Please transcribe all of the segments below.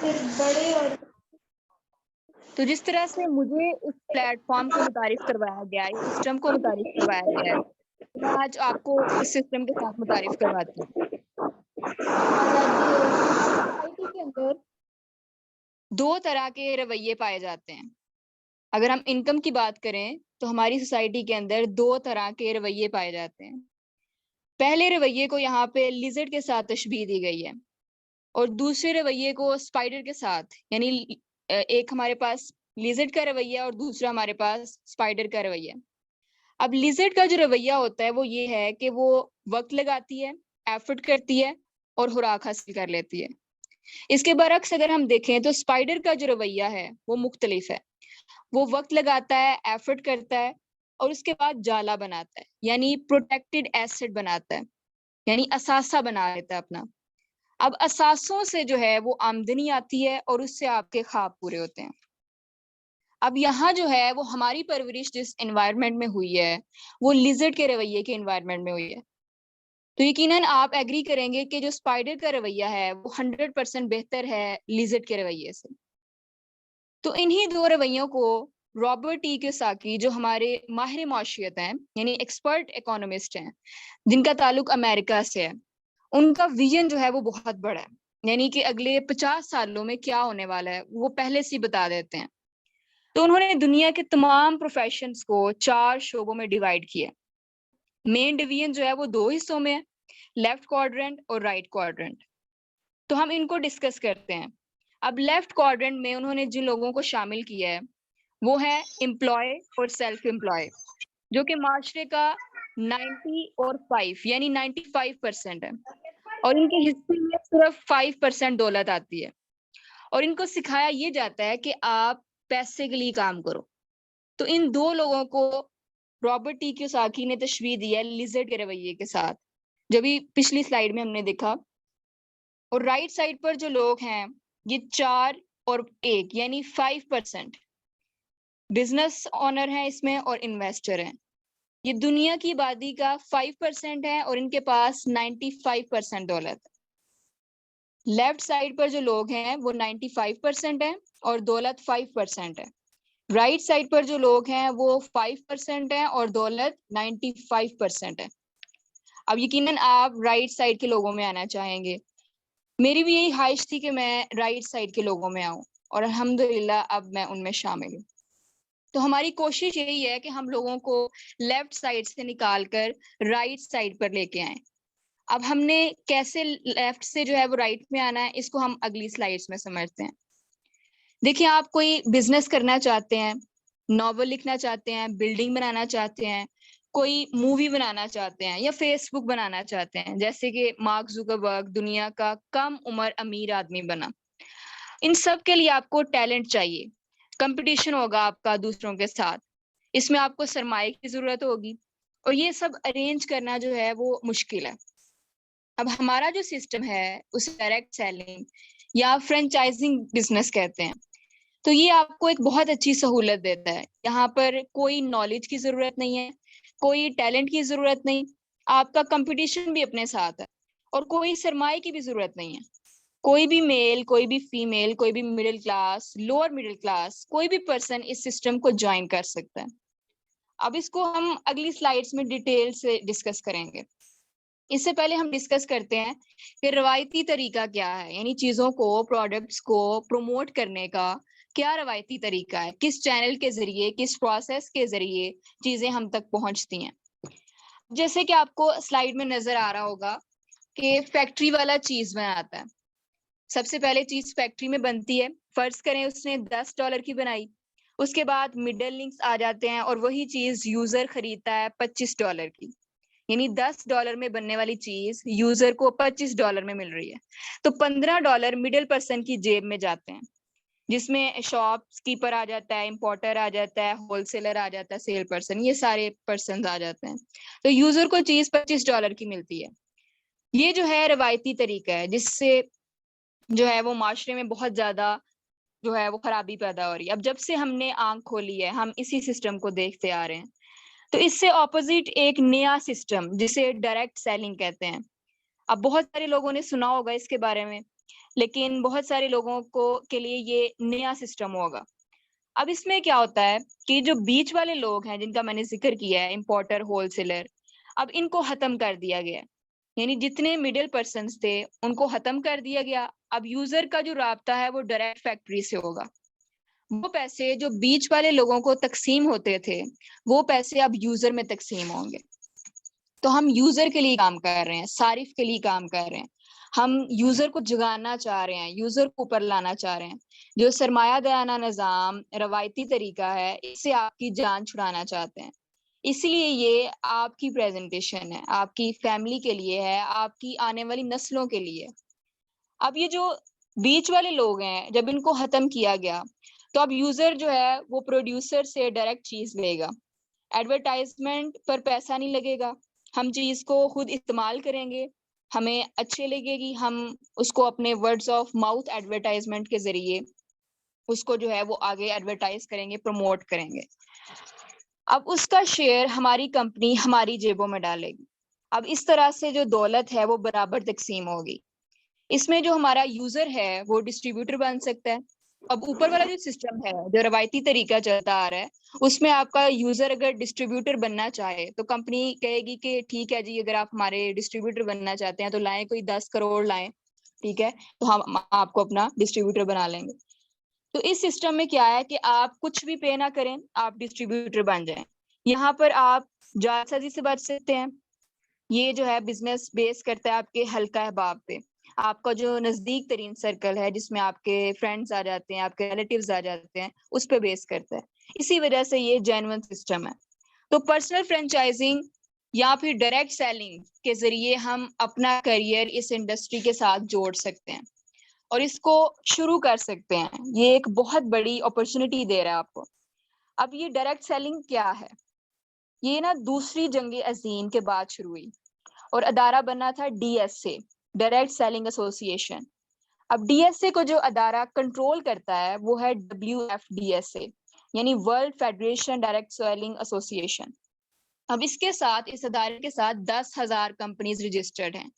फिर बड़े और तो जिस तरह से मुझे इस प्लेटफ़ॉर्म को मुतारिफ़ करवाया गया है, इस सिस्टम को मुतारिफ़ करवाया गया है, मैं आज आपको इस सिस्टम के साथ मुतारिफ़ करवाती हूँ। आज़ादी और सोसाइटी के अंदर 2 तरह के रवैये पाए जाते हैं। अगर हम इनकम की बात करें, तो हमारी सोसाइटी के अंदर 2 तरह के रवैये पाए जाते हैं। पहले रवैये को यहाँ पे लिज़र्ड के साथ तशबीह दी गई है और दूसरे रवैये को स्पाइडर के साथ, यानी एक हमारे पास लिज़र्ड का रवैया और दूसरा हमारे पास स्पाइडर का रवैया। अब लिज़र्ड का जो रवैया होता है वो ये है कि वो वक़्त लगाती है, एफ़र्ट करती है और खुराक हासिल कर लेती है। इसके बरअक्स अगर हम देखें तो स्पाइडर का जो रवैया है वो मुख्तलिफ है। वो वक़्त लगाता है, एफ़र्ट करता है और उसके बाद जाला बनाता है, यानी प्रोटेक्टेड एसेट बनाता है, यानी असासा बना लेता है अपना। अब असासों से जो है वो आमदनी आती है और उससे आपके ख्वाब पूरे होते हैं। अब यहाँ जो है वो हमारी परवरिश जिस एनवायरनमेंट में हुई है, वो लिज़र्ड के रवैये के एनवायरनमेंट में हुई है। तो यकीनन आप एग्री करेंगे कि जो स्पाइडर का रवैया है वो 100% बेहतर है लिज़र्ड के रवैये से। तो इन्हीं 2 रवैयों को रॉबर्ट टी कियोसाकी जो हमारे माहिर मौशियत हैं, यानी एक्सपर्ट इकोनॉमिस्ट हैं, जिनका ताल्लुक अमेरिका से है, उनका विज़न जो है वो बहुत बड़ा है। यानी कि अगले 50 सालों में क्या होने वाला है, वो पहले से ही बता देते हैं। तो उन्होंने दुनिया के तमाम प्रोफ़ेशंस को 4 शोबों में डिवाइड किया है। मेन डिवीज़न जो है वो 2 हिस्सों में है, लेफ्ट क्वाड्रेंट और राइट क्वाड्रेंट। तो हम इनको डिस्कस करते हैं। अब लेफ्ट क्वाड्रेंट में उन्होंने जिन लोगों को शामिल किया है, वो है एम्प्लॉय और सेल्फ एम्प्लॉय, जो कि माशरे का 90 और 5 यानी 95% है और इनके हिस्से में सिर्फ 5% दौलत आती है और इनको सिखाया ये जाता है कि आप पैसे के लिए काम करो। तो इन 2 लोगों को रॉबर्ट टी कियोसाकी ने तशबीह दी है लिज़र्ड के रवैये के साथ, जो भी पिछली स्लाइड में हमने देखा। और राइट साइड पर जो लोग हैं, ये 4 और 1 यानी 5% बिज़नेस ओनर हैं इसमें और इन्वेस्टर हैं। ये दुनिया की आबादी का 5% है और इनके पास 95% दौलत है। लेफ्ट साइड पर जो लोग हैं वो 95% हैं और दौलत 5% है। राइट साइड पर जो लोग हैं वो 5% हैं और दौलत 95% है। अब यकीनन आप राइट साइड के लोगों में आना चाहेंगे। मेरी भी यही ख्वाहिश थी कि मैं राइट साइड के लोगों में आऊं और अल्हम्दुलिल्लाह अब मैं उनमें शामिल हूँ। तो हमारी कोशिश यही है कि हम लोगों को लेफ्ट साइड से निकाल कर राइट साइड पर लेके आएं। अब हमने कैसे लेफ्ट से जो है वो राइट में आना है, इसको हम अगली स्लाइड्स में समझते हैं। देखिए, आप कोई बिजनेस करना चाहते हैं, नॉवल लिखना चाहते हैं, बिल्डिंग बनाना चाहते हैं, कोई मूवी बनाना चाहते हैं या फेसबुक बनाना चाहते हैं, जैसे कि मार्क जुकरबर्ग दुनिया का कम उम्र अमीर आदमी बना। इन सब के लिए आपको टैलेंट चाहिए, कंपटीशन होगा आपका दूसरों के साथ, इसमें आपको सरमाए की ज़रूरत होगी और ये सब अरेंज करना जो है वो मुश्किल है। अब हमारा जो सिस्टम है, उसे डायरेक्ट सेलिंग या फ्रेंचाइजिंग बिज़नेस कहते हैं। तो ये आपको एक बहुत अच्छी सहूलत देता है। यहाँ पर कोई नॉलेज की ज़रूरत नहीं है, कोई टैलेंट की ज़रूरत नहीं, आपका कंपटीशन भी अपने साथ है और कोई सरमाए की भी ज़रूरत नहीं है। कोई भी मेल, कोई भी फीमेल, कोई भी middle class, lower middle class, कोई भी पर्सन इस सिस्टम को जॉइन कर सकता है। अब इसको हम अगली स्लाइड्स में डिटेल से डिस्कस करेंगे। इससे पहले हम डिस्कस करते हैं कि रवायती तरीका क्या है, यानी चीज़ों को, प्रोडक्ट्स को प्रमोट करने का क्या रवायती तरीका है, किस चैनल के ज़रिए, किस प्रोसेस के ज़रिए चीज़ें हम तक पहुँचती हैं। जैसे कि आपको स्लाइड में नज़र आ रहा होगा कि फैक्ट्री वाला चीज़ बनाता है। सबसे पहले चीज़ फैक्ट्री में बनती है, फ़र्ज़ करें उसने $10 की बनाई, उसके बाद मिडल लिंक्स आ जाते हैं और वही चीज़ यूज़र खरीदता है $25 की। यानी $10 में बनने वाली चीज़ यूज़र को $25 में मिल रही है। तो $15 मिडल पर्सन की जेब में जाते हैं, जिसमें शॉपकीपर आ जाता है, इम्पोर्टर आ जाता है, होलसेलर आ जाता है, सेल पर्सन, ये सारे पर्सन्स आ जाते हैं। तो यूज़र को चीज़ $25 की मिलती है। ये जो है रवायती तरीका है, जिससे जो है वो माशरे में बहुत ज़्यादा जो है वो खराबी पैदा हो रही है। अब जब से हमने आँख खोली है, हम इसी सिस्टम को देखते आ रहे हैं। तो इससे ऑपोजिट एक नया सिस्टम जिसे डायरेक्ट सेलिंग कहते हैं। अब बहुत सारे लोगों ने सुना होगा इसके बारे में। लेकिन बहुत सारे लोगों को के लिए ये नया सिस्टम होगा। अब इसमें क्या होता है कि जो बीच वाले लोग हैं जिनका मैंने जिक्र किया है, इंपोर्टर, होलसेलर, अब इनको खत्म कर दिया गया है। यानी जितने मिडिल पर्सन्स थे उनको खत्म कर दिया गया। अब यूजर का जो राब्ता है वो डायरेक्ट फैक्ट्री से होगा। वो पैसे जो बीच वाले लोगों को तकसीम होते थे, वो पैसे अब यूजर में तकसीम होंगे। तो हम यूजर के लिए काम कर रहे हैं, सारिफ के लिए काम कर रहे हैं। हम यूजर को जगाना चाह रहे हैं, यूजर को ऊपर लाना चाह रहे हैं। जो सरमायादाराना निजाम रवायती तरीका है, इससे आपकी जान छुड़ाना चाहते हैं। इसलिए ये आपकी प्रेजेंटेशन है, आपकी फैमिली के लिए है, आपकी आने वाली नस्लों के लिए। अब ये जो बीच वाले लोग हैं, जब इनको खत्म किया गया, तो अब यूजर जो है वो प्रोड्यूसर से डायरेक्ट चीज लेगा। एडवर्टाइजमेंट पर पैसा नहीं लगेगा, हम चीज को खुद इस्तेमाल करेंगे, हमें अच्छे लगेगी, हम उसको अपने वर्ड्स ऑफ माउथ एडवर्टाइजमेंट के जरिए उसको जो है वो आगे एडवर्टाइज करेंगे, प्रमोट करेंगे। अब उसका शेयर हमारी कंपनी हमारी जेबों में डालेगी। अब इस तरह से जो दौलत है वो बराबर तकसीम होगी। इसमें जो हमारा यूजर है वो डिस्ट्रीब्यूटर बन सकता है। अब ऊपर वाला जो सिस्टम है, जो रवायती तरीका चलता आ रहा है, उसमें आपका यूजर अगर डिस्ट्रीब्यूटर बनना चाहे तो कंपनी कहेगी कि ठीक है जी, अगर आप हमारे डिस्ट्रीब्यूटर बनना चाहते हैं तो लाएं, कोई 10 करोड़ लाएं, ठीक है, तो हम आपको अपना डिस्ट्रीब्यूटर बना लेंगे। तो इस सिस्टम में क्या है कि आप कुछ भी पे ना करें, आप डिस्ट्रीब्यूटर बन जाएं। यहाँ पर आप जालसाजी से बच सकते हैं। ये जो है बिजनेस बेस करता है आपके हल्का अहबाब पे। आपका जो नजदीक तरीन सर्कल है, जिसमें आपके फ्रेंड्स आ जाते हैं, आपके रिलेटिव्स आ जाते हैं, उस पे बेस करता है। इसी वजह से ये जेन्युइन सिस्टम है। तो पर्सनल फ्रेंचाइजिंग या फिर डायरेक्ट सेलिंग के जरिए हम अपना करियर इस इंडस्ट्री के साथ जोड़ सकते हैं और इसको शुरू कर सकते हैं। ये एक बहुत बड़ी अपॉर्चुनिटी दे रहा है आपको। अब ये डायरेक्ट सेलिंग क्या है? ये ना दूसरी जंग अजीम के बाद शुरू हुई और अदारा बना था डीएसए, डायरेक्ट सेलिंग एसोसिएशन। अब डीएसए को जो अदारा कंट्रोल करता है वो है WFDSA, यानी world federation direct selling association. अब इसके साथ, इस अदारे के साथ 10,000 कंपनीज रजिस्टर्ड हैं।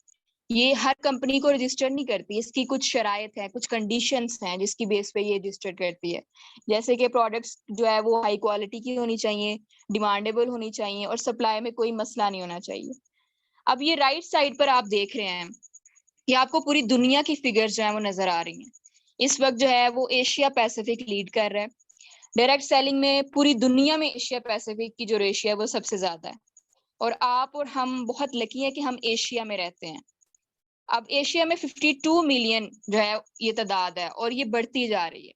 ये हर कंपनी को रजिस्टर नहीं करती, इसकी कुछ शराइत है, कुछ कंडीशंस हैं जिसकी बेस पे ये रजिस्टर करती है। जैसे कि प्रोडक्ट्स जो है वो हाई क्वालिटी की होनी चाहिए, डिमांडेबल होनी चाहिए और सप्लाई में कोई मसला नहीं होना चाहिए। अब ये राइट साइड पर आप देख रहे हैं कि आपको पूरी दुनिया की फिगर्स जो है वो नजर आ रही हैं। इस वक्त जो है वो एशिया पैसिफिक लीड कर रहा है डायरेक्ट सेलिंग में। पूरी दुनिया में एशिया पैसिफिक की जो रेशियो है वो सबसे ज्यादा है और आप और हम बहुत लकी हैं कि हम एशिया में रहते हैं। अब एशिया में 52 मिलियन जो है ये तादाद है और ये बढ़ती जा रही है।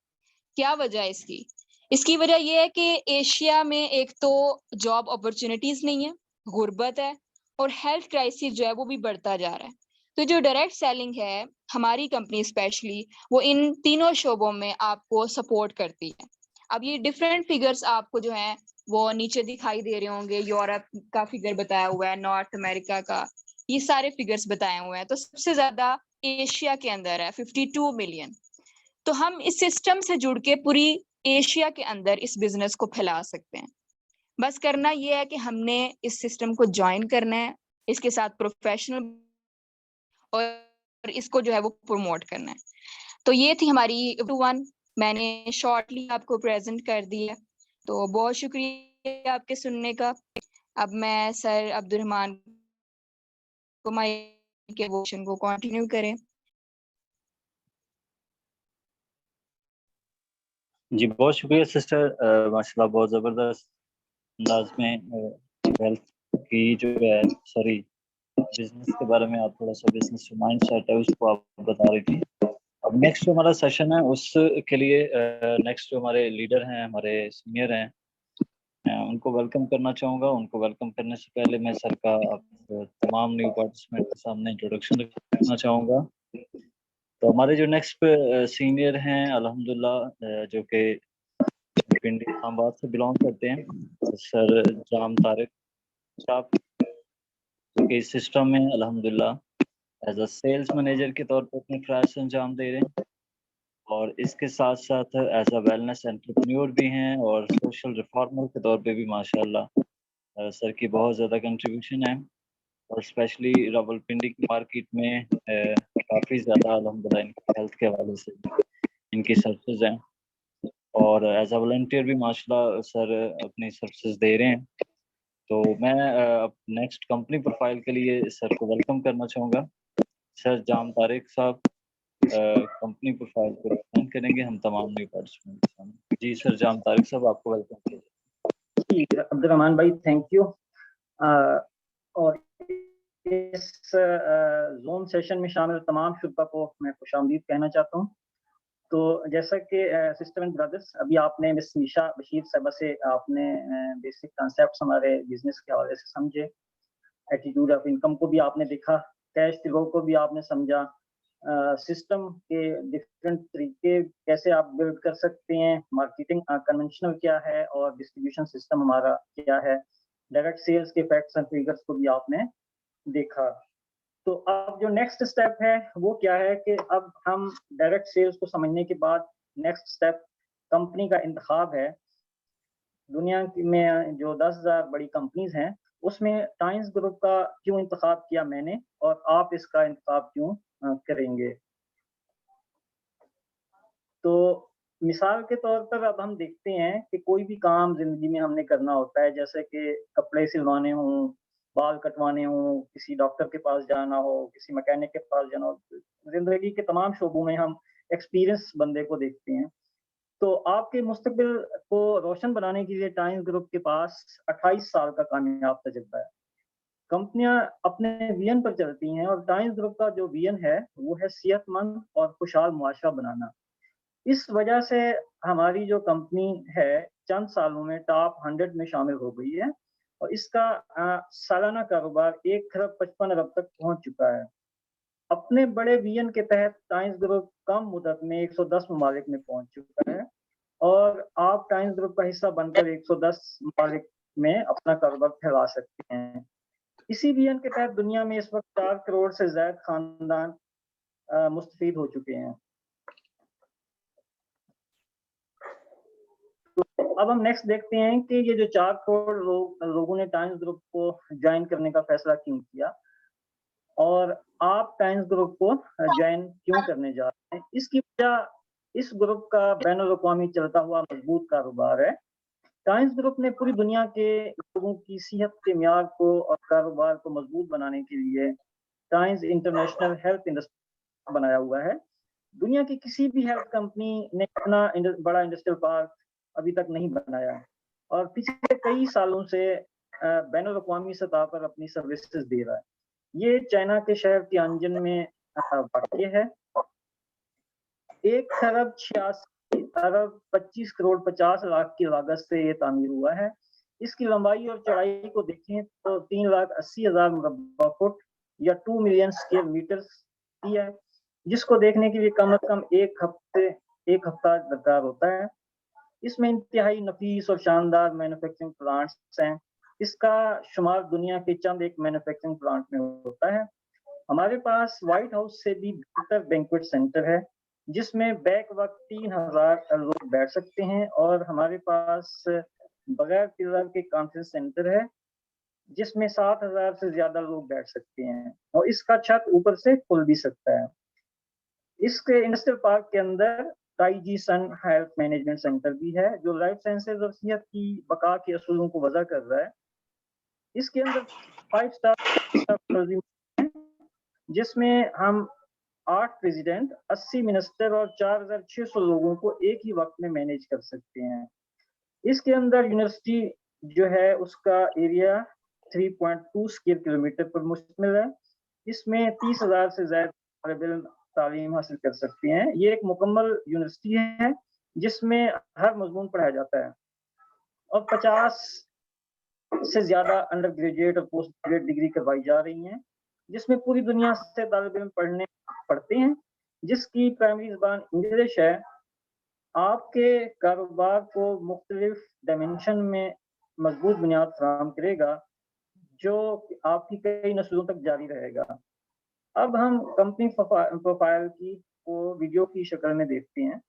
क्या वजह है इसकी? इसकी वजह ये है कि एशिया में एक तो जॉब अपॉर्चुनिटीज नहीं है, गुर्बत है और हेल्थ क्राइसिस जो है वो भी बढ़ता जा रहा है। तो जो डायरेक्ट सेलिंग है, हमारी कंपनी स्पेशली वो इन तीनों शोबों में आपको सपोर्ट करती है। अब ये डिफरेंट फिगर्स आपको जो है वो नीचे दिखाई दे रहे होंगे। यूरोप का फिगर बताया हुआ है, नॉर्थ अमेरिका का, ये सारे फिगर्स बताए हुए हैं। तो सबसे ज्यादा एशिया के अंदर है, 52 मिलियन। तो हम इस सिस्टम से जुड़ के पूरी एशिया के अंदर इस बिजनेस को फैला सकते हैं। बस करना ये है कि हमने इस सिस्टम को ज्वाइन करना है, इसके साथ प्रोफेशनल और इसको जो है वो प्रमोट करना है। तो ये थी हमारी वन, मैंने शॉर्टली आपको प्रेजेंट कर दिया। तो बहुत शुक्रिया आपके सुनने का। अब मैं सर अब्दुर्रहमान को माइक के क्वेश्चन को कंटिन्यू करें। जी बहुत शुक्रिया सिस्टर, माशाल्लाह बहुत ज़बरदस्त अंदाज में वेल्थ की जो है सॉरी बिजनेस के बारे में आप थोड़ा सा बिजनेस जो माइंड सेट है उसको आप बता रही थी। अब नेक्स्ट जो हमारा सेशन है उसके लिए नेक्स्ट जो हमारे लीडर हैं, हमारे सीनियर हैं, उनको वेलकम करना चाहूँगा। उनको वेलकम करने से पहले मैं सर का तमाम न्यू पार्टिसिपेंट के सामने इंट्रोडक्शन रखना चाहूँगा। तो हमारे जो नेक्स्ट सीनियर हैं अल्हम्दुलिल्लाह जो कि पिंडी इस्लामाबाद से बिलोंग करते हैं, सर जाम तारिक साहब, जो कि इस सिस्टम में अल्हम्दुलिल्लाह एज अ सेल्स मैनेजर के तौर पर अपने प्रयास अंजाम दे रहे हैं और इसके साथ साथ एज अ वेलनेस एंटरप्रेन्योर भी हैं और सोशल रिफॉर्मर के तौर पे भी माशाल्लाह सर की बहुत ज़्यादा कंट्रीब्यूशन है और स्पेशली रावलपिंडी की मार्केट में काफ़ी ज़्यादा अल्हम्दुलिल्लाह इनकी हेल्थ के हवाले से इनकी सर्विसेज हैं, और एज अ वॉलंटियर भी माशाल्लाह सर अपनी सर्विसेज दे रहे हैं। तो मैं अब नेक्स्ट कंपनी प्रोफाइल के लिए सर को वेलकम करना चाहूँगा। सर जाम तारिक साहब कंपनी प्रोफाइल को रिप्रेजेंट करेंगे हम तमाम न्यू पार्टिसिपेंट के सामने। जी सर, जाम तारिक साहब आपको वेलकम किया। जी अब्दुर्रहमान भाई, थैंक यू। और इस जोन सेशन में शामिल तमाम शुरा को मैं खुशामदीद कहना चाहता हूँ। तो जैसा कि सिस्टर एंड ब्रदर्स, अभी आपने मिस मीशा बशीर साहबा से आपने बेसिक कॉन्सेप्ट्स हमारे बिजनेस के हवाले से समझे, एटीट्यूड ऑफ इनकम को भी आपने देखा, कैश फ्लो को भी आपने समझा, सिस्टम के डिफरेंट तरीके कैसे आप बिल्ड कर सकते हैं, मार्केटिंग कन्वेंशनल क्या है और डिस्ट्रीब्यूशन सिस्टम हमारा क्या है, डायरेक्ट सेल्स के फैक्ट्स एंड फिगर्स को भी आपने देखा। तो अब जो नेक्स्ट स्टेप है वो क्या है कि अब हम डायरेक्ट सेल्स को समझने के बाद नेक्स्ट स्टेप कंपनी का इंतखाब है। दुनिया में जो 10,000 बड़ी कंपनीज हैं उसमें टाइम्स ग्रुप का क्यों इंतखाब किया मैंने, और आप इसका इंतखाब क्यों करेंगे। तो मिसाल के तौर पर अब हम देखते हैं कि कोई भी काम जिंदगी में हमने करना होता है, जैसे कि कपड़े सिलवाने हों, बाल कटवाने हों, किसी डॉक्टर के पास जाना हो, किसी मैकेनिक के पास जाना हो, जिंदगी के तमाम शोबों में हम एक्सपीरियंस बंदे को देखते हैं। तो आपके मुस्तकबिल को रोशन बनाने के लिए टाइम्स ग्रुप के पास 28 साल का कामयाब तजुर्बा है। कंपनियां अपने विजन पर चलती हैं और टाइम्स ग्रुप का जो विजन है वो है सेहतमंद और खुशहाल मुआशरा बनाना। इस वजह से हमारी जो कंपनी है चंद सालों में टॉप 100 में शामिल हो गई है और इसका सालाना कारोबार 1,55 अरब तक पहुंच चुका है। अपने बड़े विजन के तहत टाइम्स ग्रुप कम मुदत में 110 ममालिक में पहुंच चुका है और आप टाइम्स ग्रुप का हिस्सा बनकर 110 ममालिक में अपना कारोबार फैला सकते हैं। इसी विजन के तहत दुनिया में इस वक्त 4 करोड़ से ज्यादा खानदान मुस्तफीद हो चुके हैं। तो अब हम नेक्स्ट देखते हैं कि ये जो 4 करोड़ लोगों ने टाइम्स ग्रुप को ज्वाइन करने का फैसला क्यों किया और आप टाइम्स ग्रुप को ज्वाइन क्यों करने जा रहे हैं। इसकी वजह इस ग्रुप का बैनुल-अक़वामी चलता हुआ मजबूत कारोबार है। टाइम्स ग्रुप ने पूरी दुनिया के लोगों की सेहत के म्यार को और कारोबार को मजबूत बनाने के लिए टाइम्स इंटरनेशनल हेल्थ इंडस्ट्री बनाया हुआ है। दुनिया की किसी भी हेल्थ कंपनी ने इतना बड़ा इंडस्ट्रियल पार्क अभी तक नहीं बनाया और पिछले कई सालों से बैनुल-अक़वामी सतह पर अपनी सर्विसेज दे रहा है। ये चाइना के शहर तियानजिन में वाक़ई है। 1,86,25,50,00,000 की लागत से ये तामीर हुआ है। इसकी लंबाई और चौड़ाई को देखें तो 3,80,000 मुरब्बा फुट या 2 मिलियन स्क्वायर मीटर्स की है, जिसको देखने के लिए कम से कम एक हफ्ता दरकार होता है। इसमें इंतहाई नफीस और शानदार मैन्युफैक्चरिंग प्लांट्स हैं। इसका शुमार दुनिया के चंद एक मैन्युफैक्चरिंग प्लांट में होता है। हमारे पास व्हाइट हाउस से भी बेहतर बैंक्वेट सेंटर है जिसमें बैक वक्त 3,000 लोग बैठ सकते हैं और हमारे पास बगैर पिलर के कॉन्फ्रेंस सेंटर है जिसमें 7,000 से ज्यादा लोग बैठ सकते हैं और इसका छत ऊपर से खुल भी सकता है। इसके इंडस्ट्रियल पार्क के अंदर टाइजी सन हेल्थ मैनेजमेंट सेंटर भी है जो लाइफ साइंसेज और सेहत की बका के असूलों को वजह कर रहा है। इसके अंदर 5 स्टार जिसमें हम 8 प्रेसिडेंट, 80 मिनिस्टर और 4,600 लोगों को एक ही वक्त में मैनेज कर सकते हैं। इसके अंदर यूनिवर्सिटी जो है उसका एरिया 3.2 स्क्वायर किलोमीटर पर मुश्तमिल है। इसमें 30,000 से ज्यादा तालीम हासिल कर सकते हैं। ये एक मुकम्मल यूनिवर्सिटी है जिसमें हर मजमून पढ़ाया जाता है और 50 से ज्यादा अंडर ग्रेजुएट और पोस्ट ग्रेजुएट डिग्री करवाई जा रही हैं जिसमें पूरी दुनिया से तालिब इल्म पढ़ते हैं जिसकी प्राइमरी ज़बान इंग्लिश है। आपके कारोबार को मुख्तलिफ डायमेंशन में मजबूत बुनियाद फराहम करेगा जो आपकी कई नस्लों तक जारी रहेगा। अब हम कंपनी प्रोफाइल की को वीडियो की शक्ल में देखते हैं।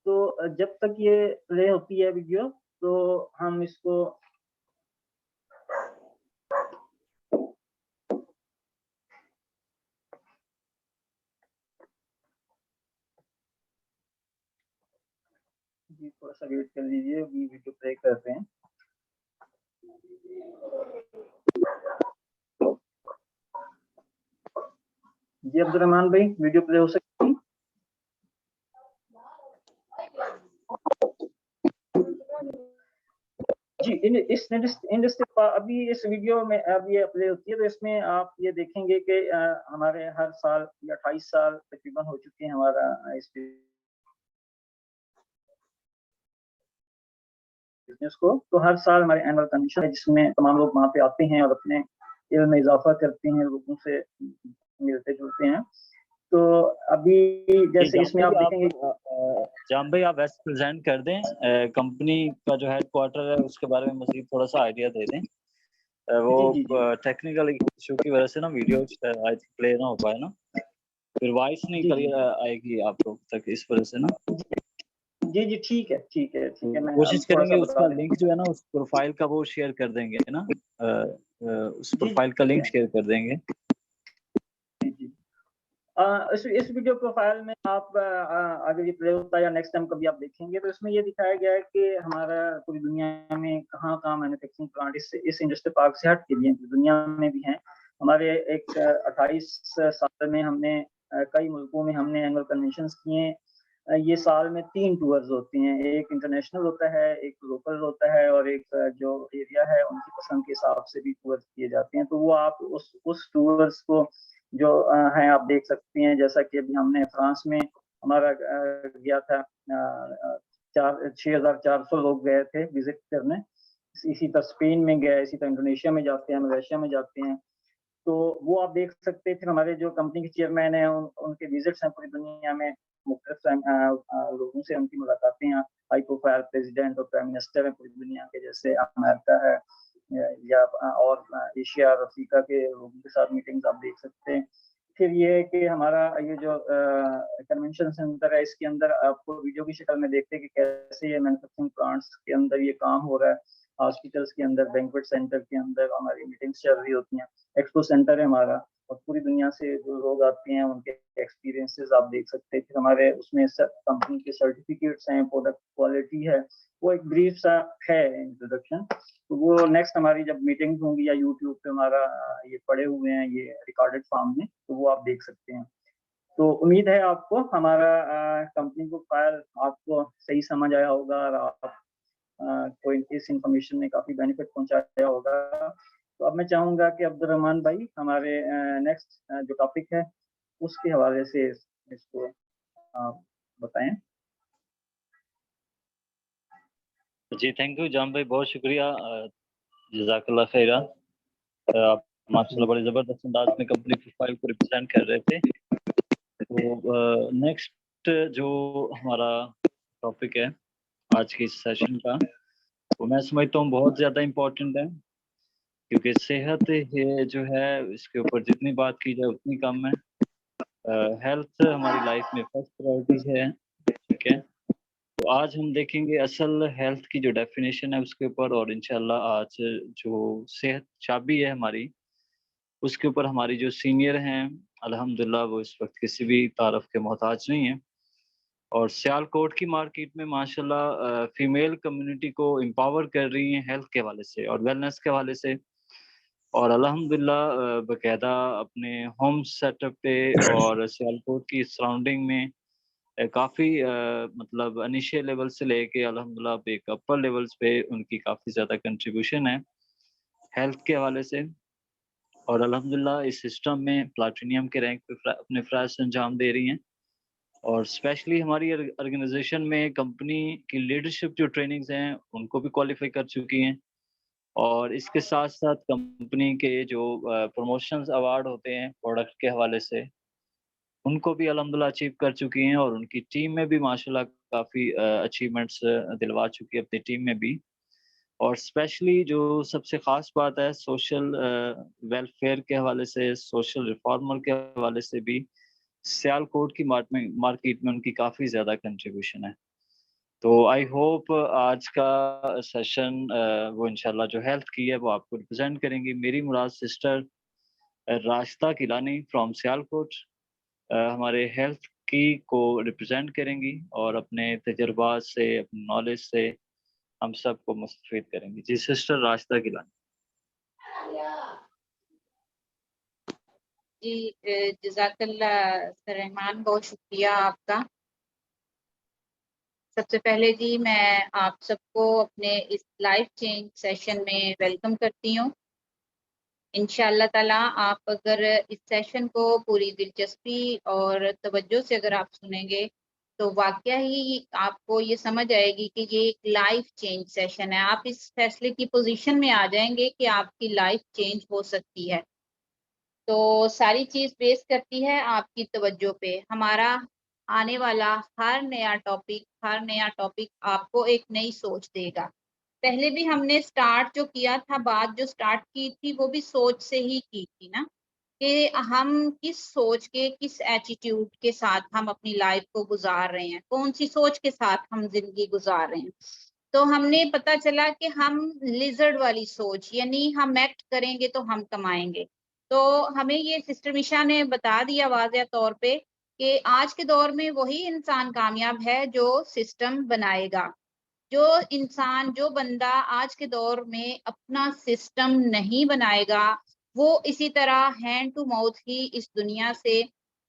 तो जब तक ये प्ले होती है वीडियो, तो हम इसको जी थोड़ा सा वेट कर लीजिए, अभी वीडियो प्ले करते हैं। जी अब्दुर्रहमान भाई, वीडियो प्ले हो सकती है? जी अभी इस वीडियो में अब ये प्ले होती है, तो इसमें आप ये देखेंगे कि हमारे हर साल या 28 साल तकरीबन हो चुके हैं हमारा इस बिजनेस को। तो हर साल हमारे एनुअल कन्वेंशन है, जिसमें तमाम लोग वहाँ पे आते हैं और अपने इल्म में इजाफा करते हैं, लोगों से मिलते जुलते हैं। तो अभी जैसे इसमें आप देखेंगे, जाम भाई आप वैसे प्रेजेंट कर दें, कंपनी का जो हेडक्वार्टर है उसके बारे में मज़ीद थोड़ा सा आइडिया दे दें। वो टेक्निकल इशू की वजह से ना वीडियो आई थिंक प्ले ना हो पाए ना, फिर वॉइस नहीं क्लियर आएगी आप लोग तक, इस वजह से ना। जी जी ठीक है ठीक है ठीक है, मैं कोशिश करेंगे उसका लिंक जो है ना उस प्रोफाइल का वो शेयर कर देंगे ना, उस प्रोफाइल का लिंक शेयर कर देंगे। इस वीडियो प्रोफाइल में आप अगर ये प्ले होता है या नेक्स्ट टाइम कभी आप देखेंगे, तो इसमें ये दिखाया गया है कि हमारा पूरी दुनिया में कहाँ कहाँ मैन्युफैक्चरिंग प्लांट इस इंडस्ट्री पार्क से हट के भी हैं, दुनिया में भी हैं। हमारे एक 28 साल में हमने कई मुल्कों में हमने एनुअल कन्वेंशंस किए। ये साल में 3 टूर्स होते हैं, एक इंटरनेशनल होता है, एक लोकल होता है, और एक जो एरिया है उनकी पसंद के हिसाब से भी टूर्स किए जाते हैं। तो वो आप उस टूर्स को जो हैं आप देख सकते हैं। जैसा कि अभी हमने फ्रांस में हमारा गया था, 6,400 लोग गए थे विजिट करने। इसी तरह स्पेन में गए, इसी तरह इंडोनेशिया में जाते हैं, मलेशिया में जाते हैं। तो वो आप देख सकते हैं। फिर हमारे जो कंपनी के चेयरमैन हैं उनके विजिट्स हैं पूरी दुनिया में, मुख्तलिफ लोगों से उनकी मुलाकातें हैं। हाई प्रोफाइल प्रेसिडेंट और प्राइम मिनिस्टर हैं पूरी दुनिया के, जैसे अमेरिका है या और एशिया और अफ्रीका के लोगों के साथ मीटिंग्स आप देख सकते हैं। फिर ये है कि हमारा ये जो कन्वेंशन सेंटर है, इसके अंदर आपको वीडियो की शक्ल में देखते हैं कि कैसे ये मैन्युफैक्चरिंग प्लांट्स के अंदर ये काम हो रहा है। हॉस्पिटल्स के अंदर, बैंक्वेट सेंटर के अंदर हमारी मीटिंग्स चल रही होती हैं। एक्सपो सेंटर है हमारा, और पूरी दुनिया से जो लोग आते हैं उनके एक्सपीरियंसेस आप देख सकते हैं। फिर हमारे उसमें कंपनी के सर्टिफिकेट्स हैं, प्रोडक्ट क्वालिटी है, वो एक ब्रीफ सा है इंट्रोडक्शन। तो वो नेक्स्ट हमारी जब मीटिंग होंगी या यूट्यूब पे हमारा ये पड़े हुए हैं ये रिकॉर्डेड फॉर्म में, तो वो आप देख सकते हैं। तो उम्मीद है आपको हमारा कंपनी को फाइल आपको सही समझ आया होगा, और आप कोई इस इंफॉर्मेशन ने काफ़ी बेनिफिट पहुंचाया होगा। तो अब मैं चाहूँगा कि अब्दुर्रहमान भाई हमारे नेक्स्ट जो टॉपिक है उसके हवाले से इसको बताएं। जी थैंक यू जाम भाई, बहुत शुक्रिया, जज़ाकल्लाह खैरा। आप माशाल्लाह बड़े ज़बरदस्त अंदाज में कंपनी प्रोफाइल को रिप्रेजेंट कर रहे थे। तो नेक्स्ट जो हमारा टॉपिक है आज के इस सेशन का, वो मैं समझता हूँ बहुत ज़्यादा इम्पोर्टेंट है, क्योंकि सेहत है जो है इसके ऊपर जितनी बात की जाए उतनी कम है। हेल्थ हमारी लाइफ में फर्स्ट प्रायोरिटी है, ठीक है। तो आज हम देखेंगे असल हेल्थ की जो डेफिनेशन है उसके ऊपर, और इंशाल्लाह आज जो सेहत चाबी है हमारी उसके ऊपर हमारी जो सीनियर हैं अल्हम्दुलिल्लाह वो इस वक्त किसी भी तारफ के मोहताज नहीं है। और सियालकोट की मार्केट में माशाल्लाह फीमेल कम्युनिटी को एम्पावर कर रही हैं हेल्थ के हवाले से और वेलनेस के हवाले से। और अल्हम्दुलिल्लाह बकायदा अपने होम सेटअप पे और सियालकोट की सराउंडिंग में काफ़ी मतलब इनिशियल लेवल से लेके अल्हम्दुलिल्लाह अब एक अपर लेवल्स पे उनकी काफ़ी ज़्यादा कंट्रीब्यूशन है हेल्थ के हवाले से। और अल्हम्दुलिल्लाह इस सिस्टम में प्लैटिनियम के रैंक पे अपने फ़राइज़ अंजाम दे रही हैं। और स्पेशली हमारी ऑर्गेनाइजेशन में कंपनी की लीडरशिप जो ट्रेनिंग्स हैं उनको भी क्वालिफाई कर चुकी हैं। और इसके साथ-साथ कंपनी के जो प्रमोशंस अवार्ड होते हैं प्रोडक्ट के हवाले से, उनको भी अल्हम्दुलिल्लाह अचीव कर चुकी हैं। और उनकी टीम में भी माशाल्लाह काफ़ी अचीवमेंट्स दिलवा चुकी है अपनी टीम में भी। और स्पेशली जो सबसे ख़ास बात है सोशल वेलफेयर के हवाले से, सोशल रिफॉर्मर के हवाले से भी सियालकोट की मार्केट में उनकी काफ़ी ज़्यादा कंट्रीब्यूशन है। तो आई होप आज का सेशन वो इंशाल्लाह जो हेल्थ की है वो आपको रिप्रेजेंट करेंगी। मेरी मुराद सिस्टर राशिदा किलानी फ्रॉम सियालकोट हमारे हेल्थ की को रिप्रेजेंट करेंगी और अपने तजुर्बात से, अपने नॉलेज से हम सबको मुस्तफ़ीद करेंगी। जी सिस्टर राशिदा किलानी। जी जज़ाकल्लाह सर रहमान, बहुत शुक्रिया आपका। सबसे पहले जी मैं आप सबको अपने इस लाइफ चेंज सेशन में वेलकम करती हूँ। इंशाअल्लाह ताला आप अगर इस सेशन को पूरी दिलचस्पी और तवज्जो से अगर आप सुनेंगे तो वाकया ही आपको ये समझ आएगी कि ये एक लाइफ चेंज सेशन है। आप इस फैसले की पोजीशन में आ जाएंगे कि आपकी लाइफ चेंज हो सकती है। तो सारी चीज बेस करती है आपकी तवज्जो पे। हमारा आने वाला हर नया टॉपिक आपको एक नई सोच देगा। पहले भी हमने स्टार्ट जो किया था, बात जो स्टार्ट की थी वो भी सोच से ही की थी ना, कि हम किस सोच के, किस एटीट्यूड के साथ हम अपनी लाइफ को गुजार रहे हैं, कौन सी सोच के साथ हम जिंदगी गुजार रहे हैं। तो हमने पता चला कि हम लिजर्ड वाली सोच, यानी हम एक्ट करेंगे तो हम कमाएंगे। तो हमें ये सिस्टर मिशा ने बता दिया वाज़ेह तौर पे कि आज के दौर में वही इंसान कामयाब है जो सिस्टम बनाएगा। जो इंसान, जो बंदा आज के दौर में अपना सिस्टम नहीं बनाएगा, वो इसी तरह हैंड टू माउथ ही इस दुनिया से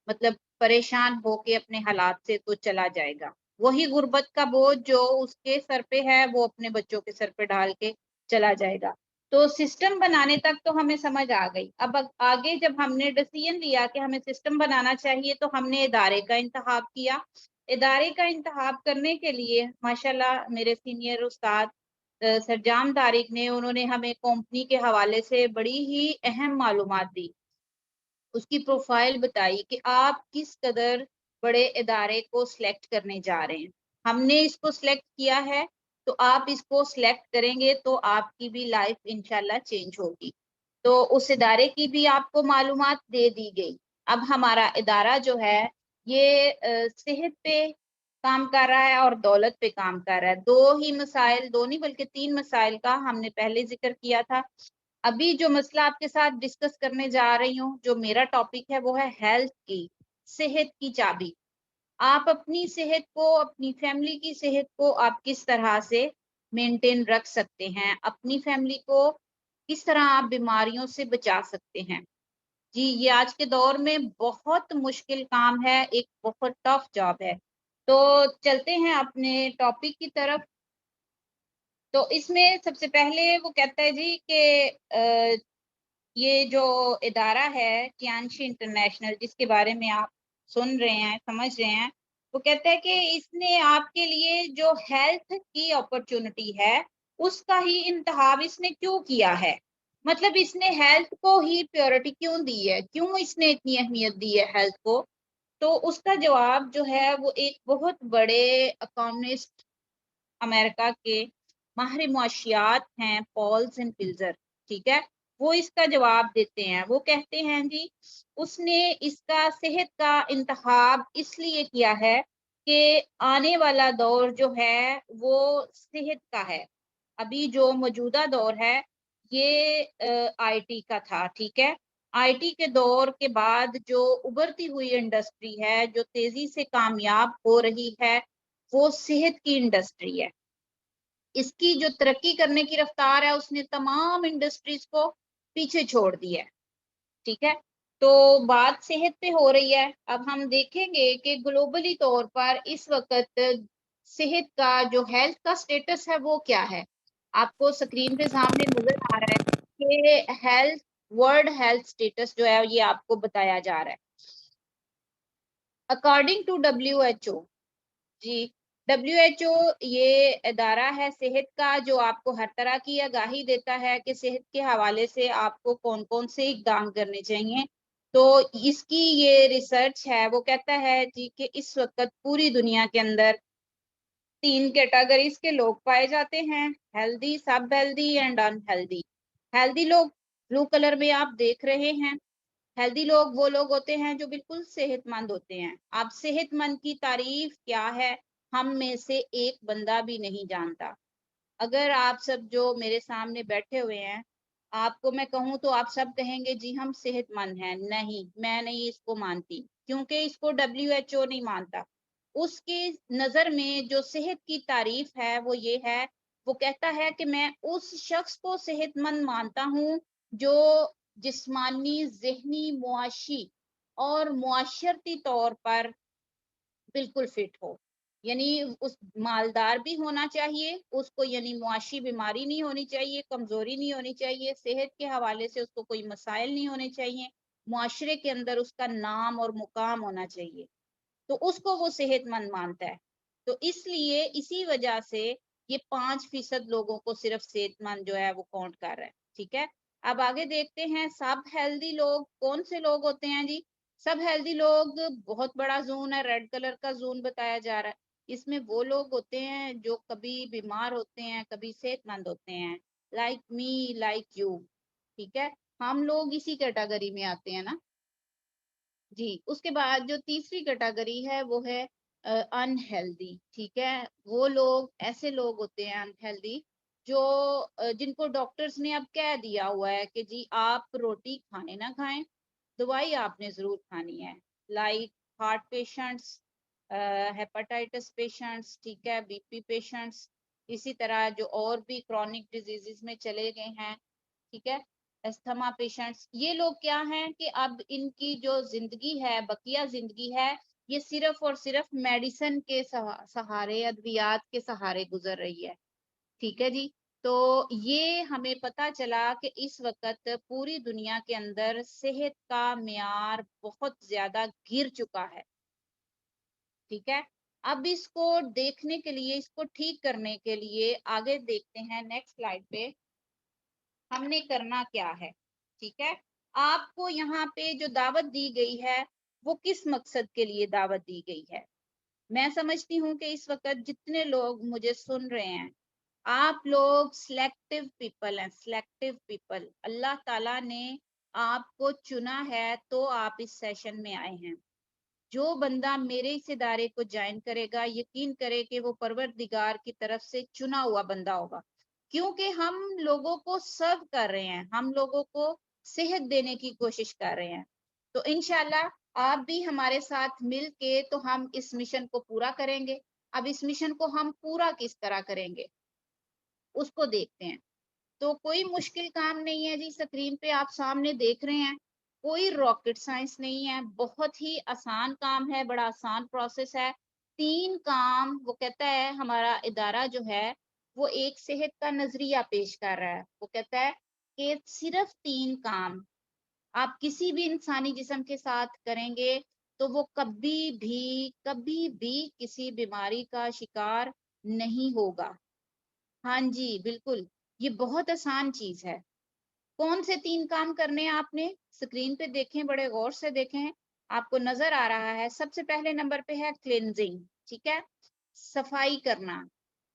मतलब परेशान होके अपने हालात से तो चला जाएगा। वही गुर्बत का बोझ जो उसके सर पे है वो अपने बच्चों के सर पे डाल के चला जाएगा। तो सिस्टम बनाने तक तो हमें समझ आ गई। अब आगे जब हमने डिसीजन लिया कि हमें सिस्टम बनाना चाहिए तो हमने इदारे का इंतखाब किया। इदारे का इंतखाब करने के लिए माशाल्लाह मेरे सीनियर उस्ताद सरजाम तारिक ने, उन्होंने हमें कंपनी के हवाले से बड़ी ही अहम मालूमात दी। उसकी प्रोफाइल बताई कि आप किस कदर बड़े इदारे को सिलेक्ट करने जा रहे हैं। हमने इसको सिलेक्ट किया है तो आप इसको सिलेक्ट करेंगे तो आपकी भी लाइफ इंशाल्लाह चेंज होगी। तो उस इदारे की भी आपको मालूमात दे दी गई। अब हमारा इदारा जो है ये सेहत पे काम कर रहा है और दौलत पे काम कर रहा है। दो ही मसाइल, दो नहीं बल्कि 3 मसाइल का हमने पहले जिक्र किया था। अभी जो मसला आपके साथ डिस्कस करने जा रही हूँ, जो मेरा टॉपिक है, वो है हेल्थ की, सेहत की चाबी। आप अपनी सेहत को, अपनी फैमिली की सेहत को आप किस तरह से मेंटेन रख सकते हैं, अपनी फैमिली को किस तरह आप बीमारियों से बचा सकते हैं। जी, ये आज के दौर में बहुत मुश्किल काम है, एक बहुत टफ जॉब है। तो चलते हैं अपने टॉपिक की तरफ। तो इसमें सबसे पहले वो कहता है जी कि ये जो इदारा है कियांशी इंटरनेशनल, जिसके बारे में आप सुन रहे हैं, समझ रहे हैं, वो कहता है कि इसने आपके लिए जो हेल्थ की अपॉर्चुनिटी है उसका ही इंतखाब इसने क्यों किया है। मतलब इसने हेल्थ को ही प्रायोरिटी क्यों दी है, क्यों इसने इतनी अहमियत दी है हेल्थ को। तो उसका जवाब जो है वो एक बहुत बड़े इकोनॉमिस्ट अमेरिका के माहिर मुआशियात हैं, पॉल्स एंड पिल्जर, ठीक है, वो इसका जवाब देते हैं। वो कहते हैं जी उसने इसका सेहत का इंतखाब इसलिए किया है कि आने वाला दौर जो है वो सेहत का है। अभी जो मौजूदा दौर है ये आईटी का था, ठीक है। आईटी के दौर के बाद जो उभरती हुई इंडस्ट्री है, जो तेजी से कामयाब हो रही है, वो सेहत की इंडस्ट्री है। इसकी जो तरक्की करने की रफ्तार है उसने तमाम इंडस्ट्रीज को पीछे छोड़ दिया है, ठीक है। तो बात सेहत पे हो रही है। अब हम देखेंगे कि ग्लोबली तौर पर इस वक्त सेहत का जो हेल्थ का स्टेटस है वो क्या है। आपको स्क्रीन पे सामने नजर आ रहा है कि हेल्थ, वर्ल्ड हेल्थ स्टेटस जो है ये आपको बताया जा रहा है अकॉर्डिंग टू WHO। जी, WHO ये इदारा है सेहत का जो आपको हर तरह की आगाही देता है कि सेहत के हवाले से आपको कौन कौन से इकदाम करने चाहिए। तो इसकी ये रिसर्च है, वो कहता है जी कि इस वक्त पूरी दुनिया के अंदर तीन कैटेगरीज के लोग पाए जाते हैं, हेल्दी, सब हेल्दी एंड अनहेल्दी। हेल्दी लोग ब्लू कलर में आप देख रहे हैं। हेल्दी लोग वो लोग होते हैं जो बिल्कुल सेहतमंद होते हैं। आप सेहतमंद की तारीफ क्या है, हम में से एक बंदा भी नहीं जानता। अगर आप सब जो मेरे सामने बैठे हुए हैं, आपको मैं कहूँ तो आप सब कहेंगे जी हम सेहतमंद हैं। नहीं, मैं नहीं इसको मानती, क्योंकि इसको WHO नहीं मानता। उसके नजर में जो सेहत की तारीफ है वो ये है, वो कहता है कि मैं उस शख्स को सेहतमंद मानता हूँ जो जिस्मानी, ज़हनी, मुआशी और मुआशरती तौर पर बिल्कुल फिट हो। यानी उस मालदार भी होना चाहिए, उसको यानी मुआशी बीमारी नहीं होनी चाहिए, कमजोरी नहीं होनी चाहिए, सेहत के हवाले से उसको कोई मसाइल नहीं होने चाहिए, मुआशरे के अंदर उसका नाम और मुकाम होना चाहिए, तो उसको वो सेहतमंद मानता है। तो इसलिए इसी वजह से ये 5% लोगों को सिर्फ सेहतमंद जो है वो काउंट कर रहा है। ठीक है, अब आगे देखते हैं सब हेल्दी लोग कौन से लोग होते हैं जी। सब हेल्दी लोग बहुत बड़ा जोन है, रेड कलर का जोन बताया जा रहा है। इसमें वो लोग होते हैं जो कभी बीमार होते हैं, कभी सेहतमंद होते हैं, लाइक मी, लाइक यू। ठीक है, हम लोग इसी कैटेगरी में आते हैं ना जी। उसके बाद जो तीसरी कैटेगरी है वो है अनहेल्दी। ठीक है, वो लोग ऐसे लोग होते हैं अनहेल्दी जो जिनको डॉक्टर्स ने अब कह दिया हुआ है कि जी आप रोटी खाएं ना खाएं, दवाई आपने जरूर खानी है। Like heart patients, hepatitis patients, ठीक है, BP पेशेंट्स, इसी तरह जो और भी क्रॉनिक डिजीजेस में चले गए हैं, ठीक है, अस्थमा पेशेंट्स, ये लोग क्या हैं कि अब इनकी जो जिंदगी है, बकिया जिंदगी है, ये सिर्फ और सिर्फ मेडिसिन के सहारे, अद्वियात के सहारे गुजर रही है। ठीक है जी। तो ये हमें पता चला कि इस वक्त पूरी दुनिया के अंदर सेहत का मेयार बहुत ज्यादा गिर चुका है। ठीक है, अब इसको देखने के लिए, इसको ठीक करने के लिए आगे देखते हैं नेक्स्ट स्लाइड पे हमने करना क्या है। ठीक है, आपको यहाँ पे जो दावत दी गई है वो किस मकसद के लिए दावत दी गई है। मैं समझती हूँ कि इस वक्त जितने लोग मुझे सुन रहे हैं, आप लोग सिलेक्टिव पीपल हैं, सिलेक्टिव पीपल। अल्लाह ताला ने आपको चुना है तो आप इस सेशन में आए हैं। जो बंदा मेरे इस इदारे को ज्वाइन करेगा, यकीन करे कि वो परवरदिगार की तरफ से चुना हुआ बंदा होगा, क्योंकि हम लोगों को सर्व कर रहे हैं, हम लोगों को सेहत देने की कोशिश कर रहे हैं। तो इंशाल्लाह आप भी हमारे साथ मिल के तो हम इस मिशन को पूरा करेंगे। अब इस मिशन को हम पूरा किस तरह करेंगे उसको देखते हैं। तो कोई मुश्किल काम नहीं है जी, स्क्रीन पे आप सामने देख रहे हैं, कोई रॉकेट साइंस नहीं है, बहुत ही आसान काम है, बड़ा आसान प्रोसेस है। 3 काम वो कहता है, हमारा इदारा जो है वो एक सेहत का नजरिया पेश कर रहा है। वो कहता है कि सिर्फ 3 काम आप किसी भी इंसानी जिस्म के साथ करेंगे तो वो कभी भी किसी बीमारी का शिकार नहीं होगा। हाँ जी बिल्कुल, ये बहुत आसान चीज है। कौन से 3 काम करने हैं आपने, स्क्रीन पे देखें, बड़े गौर से देखें, आपको नजर आ रहा है। सबसे पहले नंबर पे है क्लिनजिंग, ठीक है, सफाई करना।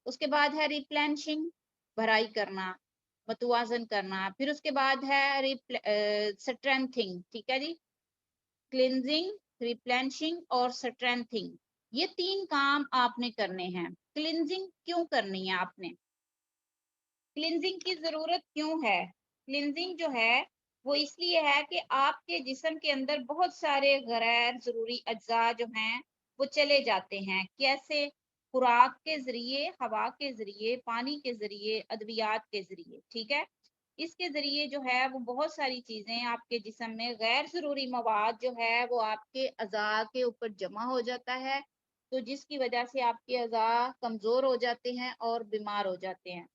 उसके बाद है रिप्लेनिशिंग, भराई करना, मतवाजन करना। फिर उसके बाद है स्ट्रेंथिंग, ठीक है जी, क्लिनजिंग, रिप्लेनिशिंग और स्ट्रेंथिंग। ये 3 काम आपने करने हैं। क्लिनजिंग क्यों करनी है आपने, क्लिनजिंग की जरूरत क्यों है। क्लिनजिंग जो है वो इसलिए है कि आपके जिस्म के अंदर बहुत सारे गैर जरूरी अज्जा जो हैं वो चले जाते हैं। कैसे, खुराक के जरिए, हवा के जरिए, पानी के जरिए, अद्वियात के जरिए। ठीक है, इसके जरिए जो है वो बहुत सारी चीजें आपके जिस्म में, गैर जरूरी मवाद जो है वो आपके अज़ा के ऊपर जमा हो जाता है, तो जिसकी वजह से आपके अज़ा कमजोर हो जाते हैं और बीमार हो जाते हैं।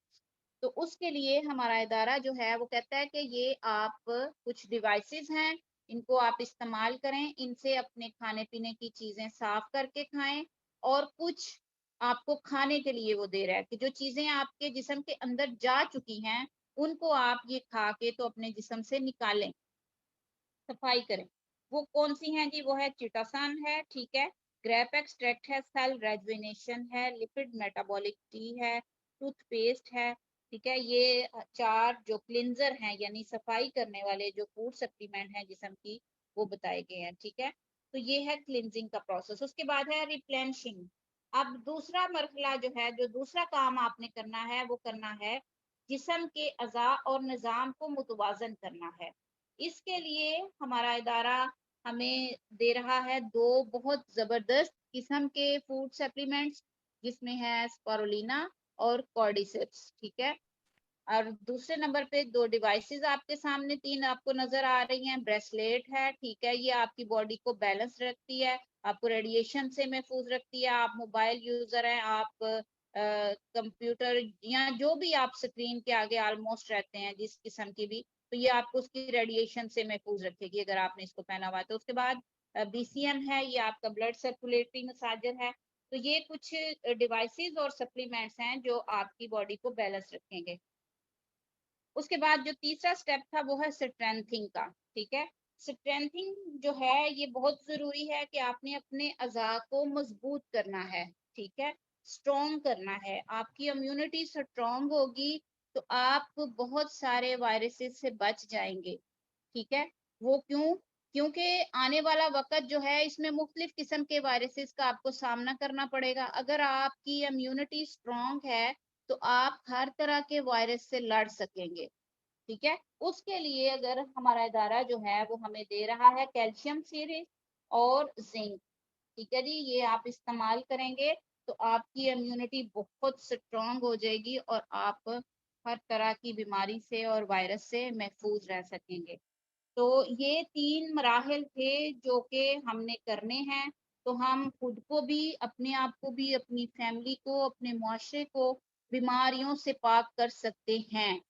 तो उसके लिए हमारा इदारा जो है वो कहता है कि ये आप कुछ डिवाइसेस हैं, इनको आप इस्तेमाल करें, इनसे अपने खाने पीने की चीजें साफ करके खाएं, और कुछ आपको खाने के लिए वो दे रहा है कि जो चीजें आपके जिस्म के अंदर जा चुकी हैं उनको आप ये खा के तो अपने जिस्म से निकालें, सफाई करें। वो कौन सी हैं जी, वो है चिटासान है, ठीक है, ग्रेप एक्सट्रैक्ट है, सेल रेजुविनेशन है, लिपिड मेटाबॉलिक टी है, टूथपेस्ट है, ठीक है। ये 4 जो क्लिनजर हैं यानी सफाई करने वाले जो फूड सप्लीमेंट हैं जिस्म की, वो बताए गए हैं, ठीक है। तो ये है क्लिनजिंग का प्रोसेस। उसके बाद है रिप्लेनिशिंग। अब दूसरा मरहला जो है, जो दूसरा काम आपने करना है, वो करना है जिस्म के अज़ा और निज़ाम को मुतवाज़न करना है। इसके लिए हमारा इदारा हमें दे रहा है 2 बहुत ज़बरदस्त किस्म के फूड सप्लीमेंट्स, जिसमें है स्पारुलिना और कॉर्डिसेप्स, ठीक है। और दूसरे नंबर पे 2 डिवाइसेस आपके सामने 3 आपको नजर आ रही हैं। ब्रेसलेट है, ठीक है, ये आपकी बॉडी को बैलेंस रखती है, आपको रेडिएशन से महफूज रखती है। आप मोबाइल यूजर हैं, आप कंप्यूटर या जो भी आप स्क्रीन के आगे ऑलमोस्ट रहते हैं, जिस किस्म की भी, तो ये आपको उसकी रेडिएशन से महफूज रखेगी अगर आपने इसको पहना हुआ है। तो उसके बाद बीसीएम है, ये आपका ब्लड सर्कुलेटरी मसाजर है। तो ये कुछ डिवाइसेस और सप्लीमेंट्स हैं जो आपकी बॉडी को बैलेंस रखेंगे। उसके बाद जो तीसरा स्टेप था वो है स्ट्रेंथिंग का, ठीक है। स्ट्रेंथिंग जो है ये बहुत जरूरी है कि आपने अपने अज़ा को मजबूत करना है, ठीक है, स्ट्रॉन्ग करना है। आपकी इम्यूनिटी स्ट्रॉन्ग होगी तो आप बहुत सारे वायरसेस से बच जाएंगे, ठीक है। वो क्यों? क्योंकि आने वाला वक्त जो है इसमें मुख्तलिफ किस्म के वायरसेस का आपको सामना करना पड़ेगा। अगर आपकी इम्यूनिटी स्ट्रॉन्ग है तो आप हर तरह के वायरस से लड़ सकेंगे, ठीक है। उसके लिए अगर हमारा इदारा जो है वो हमें दे रहा है कैल्शियम सीरीज और जिंक, ठीक है जी, ये आप इस्तेमाल करेंगे तो आपकी इम्यूनिटी बहुत स्ट्रॉन्ग हो जाएगी और आप हर तरह की बीमारी से और वायरस से महफूज रह सकेंगे। तो ये 3 मराहल थे जो कि हमने करने हैं, तो हम खुद को भी, अपने आप को भी, अपनी फैमिली को, अपने मुआशरे को बीमारियों से पाक कर सकते हैं।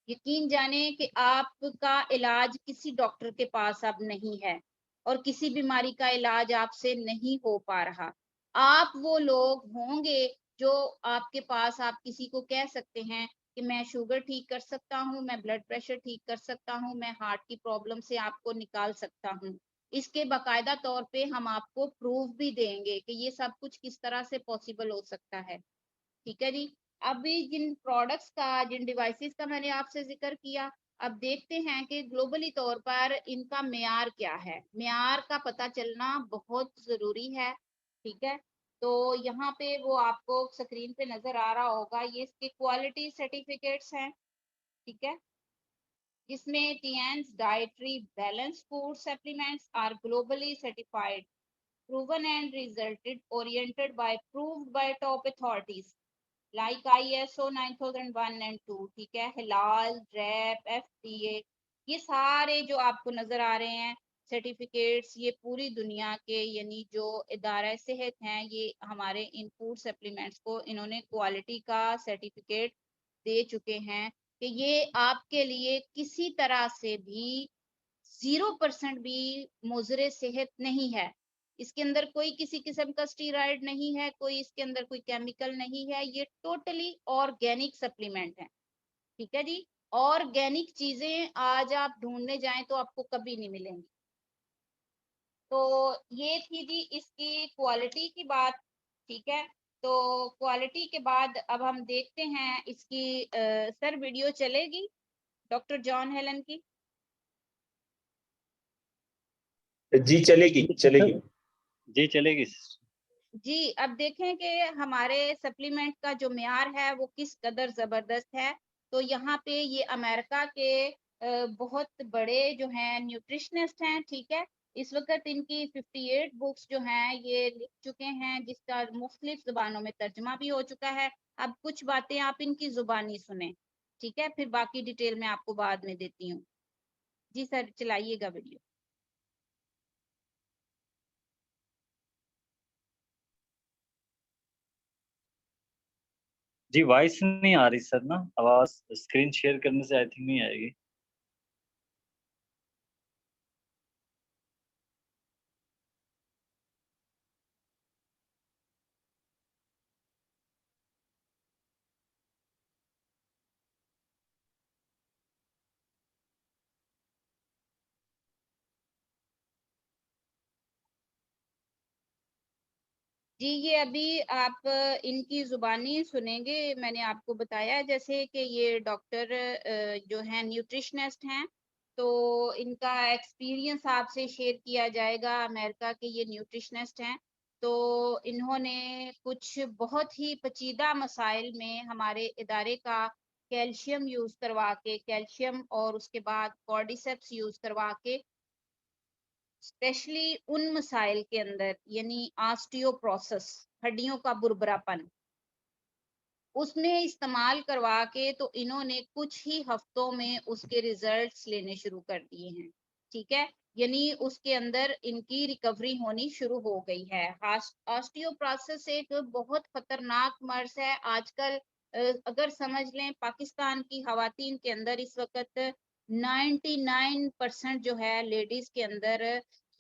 यकीन जाने कि आपका इलाज किसी डॉक्टर के पास अब नहीं है और किसी बीमारी का इलाज आपसे नहीं हो पा रहा। आप वो लोग होंगे जो आपके पास, आप किसी को कह सकते हैं कि मैं शुगर ठीक कर सकता हूँ, मैं ब्लड प्रेशर ठीक कर सकता हूँ, मैं हार्ट की प्रॉब्लम से आपको निकाल सकता हूँ। इसके बाकायदा तौर पे हम आपको प्रूफ भी देंगे कि ये सब कुछ किस तरह से पॉसिबल हो सकता है, ठीक है जी। अभी जिन प्रोडक्ट्स का, जिन डिवाइसेस का मैंने आपसे जिक्र किया, अब देखते हैं कि ग्लोबली तौर पर इनका मेयार क्या है। मेयार का पता चलना बहुत जरूरी है, ठीक है। तो यहाँ पे वो आपको स्क्रीन पे नजर आ रहा होगा, ये इसके क्वालिटी सर्टिफिकेट्स हैं, ठीक है, जिसमें टीएन's dietary balanced food supplements are globally certified, proven and resulted oriented by proved by top authorities like ISO 9001 and 2, ठीक है, हिलाल, रैप, FDA, ये सारे जो आपको नजर आ रहे हैं सर्टिफिकेट्स, ये पूरी दुनिया के यानी जो इदारा सेहत हैं, ये हमारे इन फूड सप्लीमेंट्स को इन्होंने क्वालिटी का सर्टिफिकेट दे चुके हैं कि ये आपके लिए किसी तरह से भी 0% भी मुजरे सेहत नहीं है। इसके अंदर कोई किसी किस्म का स्टीरॉयड नहीं है, कोई इसके अंदर कोई केमिकल नहीं है, ये टोटली ऑर्गेनिक सप्लीमेंट है, ठीक है जी। ऑर्गेनिक चीजें आज आप ढूंढने जाएं तो आपको कभी नहीं मिलेंगी। तो ये थी जी इसकी क्वालिटी की बात, ठीक है। तो क्वालिटी के बाद अब हम देखते हैं इसकी सर वीडियो चलेगी डॉक्टर जॉन हेलन की? जी चलेगी चलेगी। जी चलेगी। जी, अब देखें कि हमारे सप्लीमेंट का जो मेयार है वो किस कदर ज़बरदस्त है। तो यहाँ पे ये अमेरिका के बहुत बड़े जो हैं न्यूट्रिशनिस्ट हैं, ठीक है। इस वक्त इनकी 58 बुक्स जो हैं ये लिख चुके हैं, जिसका मुख्तलिफ ज़ुबानों में तर्जमा भी हो चुका है। अब कुछ बातें आप इनकी ज़ुबानी सुने, ठीक है, फिर बाकी डिटेल मैं आपको बाद में देती हूँ। जी सर, चलाइएगा वीडियो। जी वॉइस नहीं आ रही सर ना, आवाज स्क्रीन शेयर करने से आई थिंक नहीं आएगी। जी, ये अभी आप इनकी ज़ुबानी सुनेंगे। मैंने आपको बताया जैसे कि ये डॉक्टर जो हैं न्यूट्रिशनिस्ट हैं, तो इनका एक्सपीरियंस आपसे शेयर किया जाएगा। अमेरिका के ये न्यूट्रिशनिस्ट हैं, तो इन्होंने कुछ बहुत ही पेचीदा मसाइल में हमारे इदारे का कैल्शियम यूज़ करवा के, कैल्शियम और उसके बाद कॉर्डिसेप्स यूज़ करवा के स्पेशली उन मसाइल के अंदर यानी ऑस्टियोप्रोसिस, हड्डियों का बुरबरापन, उसमें इस्तेमाल करवा के तो इन्होंने कुछ ही हफ्तों में उसके रिजल्ट्स लेने शुरू कर दिए हैं। ठीक है, यानी उसके अंदर इनकी रिकवरी होनी शुरू हो गई है। ऑस्टियोप्रोसिस एक बहुत खतरनाक मर्ज है आजकल। अगर समझ लें पाकिस्तान की खवातीन के अंदर इस वक्त 99% जो है लेडीज के अंदर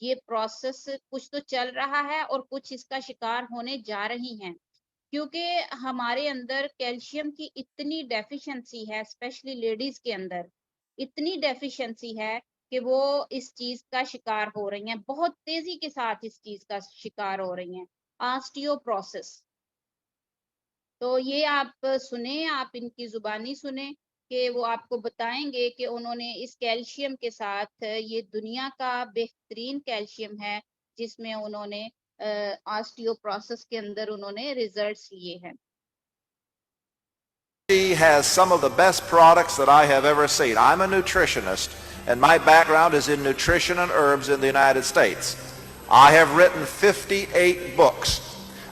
ये प्रोसेस कुछ तो चल रहा है और कुछ इसका शिकार होने जा रही हैं, क्योंकि हमारे अंदर कैल्शियम की इतनी डेफिशिएंसी है, स्पेशली लेडीज के अंदर इतनी डेफिशिएंसी है कि वो इस चीज का शिकार हो रही हैं, बहुत तेजी के साथ इस चीज का शिकार हो रही हैं, ऑस्टियोप्रोसिस। तो ये आप सुने, आप इनकी जुबानी सुने कि वो आपको बताएंगे कि उन्होंने इस कैल्शियम के साथ, ये दुनिया का बेहतरीन कैल्शियम है जिसमें उन्होंने ऑस्टियोप्रोसिस के अंदर उन्होंने रिजल्ट्स लिए हैं। She has some of the best products that I have ever seen. I'm a nutritionist, and my background is in nutrition and herbs in the United States. I have written 58 books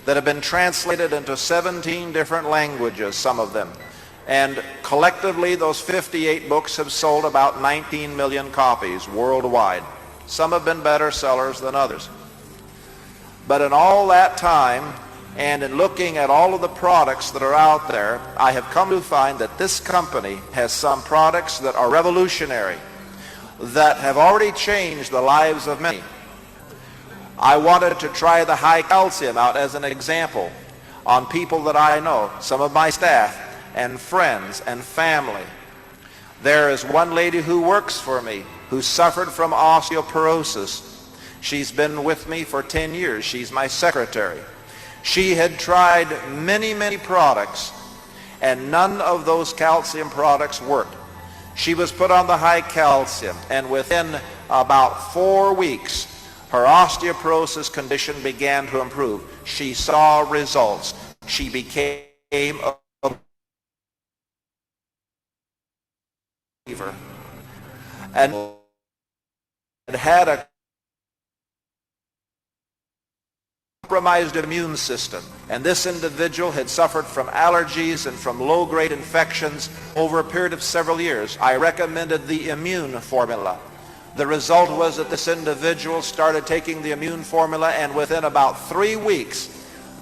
that have been translated into 17 different languages, some of them. And collectively, those 58 books have sold about 19 million copies worldwide. Some have been better sellers than others. But in all that time, and in looking at all of the products that are out there, I have come to find that this company has some products that are revolutionary, that have already changed the lives of many. I wanted to try the high calcium out as an example on people that I know, some of my staff and friends and family. There is one lady who works for me who suffered from osteoporosis. She's been with me for 10 years. She's my secretary. She had tried many, many products, and none of those calcium products worked. She was put on the high calcium, and within about 4 weeks, her osteoporosis condition began to improve. She saw results. She became a believer and had a compromised immune system, and this individual had suffered from allergies and from low-grade infections over a period of several years. I recommended the immune formula. The result was that this individual started taking the immune formula, and within about 3 weeks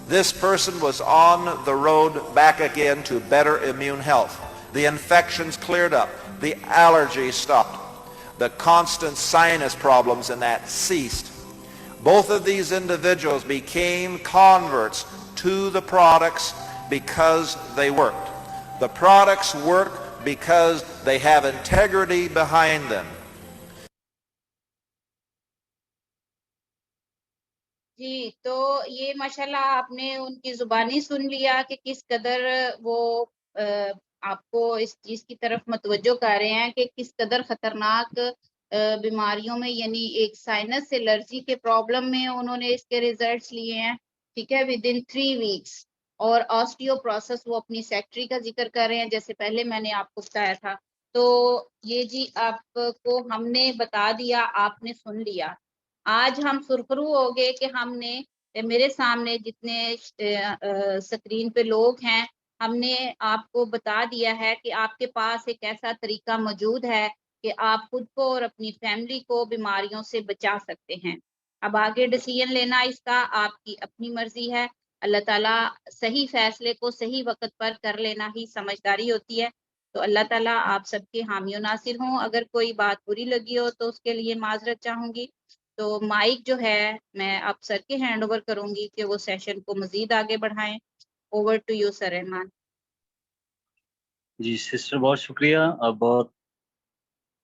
this person was on the road back again to better immune health. The infections cleared up, the allergies stopped, the constant sinus problems and that ceased. Both of these individuals became converts to the products because they worked. The products work because they have integrity behind them. जी, तो ये माशाल्लाह आपने उनकी जुबानी सुन लिया कि किस कदर वो आपको इस चीज की तरफ मतवज्जो कर रहे हैं कि किस कदर खतरनाक बीमारियों में, यानी एक साइनस एलर्जी के प्रॉब्लम में उन्होंने इसके रिजल्ट्स लिए हैं। ठीक है, विद इन 3 वीक्स। और ऑस्टियोप्रोसिस वो अपनी सेक्रेटरी का जिक्र कर रहे हैं, जैसे पहले मैंने आपको बताया था। तो ये जी आपको हमने बता दिया, आपने सुन लिया। आज हम सुरखरू हो गए कि हमने मेरे सामने जितने स्क्रीन पे लोग हैं, हमने आपको बता दिया है कि आपके पास एक ऐसा तरीका मौजूद है कि आप खुद को और अपनी फैमिली को बीमारियों से बचा सकते हैं। अब आगे डिसीजन लेना इसका आपकी अपनी मर्जी है। अल्लाह ताला सही फैसले को सही वक्त पर कर लेना ही समझदारी होती है। तो अल्लाह ताला आप सबके हामी नासिर हों। अगर कोई बात बुरी लगी हो तो उसके लिए माजरत चाहूंगी। तो माइक जो है मैं आप सर के हैंड ओवर करूंगी कि वो सेशन को मजीद आगे बढ़ाएं। Over to you sir Rahman. जी सिस्टर, बहुत शुक्रिया। अब बहुत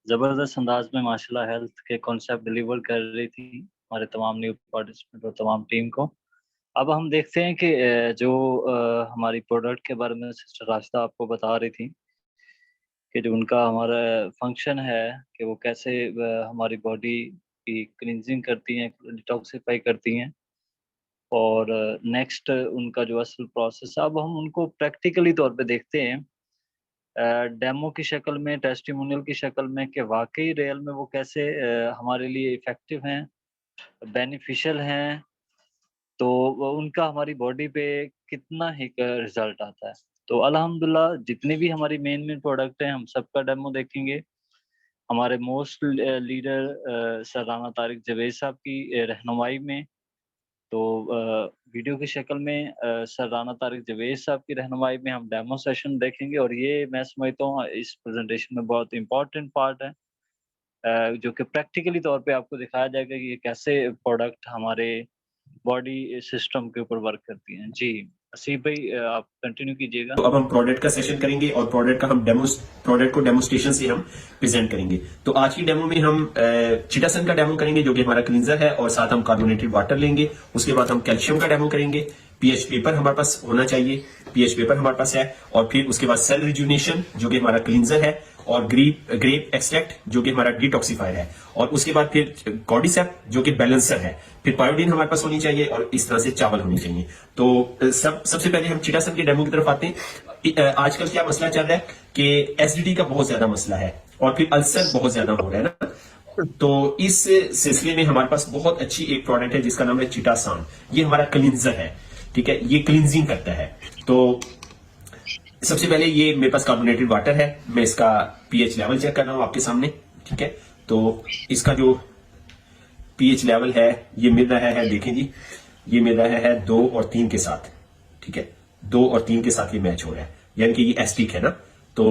ज़बरदस्त अंदाज में माशाल्लाह हेल्थ के कॉन्सेप्ट डिलीवर कर रही थी हमारे तमाम न्यू पार्टिसिपेंट और तमाम टीम को। अब हम देखते हैं कि जो हमारी प्रोडक्ट के बारे में सिस्टर राशिदा आपको बता रही थी कि जो उनका हमारा फंक्शन है कि वो कैसे हमारी बॉडी की क्लींजिंग करती हैं, डिटॉक्सिफाई करती हैं, और नेक्स्ट उनका जो असल प्रोसेस है अब हम उनको प्रैक्टिकली तौर पे देखते हैं, डेमो की शक्ल में, टेस्टिमोनियल की शक्ल में, कि वाकई रियल में वो कैसे हमारे लिए इफ़ेक्टिव हैं, बेनिफिशियल हैं, तो वो उनका हमारी बॉडी पे कितना ही रिजल्ट आता है। तो अल्हम्दुलिल्लाह जितनी भी हमारी मेन प्रोडक्ट हैं हम सबका डेमो देखेंगे। हमारे most leader sir Rana Tariq Javed साहब की रहनुमाई में, तो वीडियो की शक्ल में सर राना तारिक जवेद साहब की रहनुमाई में हम डेमो सेशन देखेंगे, और ये मैं समझता हूँ इस प्रेजेंटेशन में बहुत इम्पोर्टेंट पार्ट है, जो कि प्रैक्टिकली तौर पे आपको दिखाया जाएगा कि ये कैसे प्रोडक्ट हमारे बॉडी सिस्टम के ऊपर वर्क करती हैं। जी असीफ भाई आप कंटिन्यू कीजिएगा। तो अब हम प्रोडक्ट का सेशन करेंगे और प्रोडक्ट को डेमोस्ट्रेशन से हम प्रेजेंट करेंगे। तो आज की डेमो में हम चिटासन का डेमो करेंगे जो कि हमारा क्लींजर है, और साथ हम कार्बोनेटेड वाटर लेंगे। उसके बाद हम कैल्शियम का डेमो करेंगे। पीएच पेपर हमारे पास होना चाहिए, पीएच पेपर हमारे पास है। और फिर उसके बाद सेल रिजुनेशन जो कि हमारा क्लींजर है, और ग्रेप एक्सट्रैक्ट जो कि हमारा डिटॉक्सिफायर है, और उसके बाद फिर कॉर्डिसेप जो कि बैलेंसर है, फिर पायोडीन हमारे पास होनी चाहिए, और इस तरह से चावल होनी चाहिए। तो सबसे पहले हम चिटासन के डेमो की तरफ आते हैं। आजकल क्या मसला चल रहा है कि एसिडिटी का बहुत ज्यादा मसला है, और फिर अल्सर बहुत ज्यादा हो रहा है ना। तो इस सिलसिले में हमारे पास बहुत अच्छी एक प्रोडक्ट है जिसका नाम है चिटासान। ये हमारा क्लींजर है, ठीक है, ये क्लींजिंग करता है। तो सबसे पहले ये मेरे पास कार्बोनेटेड वाटर है, मैं इसका पीएच लेवल चेक कर रहा हूं आपके सामने, ठीक है। तो इसका जो पीएच लेवल है ये मिल रहा है, देखें जी, ये मिल रहा है 2 और 3 के साथ, ठीक है, 2 और 3 के साथ ये मैच हो रहा है, यानी कि ये एस्टिक है ना। तो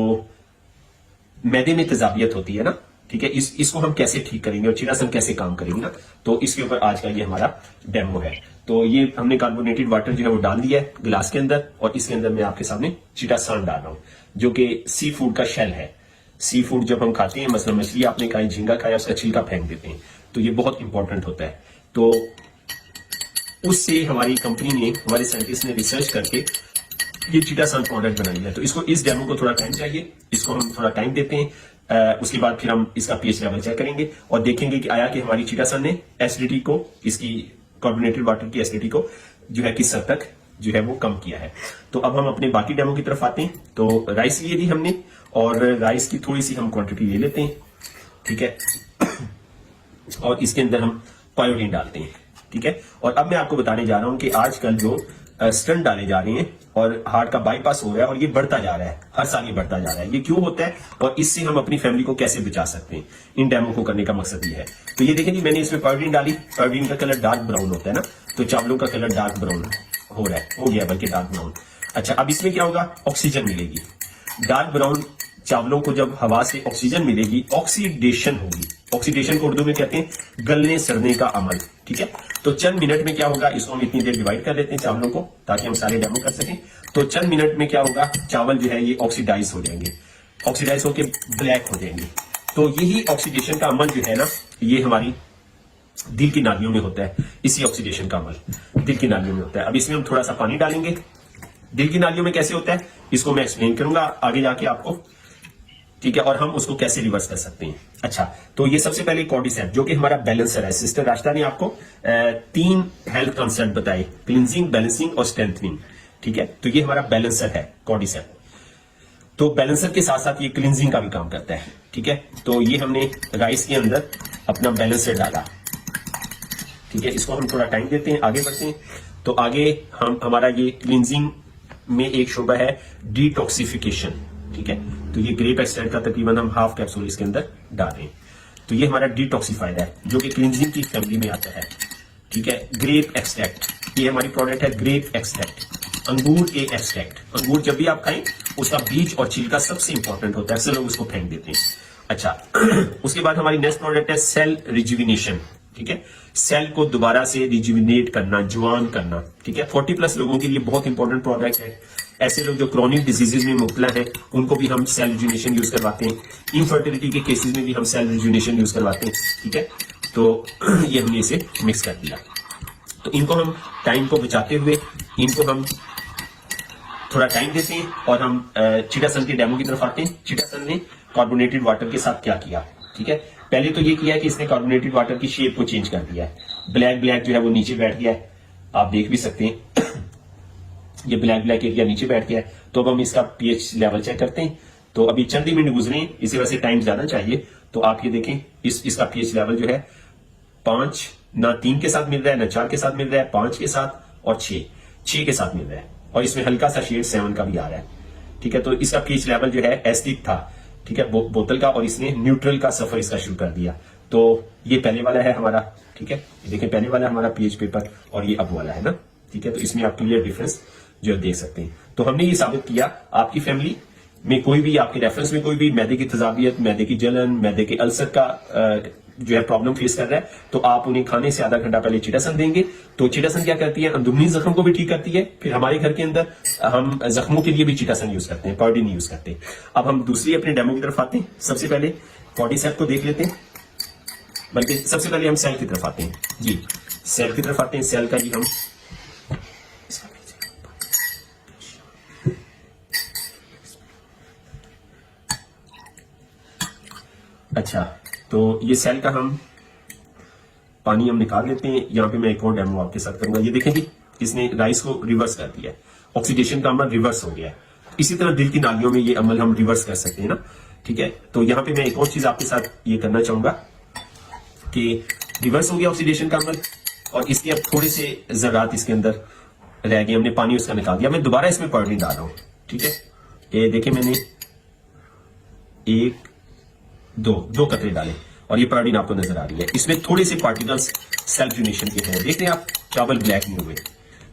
मैदे में तेजाबियत होती है ना, ठीक है, इसको हम कैसे ठीक करेंगे और चिटासन कैसे काम करेंगे ना, तो इसके ऊपर आज का ये हमारा डेमो है। तो ये हमने कार्बोनेटेड वाटर जो है वो डाल दिया है गिलास के अंदर, और इसके अंदर मैं आपके सामने चिटासान डाल रहा हूं जो कि सी फूड का शेल है। सी फूड जब हम खाते हैं, मतलब मछली आपने खाई, झींगा खाया, उसका छिलका फेंक देते हैं, तो ये बहुत इंपॉर्टेंट होता है। तो उससे हमारी कंपनी ने, हमारे साइंटिस्ट ने रिसर्च करके ये चिटासान प्रोडक्ट बनाई है। तो इसको, इस डेमो को थोड़ा टाइम चाहिए, इसको हम थोड़ा टाइम देते हैं। उसके बाद फिर हम इसका पीएच लेवल चेक करेंगे और देखेंगे कि आया कि हमारी चिटासान ने एसिडिटी को, इसकी कार्बोनेटेड वाटर की एसिडिटी को जो है किस हद तक जो है वो कम किया है। तो अब हम अपने बाकी डेमो की तरफ आते हैं। तो राइस लिए थी हमने, और राइस की थोड़ी सी हम क्वांटिटी ले लेते हैं, ठीक है, और इसके अंदर हम पायोडीन डालते हैं, ठीक है। और अब मैं आपको बताने जा रहा हूं कि आजकल जो स्टंट डाले जा रहे हैं और हार्ट का बाईपास हो रहा है, और ये बढ़ता जा रहा है, हर साल ये बढ़ता जा रहा है, ये क्यों होता है और इससे हम अपनी फैमिली को कैसे बचा सकते हैं, इन डेमो को करने का मकसद ये है। तो ये देखें जी, मैंने इसमें पायोडीन डाली, पायोडीन का कलर डार्क ब्राउन होता है ना, तो चावलों का कलर डार्क ब्राउन हो रहा है, हो गया बल्कि डार्क ब्राउन। अच्छा, अब इसमें क्या होगा, ऑक्सीजन मिलेगी। डार्क ब्राउन चावलों को जब हवा से ऑक्सीजन मिलेगी, ऑक्सीडेशन होगी। ऑक्सीडेशन को उर्दू में कहते हैं गलने सड़ने का अमल, ठीक है। तो चंद मिनट में क्या होगा, इसको हम इतनी देर डिवाइड कर लेते हैं चावलों को, ताकि हम सारे डेमो कर सकें। तो चंद मिनट में क्या होगा, चावल जो है ये ऑक्सीडाइज हो जाएंगे, ऑक्सीडाइज होकर ब्लैक हो जाएंगे। तो यही ऑक्सीडेशन का अमल जो है ना, ये हमारी दिल की नालियों में होता है। इसी ऑक्सीडेशन का अमल दिल की नालियों में होता है। अब इसमें हम थोड़ा सा पानी डालेंगे। दिल की नालियों में कैसे होता है इसको मैं एक्सप्लेन करूंगा आगे जाके आपको, ठीक है, और हम उसको कैसे रिवर्स कर सकते हैं। अच्छा, तो ये सबसे पहले कॉर्डिसेप जो कि हमारा बैलेंसर है। सिस्टर राशिदा ने आपको 3 हेल्थ कंसेप्ट बताए, क्लींजिंग, बैलेंसिंग और स्ट्रेंथनिंग, ठीक है। तो ये हमारा बैलेंसर है कॉर्डिसेप। तो बैलेंसर के साथ साथ ये क्लींजिंग का भी काम करता है, ठीक है। तो ये हमने राइस के अंदर अपना बैलेंसर डाला, ठीक है। इसको हम थोड़ा टाइम देते हैं, आगे बढ़ते हैं। तो आगे हमारा ये क्लींजिंग में एक शोबा है डिटॉक्सिफिकेशन, ठीक है। तो ये ग्रेप एक्सट्रैक्ट का तकरीबन हम हाफ कैप्सूल इसके अंदर डाल रहे हैं। तो ये हमारा डिटॉक्सिफाइड है जो कि क्लींजिंग की फैमिली में आता है, ठीक है। ग्रेप एक्सट्रैक्ट, ये हमारी प्रोडक्ट है ग्रेप एक्सट्रैक्ट, अंगूर के एक्सट्रैक्ट। अंगूर जब भी आप खाएं उसका बीज और छिलका सबसे इंपॉर्टेंट होता है, अक्सर लोग उसको फेंक देते हैं। अच्छा, उसके बाद हमारी नेक्स्ट प्रोडक्ट है सेल रिजुविनेशन, ठीक है। सेल को दोबारा से रिजुविनेट करना, जवान करना, ठीक है। 40+ लोगों के लिए बहुत इंपॉर्टेंट प्रोडक्ट है। ऐसे लोग जो क्रॉनिक डिजीजेज में मुब्तला हैं उनको भी हम सेल रिजुविनेशन यूज करवाते हैं। इनफर्टिलिटी के केसेस में भी हम सेल रिजुविनेशन यूज करवाते हैं, ठीक है। तो ये हमने इसे मिक्स कर दिया। तो इनको हम टाइम को बचाते हुए इनको हम थोड़ा टाइम देते हैं और हम चिटासन के डेमो की तरफ आते हैं। चिटासन ने कार्बोनेटेड वाटर के साथ क्या किया, ठीक है। पहले तो ये किया है कि इसने कार्बोनेटेड वाटर की शेप को चेंज कर दिया है। ब्लैक ब्लैक जो है वो नीचे बैठ गया है, आप देख भी सकते हैं ये ब्लैक ब्लैक एरिया नीचे बैठ गया है। तो अब हम इसका पीएच लेवल चेक करते हैं। तो अभी चंद ही मिनट गुजरे, इसी वजह से टाइम ज्यादा चाहिए। तो आप ये देखें इसका पीएच लेवल जो है 5 ना 3 के साथ मिल रहा है, ना 4 के साथ मिल रहा है, 5 के साथ और 6 के साथ मिल रहा है, और इसमें हल्का सा शेड 7 का भी आ रहा है, ठीक है। तो इसका पीएच लेवल जो है एसिडिक था, ठीक है, बोतल का, और इसने न्यूट्रल का सफर इसका शुरू कर दिया। तो ये पहले वाला है हमारा, ठीक है, ये देखें पहले वाला हमारा पीएच पेपर और ये अब वाला है ना, ठीक है। तो इसमें आप क्लियर डिफरेंस जो देख सकते हैं। तो हमने ये साबित किया आपकी फैमिली में कोई भी, आपके रेफरेंस में कोई भी मैदे की तजाबियत, मैदे की जलन, मैदे के अल्सर का जो है प्रॉब्लम फेस कर रहा है, तो आप उन्हें खाने से आधा घंटा पहले चिटासन देंगे। तो चिटासन क्या करती है, अंदरूनी जख्म को भी ठीक करती है। फिर हमारे घर के अंदर हम जख्मों के लिए भी चिटासन यूज करते हैं, पाउडर नहीं यूज करते। अब हम दूसरी अपने डेमो की तरफ आते हैं। सबसे पहले कॉर्डिसेप को देख लेते हैं, बल्कि सबसे पहले हम सेल की तरफ आते हैं। जी, सेल की तरफ आते हैं। सेल का जी हम अच्छा, तो ये सेल का हम पानी हम निकाल लेते हैं। यहां पे मैं एक और डेमो आपके साथ करूंगा। ये देखें जी, इसने राइस को रिवर्स कर दिया है, ऑक्सीडेशन का अमल रिवर्स हो गया है। इसी तरह दिल की नालियों में ये अमल हम रिवर्स कर सकते हैं ना, ठीक है। तो यहां पे मैं एक और चीज आपके साथ ये करना चाहूंगा कि रिवर्स हो गया ऑक्सीडेशन का अमल, और इसके अब थोड़े से ज़रात इसके अंदर रह गए, हमने पानी उसका निकाल दिया। मैं दोबारा इसमें पाउडर डाल रहा हूं, ठीक है। ये देखिए मैंने 1 2 कतरे डाले और ये पाउडर आपको नजर आ रही है। इसमें थोड़े से पार्टिकल्स सेल्फ यूनेशन के हैं। देखते हैं आप, चावल ब्लैक नहीं हुए,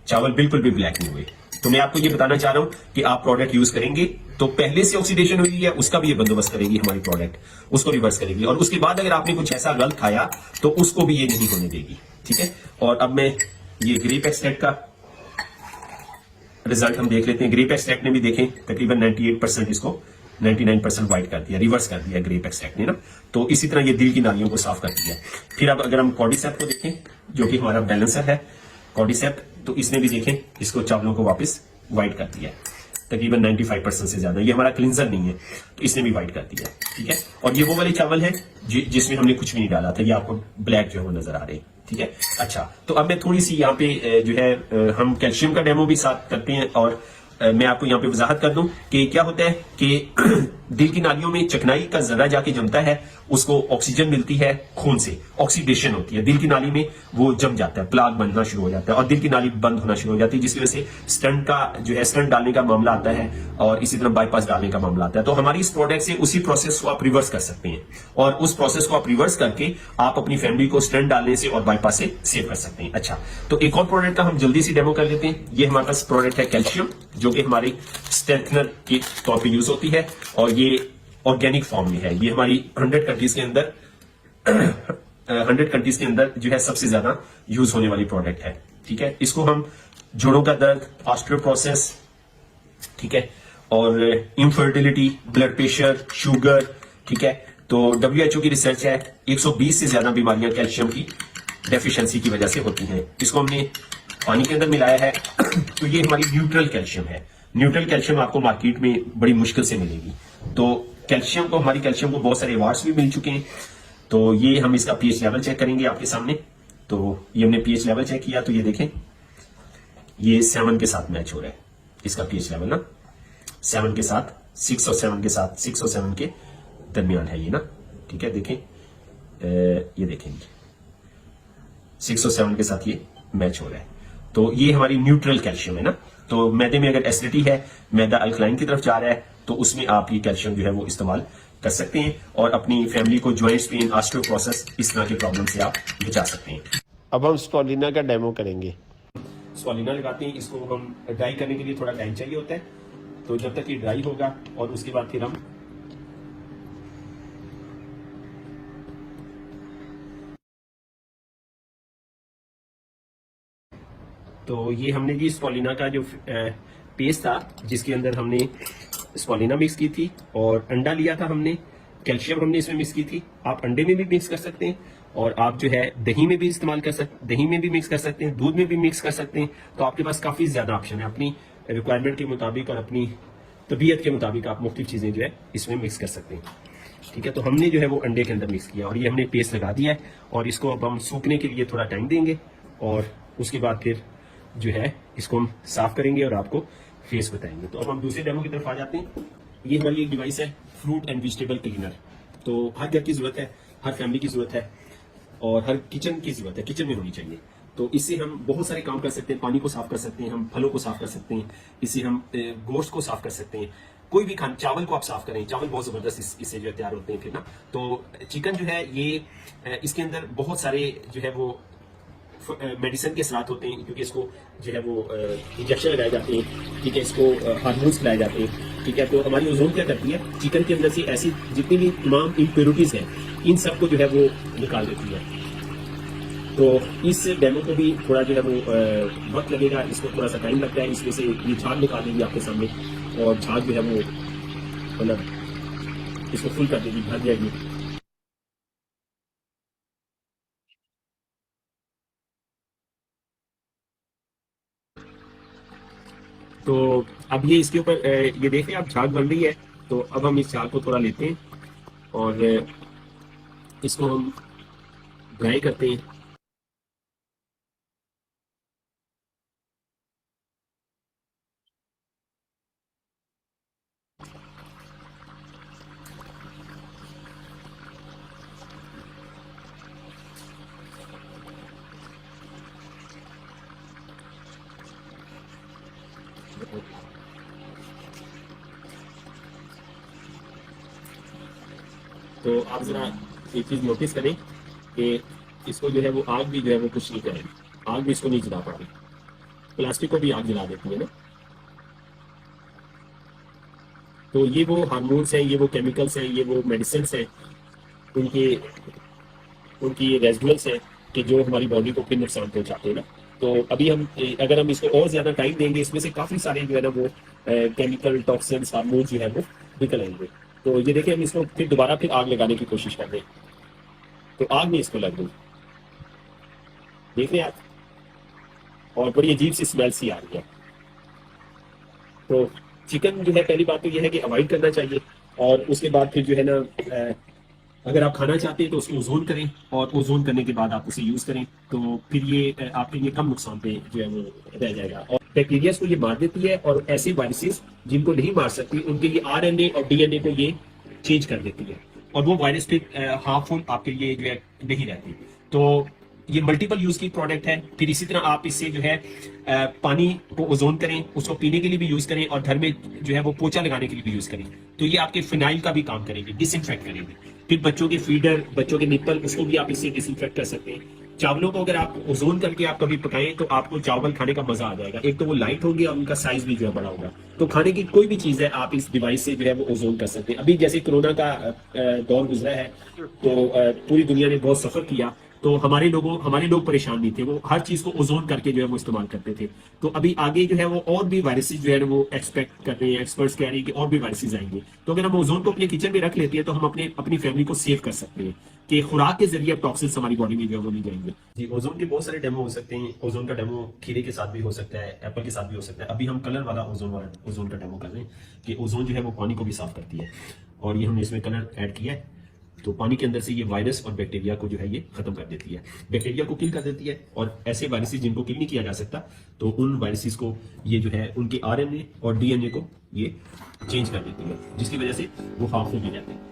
चावल बिल्कुल भी ब्लैक नहीं हुए। तो मैं आपको ये बताना चाह रहा हूं कि आप प्रोडक्ट यूज करेंगे तो पहले से ऑक्सीडेशन हुई है उसका भी ये बंदोबस्त करेगी हमारी प्रोडक्ट, उसको रिवर्स करेगी। और उसके बाद अगर आपने कुछ ऐसा गलत खाया तो उसको भी ये नहीं होने देगी, ठीक है। और अब मैं ये ग्रेप एक्सट्रैक्ट का रिजल्ट हम देख लेते हैं। ग्रेप एक्सट्रैक्ट ने भी देखें तकरीबन 98% इसको 99% वाइट कर दिया, रिवर्स कर दिया ग्रेप एक्सट्रैक्ट ने ना। तो इसी तरह ये दिल की नालियों को साफ कर दिया। फिर अब अगर हम कॉर्डिसेप को देखें, जो कि हमारा बैलेंसर है कॉर्डिसेप, तो इसने भी देखें इसको चावलों को वापस वाइट कर दिया तकरीबन 95% से ज्यादा। ये हमारा क्लिंजर नहीं है, तो इसने भी वाइट कर दिया, ठीक है। और ये वो वाले चावल है जिसमें हमने कुछ भी नहीं डाला था, ये आपको ब्लैक जो है वो नजर आ रहे हैं, ठीक है। अच्छा, तो अब मैं थोड़ी सी यहाँ पे जो है हम कैल्शियम का डेमो भी साथ करते हैं। और मैं आपको यहाँ पे वजाहत कर दूं कि क्या होता है कि दिल की नालियों में चिकनाई का जरा जाके जमता है, उसको ऑक्सीजन मिलती है खून से, ऑक्सीडेशन होती है दिल की नाली में, वो जम जाता है, प्लाग बनना शुरू हो जाता है और दिल की नाली बंद होना शुरू हो जाती है, जिसकी वजह से स्टंट का जो है स्टंट डालने का मामला आता है और इसी तरह बाईपास डालने का मामला आता है। तो हमारी इस प्रोडक्ट से उसी प्रोसेस को आप रिवर्स कर सकते हैं और उस प्रोसेस को आप रिवर्स करके आप अपनी फैमिली को स्टंट डालने से और बाईपास से सेव कर सकते हैं। अच्छा, तो एक और प्रोडक्ट का हम जल्दी से डेमो कर लेते हैं। ये हमारे पास प्रोडक्ट है कैल्शियम, जो कि हमारी स्ट्रेंथनर के तौर पर यूज होती है और ये ऑर्गेनिक फॉर्म में है। ये हमारी 100 कंट्रीज के अंदर 100 कंट्रीज के अंदर जो है सबसे ज्यादा यूज होने वाली प्रोडक्ट है, ठीक है। इसको हम जोड़ों का दर्द, ऑस्टियोपोरोसिस, ठीक है, और इनफर्टिलिटी, ब्लड प्रेशर, शुगर, ठीक है। तो WHO की रिसर्च है 120 से ज्यादा बीमारियां कैल्शियम की डेफिशिएंसी की वजह से होती हैं। इसको हमने पानी के अंदर मिलाया है तो ये हमारी न्यूट्रल कैल्शियम है। न्यूट्रल कैल्शियम आपको मार्केट में बड़ी मुश्किल से मिलेगी। तो कैल्शियम को, हमारी कैल्शियम को बहुत सारे अवार्ड्स भी मिल चुके हैं। तो ये हम इसका पीएच लेवल चेक करेंगे आपके सामने। तो ये हमने पीएच लेवल चेक किया तो ये देखें, ये 7 के साथ मैच हो रहा है इसका पीएच लेवल ना, 7 के साथ, 6 और 7 के साथ, 6 और 7 के दरमियान है ये ना, ठीक है। देखें ये देखेंगे 6 और 7 के साथ ये मैच हो रहा है। तो ये हमारी न्यूट्रल कैल्शियम है ना। तो मैदे में अगर एसिडिटी है, मैदा अल्कलाइन की तरफ जा रहा है, तो उसमें आप ये कैल्शियम जो है वो इस्तेमाल कर सकते हैं और अपनी फैमिली को जॉइंट्स पेन, ऑस्टियोपोरोसिस, इस तरह के प्रॉब्लम से आप बचा सकते हैं। अब हम स्पॉलिना का डेमो करेंगे। स्पॉलिना लगाते हैं, इसको हम ड्राई करने के लिए थोड़ा टाइम चाहिए होता है। तो जब तक ये ड्राई होगा और उसके बाद फिर हम तो ये हमने जी स्पॉलिना का जो पेस्ट था जिसके अंदर हमने स्पॉलिना मिक्स की थी और अंडा लिया था हमने, कैल्शियम हमने इसमें मिक्स की थी। आप अंडे में भी मिक्स कर सकते हैं और आप जो है दही में भी इस्तेमाल कर सकते, दही में भी मिक्स कर सकते हैं, दूध में भी मिक्स कर सकते हैं। तो आपके पास काफ़ी ज़्यादा ऑप्शन है, अपनी रिक्वायरमेंट के मुताबिक और अपनी तबीयत के मुताबिक आप मुख्तलिफ चीज़ें जो है इसमें मिक्स कर सकते हैं। ठीक है, तो हमने जो है वो अंडे के अंदर मिक्स किया और ये हमने पेस्ट लगा दिया है और इसको अब हम सूखने के लिए थोड़ा टाइम देंगे और उसके बाद फिर जो है इसको हम साफ करेंगे और आपको फेस बताएंगे। तो अब हम दूसरे डेमो की तरफ आ जाते हैं। ये हमारी एक डिवाइस है, फ्रूट एंड वेजिटेबल क्लीनर। तो हर घर की जरूरत है, हर फैमिली की जरूरत है और हर किचन की जरूरत है, किचन में होनी चाहिए। तो इससे हम बहुत सारे काम कर सकते हैं, पानी को साफ कर सकते हैं, हम फलों को साफ कर सकते हैं, इससे हम गोश्त को साफ कर सकते हैं, कोई भी खाना, चावल को आप साफ करें, चावल बहुत जबरदस्त इससे जो है तैयार होते हैं फिर ना। तो चिकन जो है ये इसके अंदर बहुत सारे जो है वो मेडिसिन के असरात होते हैं, क्योंकि इसको जो है वो इंजेक्शन लगाए जाते हैं। ठीक है, इसको हार्मोन्स खिलाए जाते हैं। ठीक है, तो हमारी ओजोन क्या करती है, चिकन के अंदर से ऐसी जितनी भी तमाम इम्प्योरिटीज हैं इन सबको जो है वो निकाल देती है। तो इस डेमो को भी थोड़ा जो है वो वक्त लगेगा, इसको थोड़ा सा टाइम लगता है, इसमें से ये झाग निकाल देगी आपके सामने और झाग जो है वो मतलब इसको फुल कर देगी, भर जाएगी। तो अब ये इसके ऊपर ये देख रहे हैं आप, झाग बन रही है। तो अब हम इस झाग को थोड़ा लेते हैं और इसको हम ड्राई करते हैं। तो आप जरा एक चीज नोटिस करें कि इसको जो है वो आग भी जो है वो कुछ नहीं करेगी, आग भी इसको नहीं जला पा रही। प्लास्टिक को भी आग जला देती है ना। तो ये वो हार्मोन्स हैं, ये वो केमिकल्स हैं, ये वो मेडिसिन हैं, उनकी रेजिडुअल्स हैं कि जो हमारी बॉडी को फिर नुकसान पहुंचाते हैं ना। तो अभी हम अगर हम इसको और ज्यादा टाइम देंगे, इसमें से काफी सारे जो है ना वो केमिकल टॉक्सिन्स हार्मोन जो है वो निकल आएंगे। तो ये देखिए हम इसको फिर दोबारा फिर आग लगाने की कोशिश कर रहे हैं, तो आग नहीं इसको लग रही, देख रहे हैं आप, और बड़ी अजीब सी स्मेल सी आ रही है। तो चिकन जो है पहली बात तो ये है कि अवॉइड करना चाहिए और उसके बाद फिर जो है ना अगर आप खाना चाहते हैं तो उसको ओजोन करें और ओजोन करने के बाद आप उसे यूज करें, तो फिर ये आपके लिए कम नुकसान पे जो है वो रह जाएगा। और बैक्टीरिया को ये मार देती है और ऐसे वायरसेस जिनको नहीं मार सकती उनके ये आरएनए और डीएनए को ये चेंज कर देती है और वो वायरस फिर हार्मफुल आपके लिए जो है नहीं रहती। तो ये मल्टीपल यूज की प्रोडक्ट है। फिर इसी तरह आप इससे जो है पानी को ओजोन करें, उसको पीने के लिए भी यूज करें और घर में जो है वो पोछा लगाने के लिए भी यूज करें। तो ये आपके फिनाइल का भी काम करेंगे, डिसइंफेक्ट करेंगे। फिर बच्चों के फीडर, बच्चों के निप्पल, उसको भी आप इससे डिसइंफेक्ट कर सकते हैं। चावलों को अगर आप ओजोन करके आप कभी पकाएं तो आपको चावल खाने का मजा आ जाएगा। एक तो वो लाइट होंगे और उनका साइज भी जो है बड़ा होगा। तो खाने की कोई भी चीज है आप इस डिवाइस से जो है वो ओजोन कर सकते हैं। अभी जैसे कोरोना का दौर गुजरा है तो पूरी दुनिया ने बहुत सफर किया, तो हमारे लोग परेशान नहीं थे, वो हर चीज को ओजोन करके जो है वो इस्तेमाल करते थे। तो अभी आगे जो है वो और भी वायरसेस जो है वो एक्सपेक्ट कर रहे हैं, एक्सपर्ट्स कह रहे हैं कि और भी वायरसेस आएंगे। तो अगर हम ओजोन को अपने किचन में रख लेते हैं तो हम अपनी फैमिली को सेव कर सकते हैं कि खुराक के जरिए टॉक्सिन्स हमारी बॉडी में जो है वो नहीं जाएंगे। जी, ओजोन के बहुत सारे डेमो हो सकते हैं। ओजोन का डेमो खीरे के साथ भी हो सकता है, एप्पल के साथ भी हो सकता है। अभी हम कलर वाला ओजोन का डेमो कर रहे हैं कि ओजोन जो है वो पानी को भी साफ करती है और ये हमने इसमें कलर ऐड किया है। तो पानी के अंदर से ये वायरस और बैक्टीरिया को जो है ये खत्म कर देती है, बैक्टीरिया को किल कर देती है। और ऐसे वायरसेस जिनको किल नहीं किया जा सकता तो उन वायरसेस को ये जो है उनके आरएनए और डीएनए को ये चेंज कर देती है, जिसकी वजह से वो हार्मफुल नहीं रहते।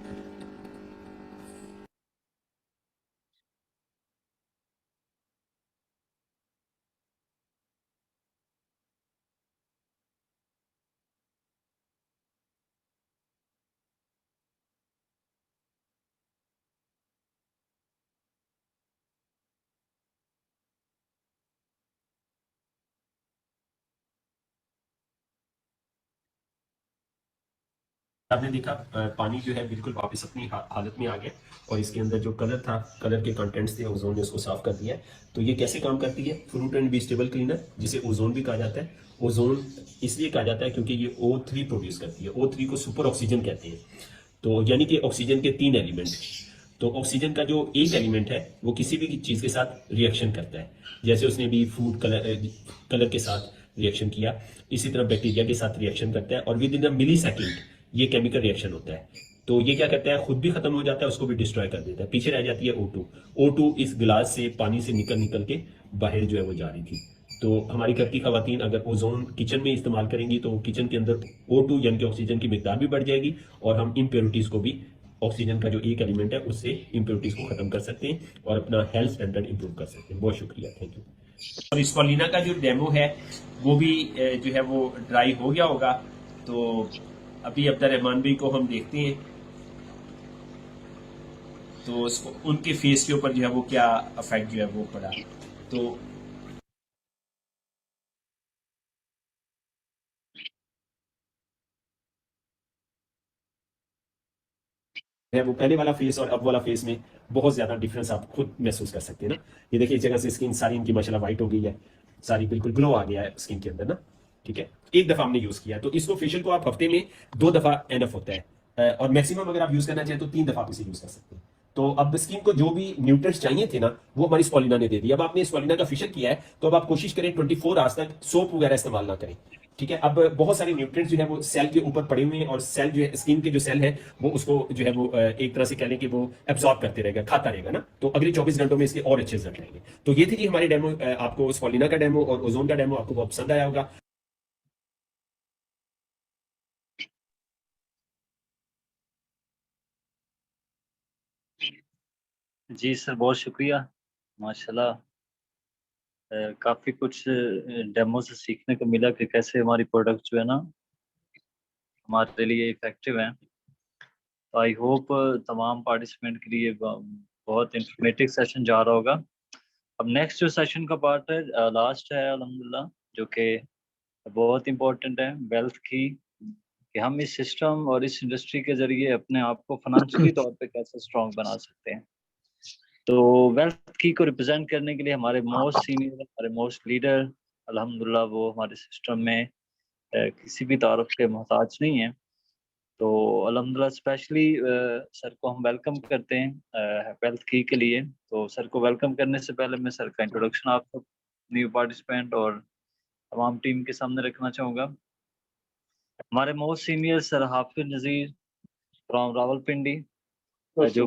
आपने देखा पानी जो है बिल्कुल वापस अपनी हालत में आ गया और इसके अंदर जो कलर था, कलर के कंटेंट्स थे, ओजोन ने उसको साफ कर दिया। तो ये कैसे काम करती है, फ्रूट एंड वेजिटेबल क्लीनर, जिसे ओजोन भी कहा जाता है। ओजोन इसलिए कहा जाता है क्योंकि ये O3 प्रोड्यूस करती है। O3 को सुपर ऑक्सीजन कहते हैं। तो यानी कि ऑक्सीजन के 3 एलिमेंट, तो ऑक्सीजन का जो एक एलिमेंट है वो किसी भी चीज के साथ रिएक्शन करता है, जैसे उसने भी फूड कलर के साथ रिएक्शन किया, इसी तरह बैक्टीरिया के साथ रिएक्शन करता है और within a millisecond ये केमिकल रिएक्शन होता है। तो ये क्या करता है, खुद भी खत्म हो जाता है, उसको भी डिस्ट्रॉय कर देता है। पीछे रह जाती है O2। O2 इस गिलास से पानी से निकल के बाहर जो है वो जा रही थी। तो हमारी घर की खवातीन अगर ओजोन किचन में इस्तेमाल करेंगी तो किचन के अंदर O2 यानी कि ऑक्सीजन की मिकदार भी बढ़ जाएगी और हम इम्प्योरिटीज को भी, ऑक्सीजन का जो एक एलिमेंट है उससे इम्प्योरिटीज को खत्म कर सकते हैं और अपना हेल्थ स्टैंडर्ड इंप्रूव कर सकते हैं। बहुत शुक्रिया, थैंक यू। और स्पॉलिना का जो डेमो है वो भी जो है वो ड्राई हो गया होगा, तो अभी अब्दुल रहमान भाई को हम देखते हैं तो उनके फेस के ऊपर जो है वो क्या इफेक्ट जो है वो पड़ा। तो है वो पहले वाला फेस और अब वाला फेस में बहुत ज्यादा डिफरेंस आप खुद महसूस कर सकते हैं ना। ये देखिए, इस जगह से स्किन सारी इनकी माशाल्लाह वाइट हो गई है, सारी बिल्कुल ग्लो आ गया है स्किन के अंदर ना। ठीक है, एक दफा हमने यूज किया, तो इसको फेशियल को आप हफ्ते में 2 दफा एनफ होता है और मैक्सिमम अगर आप यूज करना चाहें तो 3 दफा आप इसे यूज कर सकते हैं। तो अब स्किन को जो भी न्यूट्रिएंट्स चाहिए थे ना वो हमारी स्पॉलिना ने दे दी। अब आपने स्पॉलिना का फेशियल किया है तो अब आप कोशिश करें 24 आवर्स तक सोप वगैरह इस्तेमाल ना करें। ठीक है, अब बहुत सारे न्यूट्रिएंट्स जो है वो सेल के ऊपर पड़े हुए हैं और सेल जो है, स्किन के जो सेल है वो उसको जो है वो एक तरह से कह लें कि वो एब्जॉर्ब करते रहेगा, खाता रहेगा ना। तो अगले 24 घंटों में इसके और अच्छे रिजल्ट रहेंगे। तो ये थी जी हमारी डेमो, आपको स्पॉलिना का डेमो और ओजोन का डेमो आपको बहुत पसंद आया होगा। जी सर, बहुत शुक्रिया। माशाल्लाह काफ़ी कुछ डेमो से सीखने को मिला कि कैसे हमारी प्रोडक्ट जो है ना हमारे लिए इफ़ेक्टिव हैं। तो आई होप तमाम पार्टिसिपेंट के लिए बहुत इंफॉर्मेटिव सेशन जा रहा होगा। अब नेक्स्ट जो सेशन का पार्ट है लास्ट है अल्हम्दुलिल्लाह, जो कि बहुत इम्पोर्टेंट है, वेल्थ की, कि हम इस सिस्टम और इस इंडस्ट्री के ज़रिए अपने आप को फाइनेंशियली तौर पे कैसे स्ट्रॉन्ग बना सकते हैं। तो वेल्थ की को रिप्रेजेंट करने के लिए हमारे मोस्ट सीनियर, हमारे मोस्ट लीडर अल्हम्दुलिल्लाह वो हमारे सिस्टम में किसी भी तारुफ के मोहताज नहीं है। तो अल्हम्दुलिल्लाह स्पेशली सर को हम वेलकम करते हैं वेल्थ की के लिए। तो सर को वेलकम करने से पहले मैं सर का इंट्रोडक्शन आप सब न्यू पार्टिसिपेंट और तमाम टीम के सामने रखना चाहूँगा। हमारे most senior sir Hafiz Nazir from Rawalpindi, जो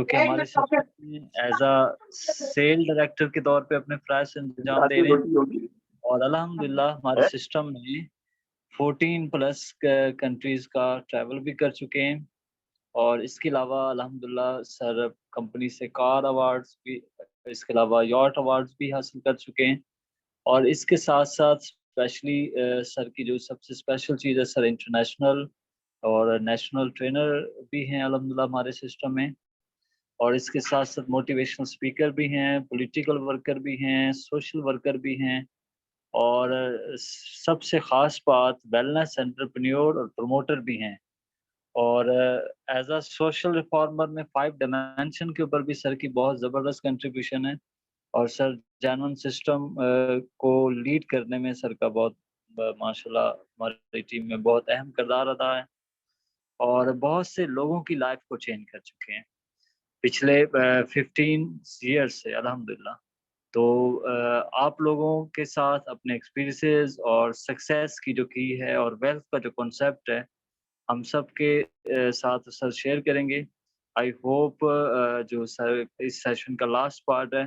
कि हमारे सिस्टम में एज अ सेल डायरेक्टर के तौर पे अपने फ्राइज अंजाम दे रहे हैं और अल्हम्दुलिल्लाह हमारे सिस्टम में 14 प्लस कंट्रीज का ट्रैवल भी कर चुके हैं। और इसके अलावा अल्हम्दुलिल्लाह सर कंपनी से कार अवार्ड्स भी, इसके अलावा यॉट अवार्ड्स भी हासिल कर चुके हैं। और इसके साथ साथ स्पेशली सर की जो सबसे स्पेशल चीज़ है, सर इंटरनेशनल और नेशनल ट्रेनर भी हैं अल्हम्दुलिल्लाह हमारे सिस्टम में। और इसके साथ साथ मोटिवेशनल स्पीकर भी हैं, पॉलिटिकल वर्कर भी हैं, सोशल वर्कर भी हैं और सबसे ख़ास बात वेलनेस एंटरप्रेन्योर और प्रमोटर भी हैं। और एज अ सोशल रिफॉर्मर में 5 डायमेंशन के ऊपर भी सर की बहुत ज़बरदस्त कंट्रीब्यूशन है और सर जेन्युइन सिस्टम को लीड करने में सर का बहुत माशाल्लाह हमारी टीम में बहुत अहम किरदार अदा है और बहुत से लोगों की लाइफ को चेंज कर चुके हैं पिछले 15 ईयर्स से अल्हम्दुलिल्लाह। तो आप लोगों के साथ अपने एक्सपीरियंसेस और सक्सेस की जो की है और वेल्थ का जो कॉन्सेप्ट है हम सब के साथ सर शेयर करेंगे। आई होप जो सर इस सेशन का लास्ट पार्ट है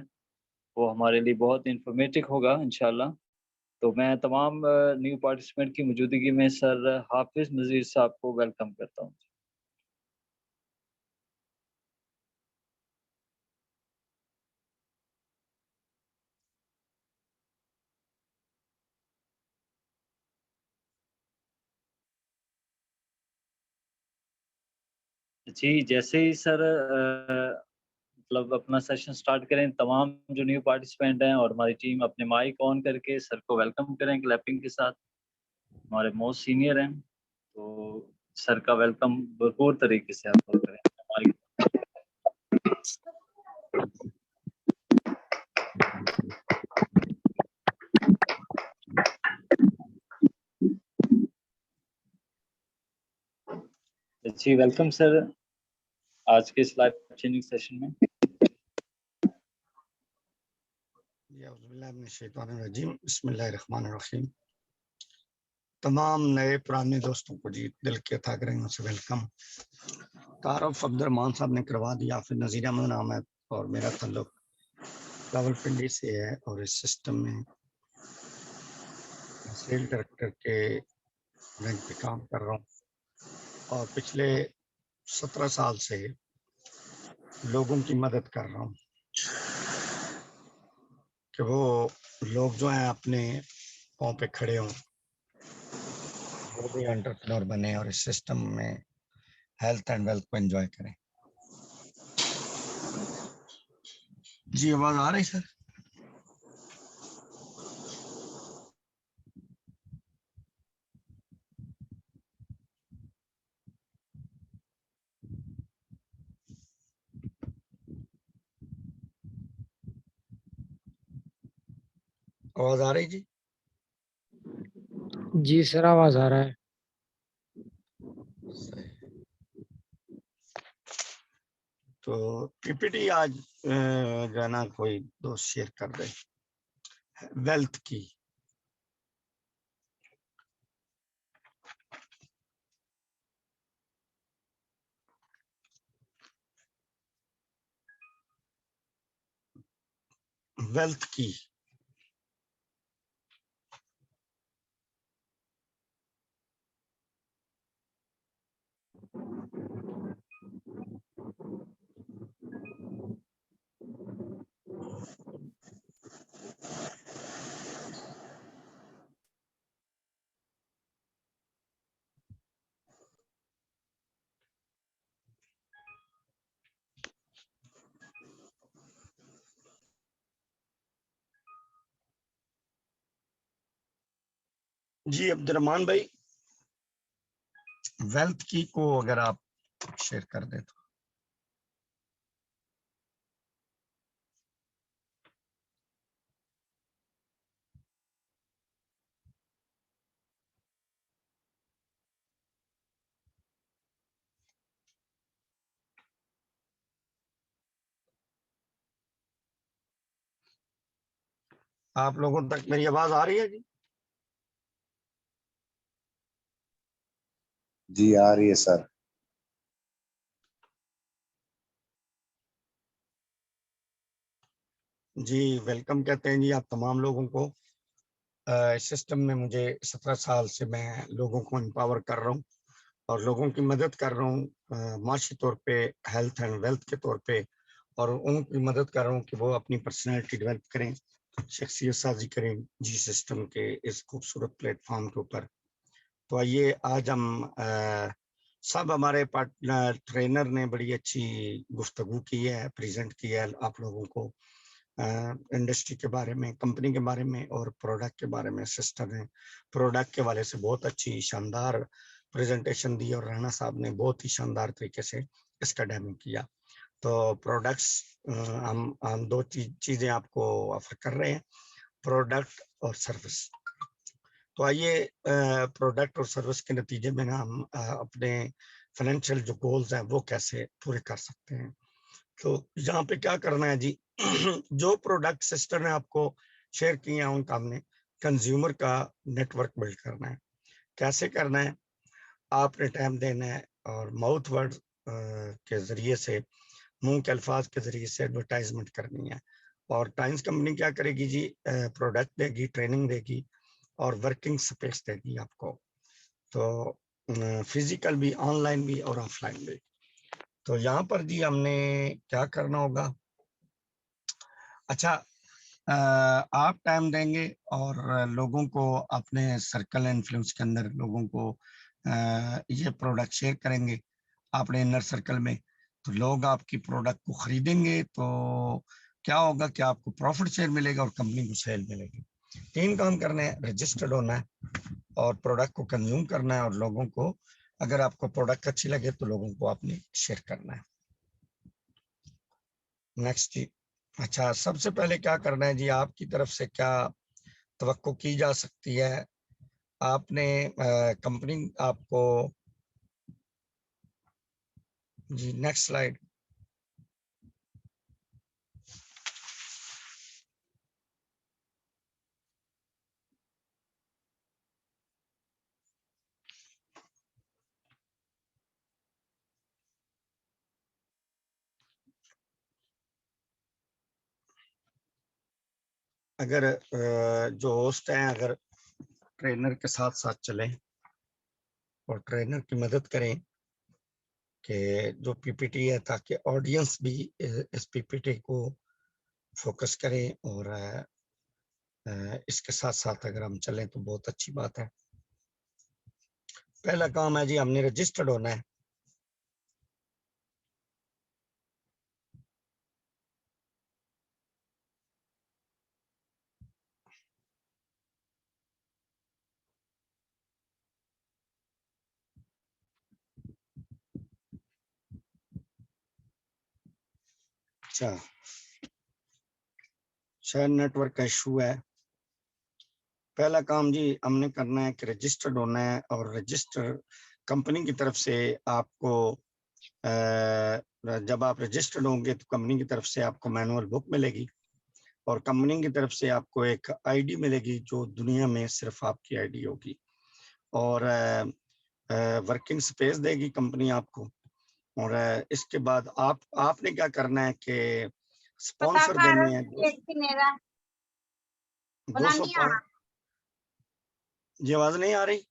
वो हमारे लिए बहुत इंफॉर्मेटिव होगा इंशाल्लाह। तो मैं तमाम न्यू पार्टिसिपेंट की मौजूदगी में सर हाफिज नज़ीर साहब को वेलकम करता हूँ। जी, जैसे ही सर मतलब अपना सेशन स्टार्ट करें, तमाम जो न्यू पार्टिसिपेंट हैं और हमारी टीम अपने माइक ऑन करके सर को वेलकम करें क्लैपिंग के साथ। हमारे मोस्ट सीनियर हैं, तो सर का वेलकम भरपूर तरीके से आप लोग करें। माइक जी, वेलकम सर। आज के इस लाइफ चेंजिंग सेशन में। बिस्मिल्लाहिर्रहमानिर्रहीम। तमाम नए पुराने दोस्तों को जी दिल के तहे से वेलकम। तारफ अब्दुर्रहमान साहब ने करवा दिया, फिर नज़ीर अहमद नाम है और मेरा ताल्लुक रावलपिंडी से है और इस सिस्टम में सेल डायरेक्टर के रैंक पे काम कर रहा हूँ और पिछले 17 साल से लोगों की मदद कर रहा हूँ कि वो लोग जो हैं अपने पाँव पे खड़े हों, वो भी एंटरप्रेन्योर बने और इस सिस्टम में हेल्थ एंड वेल्थ को एंजॉय करें। जी आवाज आ रही सर? आवाज आ रही जी? जी सर आवाज आ रहा है। तो पीपीटी आज जो है ना कोई दोस्त शेयर कर दे वेल्थ की। वेल्थ की जी अब्दुर्रहमान भाई, वेल्थ की को अगर आप शेयर कर दे तो। आप लोगों तक मेरी आवाज आ रही है जी? जी आ रही है सर। जी वेलकम कहते हैं जी आप तमाम लोगों को। इस सिस्टम में मुझे 17 साल से मैं लोगों को एम्पावर कर रहा हूँ और लोगों की मदद कर रहा हूँ माशी तौर पे, हेल्थ एंड वेल्थ के तौर पे, और उनकी मदद कर रहा हूँ कि वो अपनी पर्सनैलिटी डेवलप करें, शख्सियत साजी करें जी सिस्टम के इस खूबसूरत प्लेटफॉर्म के ऊपर। तो आइए आज हम सब हमारे पार्टनर ट्रेनर ने बड़ी अच्छी गुफ्तगू की है, प्रेजेंट किया है आप लोगों को इंडस्ट्री के बारे में, कंपनी के बारे में और प्रोडक्ट के बारे में। सिस्टर ने प्रोडक्ट के वाले से बहुत अच्छी शानदार प्रेजेंटेशन दी और राणा साहब ने बहुत ही शानदार तरीके से इसका डेमो किया। तो प्रोडक्ट्स हम दो चीजें आपको ऑफर कर रहे हैं, प्रोडक्ट और सर्विस। तो आइए प्रोडक्ट और सर्विस के नतीजे में ना हम अपने फाइनेंशियल जो गोल्स हैं वो कैसे पूरे कर सकते हैं। तो यहाँ पे क्या करना है जी जो प्रोडक्ट सिस्टर ने आपको शेयर किए हैं उनका हमने कंज्यूमर का नेटवर्क बिल्ड करना है। कैसे करना है? आपने टाइम देना है और माउथ वर्ड के जरिए से, मुंह के अल्फाज के जरिए से एडवर्टाइजमेंट करनी है। और टाइम्स कंपनी क्या करेगी जी, प्रोडक्ट देगी, ट्रेनिंग देगी और वर्किंग स्पेस देगी आपको। तो फिजिकल भी, ऑनलाइन भी और ऑफलाइन भी। तो यहाँ पर जी हमने क्या करना होगा? अच्छा, आप टाइम देंगे और लोगों को अपने सर्कल इन्फ्लुएंस के अंदर लोगों को ये प्रोडक्ट शेयर करेंगे अपने इनर सर्कल में, तो लोग आपकी प्रोडक्ट को खरीदेंगे। तो क्या होगा कि आपको प्रॉफिट शेयर मिलेगा और कंपनी को सेल मिलेगी। 3 काम करने हैं, रजिस्टर्ड होना है और प्रोडक्ट को कंज्यूम करना है और लोगों को, अगर आपको प्रोडक्ट अच्छी लगे तो लोगों को आपने शेयर करना है। नेक्स्ट जी। अच्छा, सबसे पहले क्या करना है जी, आपकी तरफ से क्या तवक्को की जा सकती है? आपने कंपनी आपको जी नेक्स्ट स्लाइड। अगर जो होस्ट हैं अगर ट्रेनर के साथ साथ चलें और ट्रेनर की मदद करें कि जो पीपीटी है, ताकि ऑडियंस भी इस पीपीटी को फोकस करें, और इसके साथ साथ अगर हम चलें तो बहुत अच्छी बात है। पहला काम है जी, हमने रजिस्टर्ड होना है। अच्छा, शायद नेटवर्क का इशू है। पहला काम जी हमने करना है कि रजिस्टर्ड होना है, और रजिस्टर कंपनी की तरफ से आपको जब आप रजिस्टर्ड होंगे तो कंपनी की तरफ से आपको मैनुअल बुक मिलेगी, और कंपनी की तरफ से आपको एक आईडी मिलेगी जो दुनिया में सिर्फ आपकी आईडी होगी, और वर्किंग स्पेस देगी कंपनी आपको। और इसके बाद आपने क्या करना है कि स्पॉन्सर देने हैं 200 पॉइंट। जी आवाज नहीं आ रही?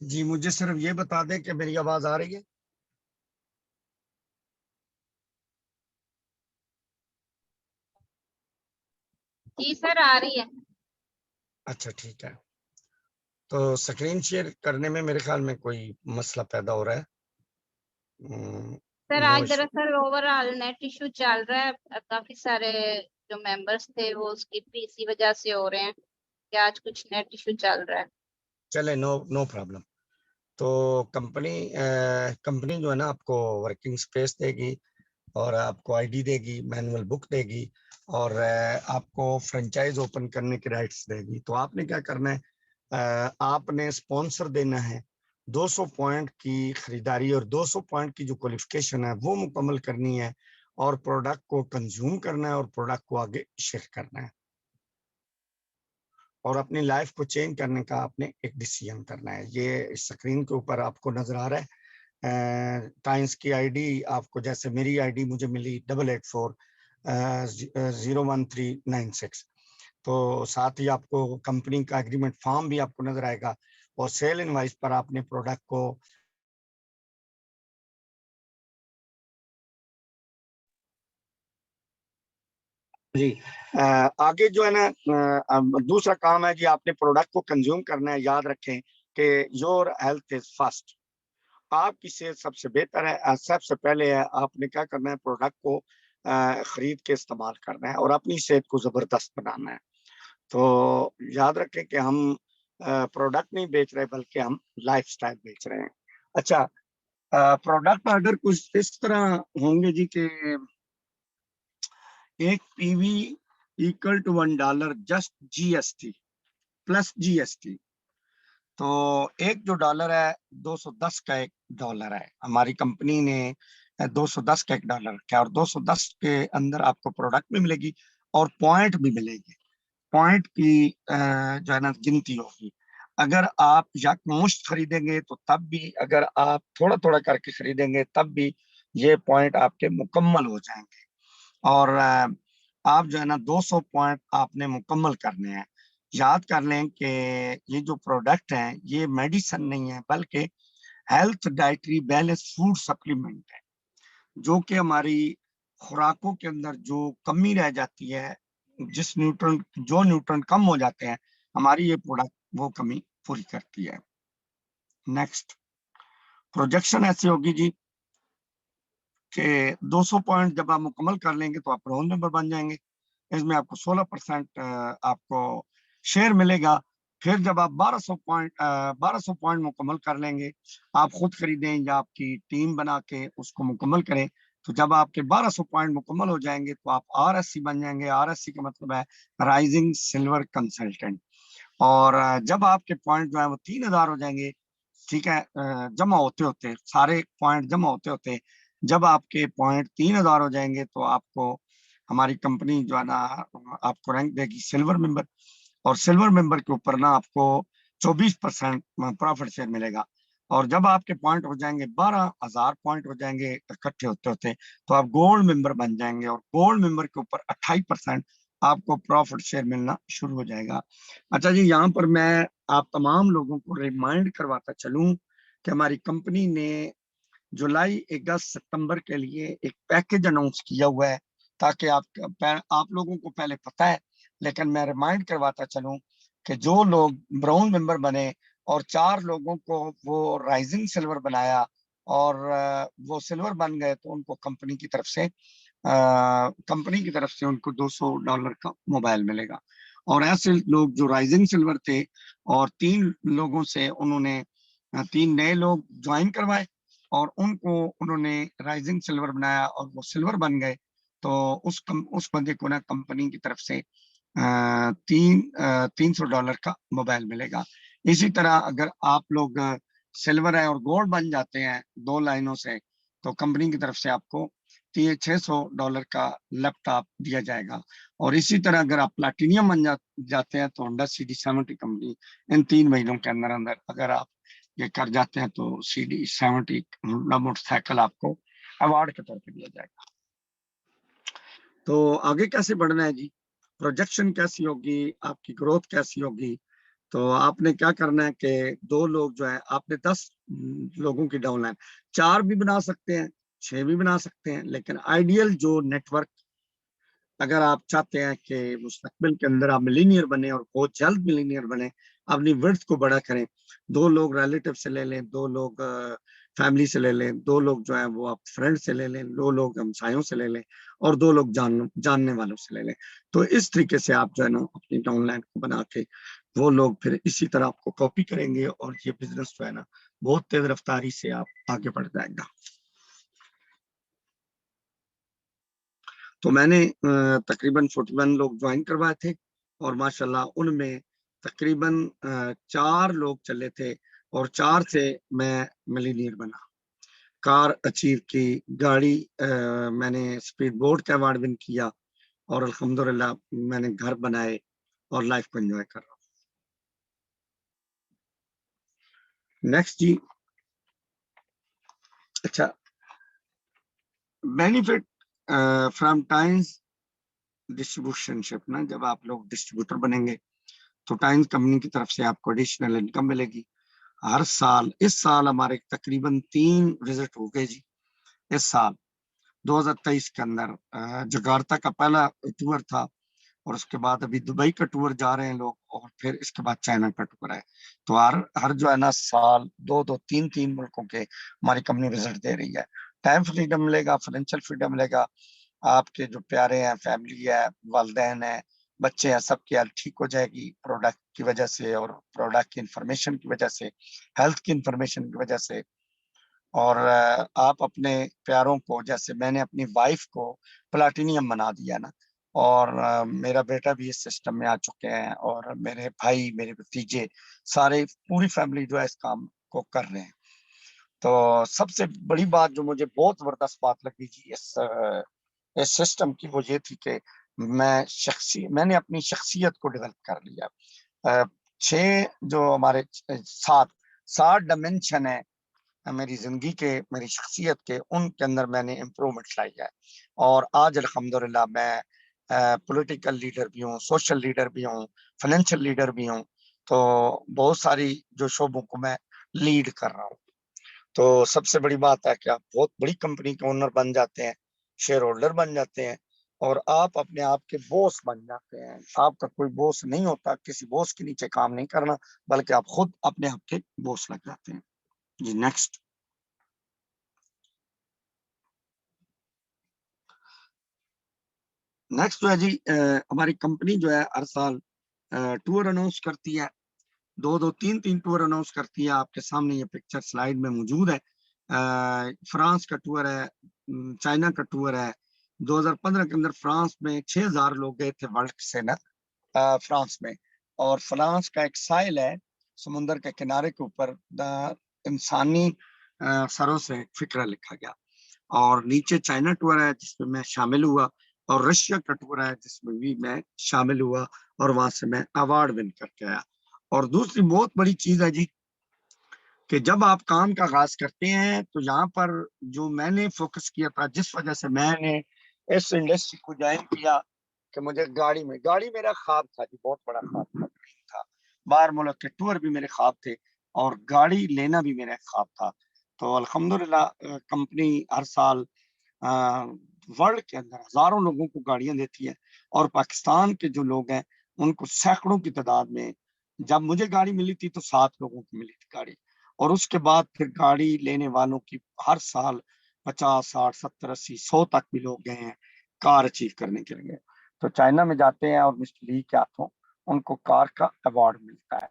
जी मुझे सिर्फ ये बता दें कि मेरी आवाज आ रही है? जी सर आ रही है। अच्छा ठीक है, तो स्क्रीन शेयर करने में मेरे ख्याल में कोई मसला पैदा हो रहा है। सर नो आज इशू। दरअसल ओवरऑल नेट इशू चल रहा है, काफी सारे जो मेंबर्स थे वो स्किप भी इसी वजह से हो रहे हैं कि आज कुछ नेट इशू चल रहा है। चले, नो प्रॉब्लम। तो कंपनी जो है ना आपको वर्किंग स्पेस देगी, और आपको आईडी देगी, मैनुअल बुक देगी, और आपको फ्रेंचाइज ओपन करने के राइट्स देगी। तो आपने क्या करना है, आपने स्पॉन्सर देना है, 200 पॉइंट की खरीदारी और 200 पॉइंट की जो क्वालिफिकेशन है वो मुकम्मल करनी है, और प्रोडक्ट को कंज्यूम करना है, और प्रोडक्ट को आगे शेयर करना है, और अपनी लाइफ को चेंज करने का आपने एक डिसीजन करना है। ये स्क्रीन के ऊपर आपको नजर आ रहा है। टाइम्स की आईडी आपको, जैसे मेरी आईडी मुझे मिली 88401396। तो साथ ही आपको कंपनी का एग्रीमेंट फॉर्म भी आपको नजर आएगा, और सेल इनवाइस पर आपने प्रोडक्ट को जी आगे जो है ना दूसरा काम है कि आपने प्रोडक्ट को कंज्यूम करना है। याद रखें कि योर हेल्थ इज फर्स्ट, आपकी सेहत सबसे बेहतर है। सबसे पहले है आपने क्या करना है, प्रोडक्ट को खरीद के इस्तेमाल करना है, और अपनी सेहत को जबरदस्त बनाना है। तो याद रखें कि हम प्रोडक्ट नहीं बेच रहे, बल्कि हम लाइफस्टाइल बेच रहे हैं। अच्छा, प्रोडक्ट अगर कुछ इस तरह होंगे जी कि एक PV equal to $1 just GST plus GST. तो एक जो डॉलर है 210 का $1 है। हमारी कंपनी ने 210 का $1 रखा है, और 210 के अंदर आपको प्रोडक्ट भी मिलेगी और पॉइंट भी मिलेगी। पॉइंट की जो है ना गिनती होगी। अगर आप यकमुश्त खरीदेंगे तो तब भी, अगर आप थोड़ा थोड़ा करके खरीदेंगे तब भी ये पॉइंट आपके मुकम्मल हो जाएंगे। और आप जो है ना 200 पॉइंट आपने मुकम्मल करने हैं। याद कर लें कि ये जो प्रोडक्ट है ये मेडिसिन नहीं है, बल्कि health dietary balance food supplement है, जो कि हमारी खुराकों के अंदर जो कमी रह जाती है, जो न्यूट्रन कम हो जाते हैं, हमारी ये प्रोडक्ट वो कमी पूरी करती है। नेक्स्ट प्रोजेक्शन ऐसी होगी जी कि 200 पॉइंट जब आप मुकम्मल कर लेंगे तो आप ब्रोंज मेंबर बन जाएंगे। इसमें आपको 16% आपको शेयर मिलेगा। फिर जब आप 1200 पॉइंट मुकम्मल कर लेंगे, आप खुद खरीदें या आपकी टीम बना के उसको मुकम्मल करें, तो जब आपके 1200 पॉइंट मुकम्मल हो जाएंगे तो आप RSC बन जाएंगे। RSC का मतलब है राइजिंग सिल्वर कंसल्टेंट। और जब आपके पॉइंट जो है वो 3000 हो जाएंगे, ठीक है, जमा होते होते सारे पॉइंट जमा होते होते जब आपके पॉइंट 3000 हो जाएंगे तो आपको हमारी कंपनी जो है ना आपको रैंक देगी सिल्वर मेंबर। और सिल्वर मेंबर के ऊपर ना आपको 24% प्रॉफिट शेयर मिलेगा। और जब आपके पॉइंट हो जाएंगे 12,000 पॉइंट हो जाएंगे इकट्ठे होते होते, तो आप गोल्ड मेंबर बन जाएंगे। और गोल्ड मेंबर के ऊपर 28% आपको प्रॉफिट शेयर मिलना शुरू हो जाएगा। अच्छा जी, यहाँ पर मैं आप तमाम लोगों को रिमाइंड करवाता चलूं कि हमारी कंपनी ने जुलाई, अगस्त, सितंबर के लिए एक पैकेज अनाउंस किया हुआ है, ताकि आप लोगों को पहले पता है, लेकिन मैं रिमाइंड करवाता चलूं कि जो लोग ब्राउन मेंबर बने और 4 लोगों को वो राइजिंग सिल्वर बनाया और वो सिल्वर बन गए, तो उनको कंपनी की तरफ से उनको $200 का मोबाइल मिलेगा। और ऐसे लोग जो राइजिंग सिल्वर थे और 3 लोगों से उन्होंने 3 नए लोग ज्वाइन करवाए और उनको उन्होंने राइजिंग सिल्वर बनाया और वो सिल्वर बन गए, तो उस बंदे को ना कंपनी की तरफ से $300 का मोबाइल मिलेगा। इसी तरह अगर आप लोग सिल्वर है और गोल्ड बन जाते हैं 2 लाइनों से, तो कंपनी की तरफ से आपको $600 का लैपटॉप दिया जाएगा। और इसी तरह अगर आप प्लैटिनियम बन जाते हैं तो होंडा CD70 कंपनी इन 3 महीनों के अंदर अंदर अगर आप ये कर जाते हैं तो CD70 होंडा मोटरसाइकिल आपको अवार्ड के तौर पे दिया जाएगा। तो आगे कैसे बढ़ना है जी, प्रोजेक्शन कैसी होगी, आपकी ग्रोथ कैसी होगी, तो आपने क्या करना है कि 2 लोग जो है आपने 10 लोगों की डाउनलाइन 4 भी बना सकते हैं, 6 भी बना सकते हैं, लेकिन आइडियल जो नेटवर्क अगर आप चाहते हैं कि मुस्तकबिल के अंदर आप मिलीनियर बने और बहुत जल्द मिलीनियर बने, अपनी वर्थ को बड़ा करें, 2 लोग रिलेटिव से ले लें, 2 लोग फैमिली से ले लें, 2 लोग जो है वो आप फ्रेंड से ले लें, 2 लोग हमसायों से ले लें और 2 लोग जानने वालों से ले लें। तो इस तरीके से आप जो है ना अपनी डाउनलाइन को बना के वो लोग फिर इसी तरह आपको कॉपी करेंगे और ये बिजनेस जो है ना बहुत तेज रफ्तारी से आप आगे बढ़ जाएगा। तो मैंने तकरीबन 41 लोग ज्वाइन करवाए थे और माशाल्लाह उनमें तकरीबन 4 लोग चले थे और 4 से मैं मिलीनियर बना, कार अचीव की, गाड़ी मैंने स्पीड बोट का अवार्ड विन किया और अल्हम्दुलिल्लाह मैंने घर बनाए और लाइफ को एंजॉय कर रहा हूँ। नेक्स्ट जी, अच्छा, बेनिफिट फ्रॉम टाइम्स डिस्ट्रीब्यूशनशिप ना, जब आप लोग डिस्ट्रीब्यूटर बनेंगे तो टाइम्स कंपनी की तरफ से आपको एडिशनल इनकम मिलेगी हर साल। इस साल हमारे तकरीबन 3 विजिट हो गए जी। इस साल 2023 के अंदर जकार्ता का पहला टूर था और उसके बाद अभी दुबई का टूर जा रहे हैं लोग और फिर इसके बाद चाइना का टूर है। तो हर जो है ना साल 2-2, 3-3 मुल्कों के हमारी कंपनी विजिट दे रही है। टाइम फ्रीडम मिलेगा, फाइनेंशियल फ्रीडम मिलेगा, आपके जो प्यारे हैं, फैमिली है, वालिदैन है, बच्चे हैं, सबकी हेल्थ ठीक हो जाएगी प्रोडक्ट की वजह से और प्रोडक्ट की इंफॉर्मेशन की वजह से, हेल्थ की इंफॉर्मेशन की वजह से। और आप अपने प्यारों को, जैसे मैंने अपनी वाइफ को प्लैटिनियम बना दिया ना, और मेरा बेटा भी इस सिस्टम में आ चुके हैं और मेरे भाई, मेरे भतीजे, सारे पूरी फैमिली जो है इस काम को कर रहे हैं। तो सबसे बड़ी बात जो मुझे बहुत जबरदस्त बात लगी जी इस सिस्टम की, वो ये थी कि मैंने अपनी शख्सियत को डेवलप कर लिया। 6 जो हमारे 7 डायमेंशन है मेरी जिंदगी के, मेरी शख्सियत के, उनके अंदर मैंने इम्प्रूवमेंट लाई है। और आज अल्हम्दुलिल्लाह मैं पॉलिटिकल लीडर भी हूँ, सोशल लीडर भी हूँ, फाइनेंशियल लीडर भी हूँ। तो बहुत सारी जो शोबों को मैं लीड कर रहा हूँ। तो सबसे बड़ी बात है कि आप बहुत बड़ी कंपनी के ओनर बन जाते हैं, शेयर होल्डर बन जाते हैं और आप अपने आप के बॉस बन जाते हैं। आपका कोई बॉस नहीं होता, किसी बॉस के नीचे काम नहीं करना, बल्कि आप खुद अपने आप के बॉस लग जाते हैं। जी नेक्स्ट। नेक्स्ट जो है जी, हमारी कंपनी जो है हर साल टूर अनाउंस करती है, दो तीन टूर अनाउंस करती है। आपके सामने ये पिक्चर स्लाइड में मौजूद है। फ्रांस का टूर है, चाइना का टूर है। 2015 के अंदर फ्रांस में 6000 लोग गए थे वर्ल्ड से ना, फ्रांस में। और फ्रांस का एक साइल है समुंदर के किनारे के ऊपर, इंसानी सरों से फिक्र लिखा गया। और नीचे चाइना टूर है जिसमें मैं शामिल हुआ, और रशिया का टूर है जिसमें भी मैं शामिल हुआ, और वहां से मैं अवार्ड विन करके आया। और दूसरी बहुत बड़ी चीज है जी कि जब आप काम का आगाज करते हैं तो यहाँ पर जो मैंने फोकस किया था, जिस वजह से मैंने इस इंडस्ट्री को ज्वाइन किया, कि मुझे गाड़ी मेरा ख्वाब था जी, बहुत बड़ा ख्वाब था, ड्रीम था। बाहर मुल्क के टूर भी मेरे ख्वाब थे और गाड़ी लेना भी मेरा ख्वाब था। तो अल्हम्दुलिल्लाह कंपनी हर साल वर्ल्ड के अंदर हजारों लोगों को गाड़ियां देती है, और पाकिस्तान के जो लोग हैं उनको सैकड़ों की तादाद में। जब मुझे गाड़ी मिली थी तो 7 लोगों को मिली थी गाड़ी, और उसके बाद फिर गाड़ी लेने वालों की हर साल 50, 60, 70, 80, 100 तक भी लोग गए हैं कार अचीव करने के लिए। तो चाइना में जाते हैं और मिस्टर ली के हाथों उनको कार का अवार्ड मिलता है।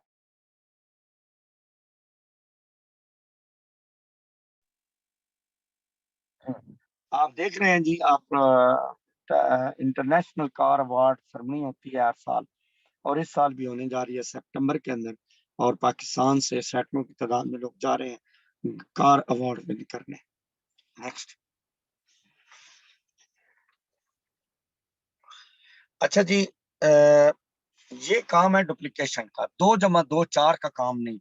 आप देख रहे हैं जी, आप इंटरनेशनल कार अवार्ड सेरेमनी होती है हर साल, और इस साल भी होने जा रही है सितंबर के अंदर, और पाकिस्तान से सैकड़ों की तादाद में लोग जा रहे हैं कार अवार्ड विन करने। नेक्स्ट। अच्छा जी, ये काम है डुप्लीकेशन का। 2 जमा 2 4 का काम नहीं,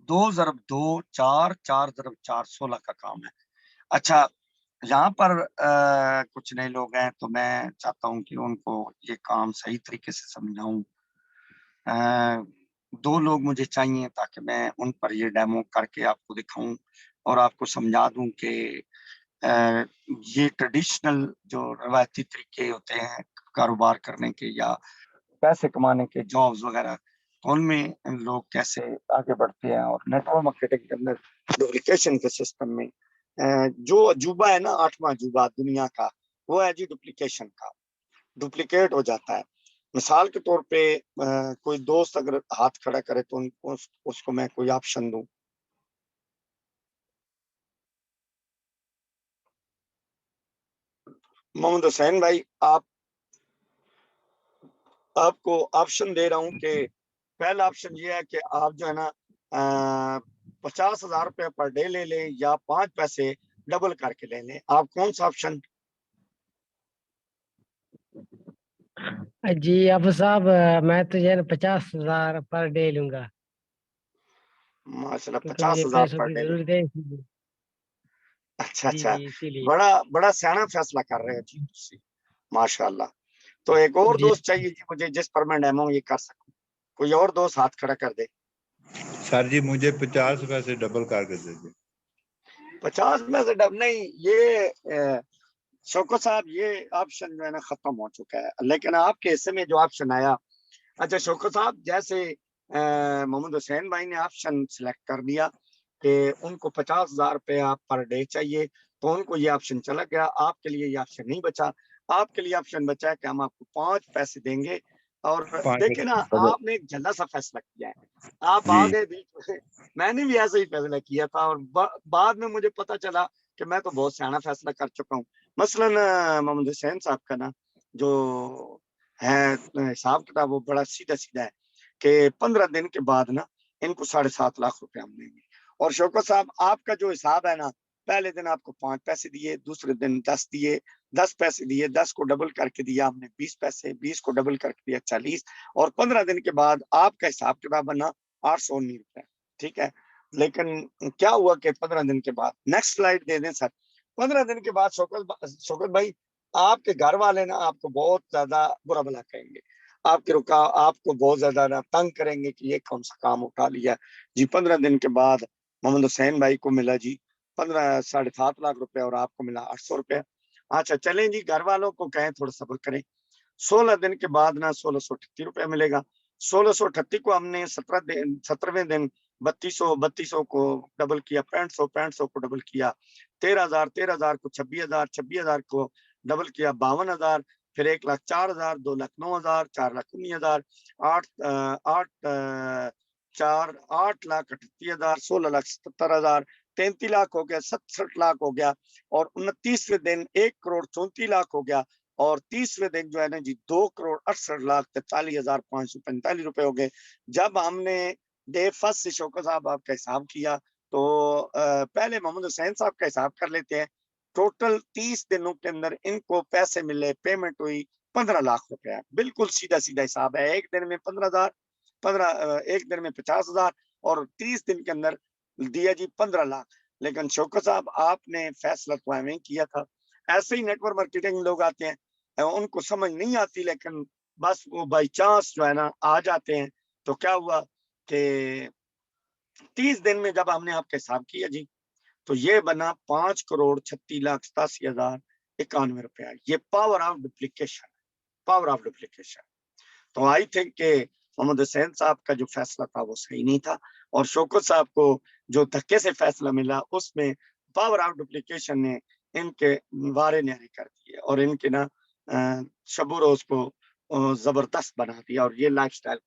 2 ज़रब 2 4, 4 ज़रब 4 16 का काम है। अच्छा, यहाँ पर कुछ नए लोग हैं तो मैं चाहता हूँ कि उनको ये काम सही तरीके से समझाऊं। 2 लोग मुझे चाहिए ताकि मैं उन पर ये डेमो करके आपको दिखाऊं और आपको समझा दूं कि ये ट्रेडिशनल जो रवायती तरीके होते हैं कारोबार करने के या पैसे कमाने के, जॉब्स वगैरह, उनमें लोग कैसे आगे बढ़ते हैं। और नेटवर्क मार्केटिंग के अंदर डुप्लीकेशन के सिस्टम में जो अजूबा है ना, 8वां अजूबा दुनिया का, वो है जी डुप्लीकेशन का। डुप्लीकेट हो जाता है। मिसाल के तौर पे कोई दोस्त अगर हाथ खड़ा करे तो उसको मैं कोई ऑप्शन दूं। मोहम्मद हुसैन भाई, आपको ऑप्शन दे रहा हूं कि पहला ऑप्शन ये है कि आप जो है ना 50,000 रुपये पर डे ले लें या 5 पैसे डबल करके ले लें। आप कौन सा ऑप्शन? जी अबू साहब, मैं तो जो 50,000 पर डे लूंगा, माशाल्लाह, क्योंकि मुझे 50,000 पैसों पर की डे ले। जरूरत है इसीलिए। अच्छा जी अच्छा, जी इसीलिए। बड़ा बड़ा सियाना फैसला कर रहे हो जी तुसी, माशाल्लाह। तो एक और जी दोस्त चाहिए जी मुझे जिस पर मैं डेमो ये कर सकूं। कोई और दोस्त हाथ खड़ा कर दे। सर जी मुझे 50 पैसे डबल करके दे दे। 50 में से डब नहीं, ये शौकत साहब ये ऑप्शन जो है ना खत्म हो चुका है, लेकिन आपके हिस्से में जो ऑप्शन आया। अच्छा शौकत साहब, जैसे मोहम्मद हुसैन भाई ने ऑप्शन सिलेक्ट कर दिया कि उनको 50,000 रुपये आप पर डे चाहिए, तो उनको ये ऑप्शन चला गया। आपके लिए ये ऑप्शन नहीं बचा। आपके लिए ऑप्शन बचा है कि हम आपको 5 पैसे देंगे। और देखिए ना, आपने एक जल्दा सा फैसला किया है, आप आ गए बीच में। मैंने भी ऐसा ही फैसला किया था, और बाद में मुझे पता चला कि मैं तो बहुत सियाना फैसला कर चुका हूँ। मसलन मोहम्मद हुसैन साहब का ना जो है हिसाब किताब वो बड़ा सीधा सीधा है कि 15 दिन के बाद ना इनको 7.5 लाख रुपए हम देंगे। और शौकत साहब, आपका जो हिसाब है ना, पहले दिन आपको 5 पैसे दिए, दूसरे दिन 10 दिए, 10 पैसे दिए, 10 को डबल करके दिया हमने 20 पैसे, 20 को डबल करके दिया 40, और 15 दिन के बाद आपका हिसाब किताब बना 819 रुपए। ठीक है, लेकिन क्या हुआ कि 15 दिन के बाद, नेक्स्ट स्लाइड दे दें सर। 15 दिन के बाद शौकत भाई, आपके घर वाले ना आपको बहुत ज्यादा बुरा भला कहेंगे, आपको बहुत ज्यादा ना तंग करेंगे कि ये कौन सा काम उठा लिया जी। 15 दिन के बाद मोहम्मद हुसैन भाई को मिला जी 7.5 लाख रुपए, और आपको मिला 800 रुपए। अच्छा चलें जी, घर वालों को कहें थोड़ा सब्र करें। 16 दिन के बाद ना 1638 रुपया मिलेगा। 1638 को हमने 17वें दिन 3200 को डबल किया, 6500 को डबल किया, 13,000 को 26,000 को डबल किया, 52,000, फिर 1,04,000, 2,09,000, 4,19,000, 8,38,000, 16,77,000, 33 लाख हो गया, 67 लाख हो गया, और 29वें दिन 1,34,00,000 हो गया, और 30वें दिन जो है ना जी 2,68,43,545 रुपए हो गए। जब हमने डे फर्स्ट से शौकत साहब आपका हिसाब किया तो पहले मोहम्मद हुसैन साहब का हिसाब कर लेते हैं। टोटल 30 दिनों के अंदर इनको पैसे मिले, पेमेंट हुई 15 लाख रुपया। बिल्कुल सीधा सीधा हिसाब है, एक दिन में 15,000, एक दिन में 50,000 और 30 दिन के अंदर दिया जी 15 लाख। लेकिन शौकत साहब आपने फैसला तो हमें किया था। ऐसे ही नेटवर्क मार्केटिंग लोग आते हैं, उनको समझ नहीं आती, लेकिन बस वो बाई चांस जो है ना आ जाते हैं। तो क्या हुआ कि 30 दिन में जब हमने आपके हिसाब किया जी तो ये बना 5,36,87,091 रुपया। ये power of duplication, power of duplication. तो आई थिंक के मोहम्मद हुसैन साहब का जो फैसला था वो सही नहीं था, और शौकत साहब को जो धक्के से फैसला मिला उसमें पावर ऑफ डुप्लीकेशन ने इनके वारे न्यारे कर दिए और इनके ना शबो रोज को जबरदस्त बना दिया, और ये लाइफस्टाइल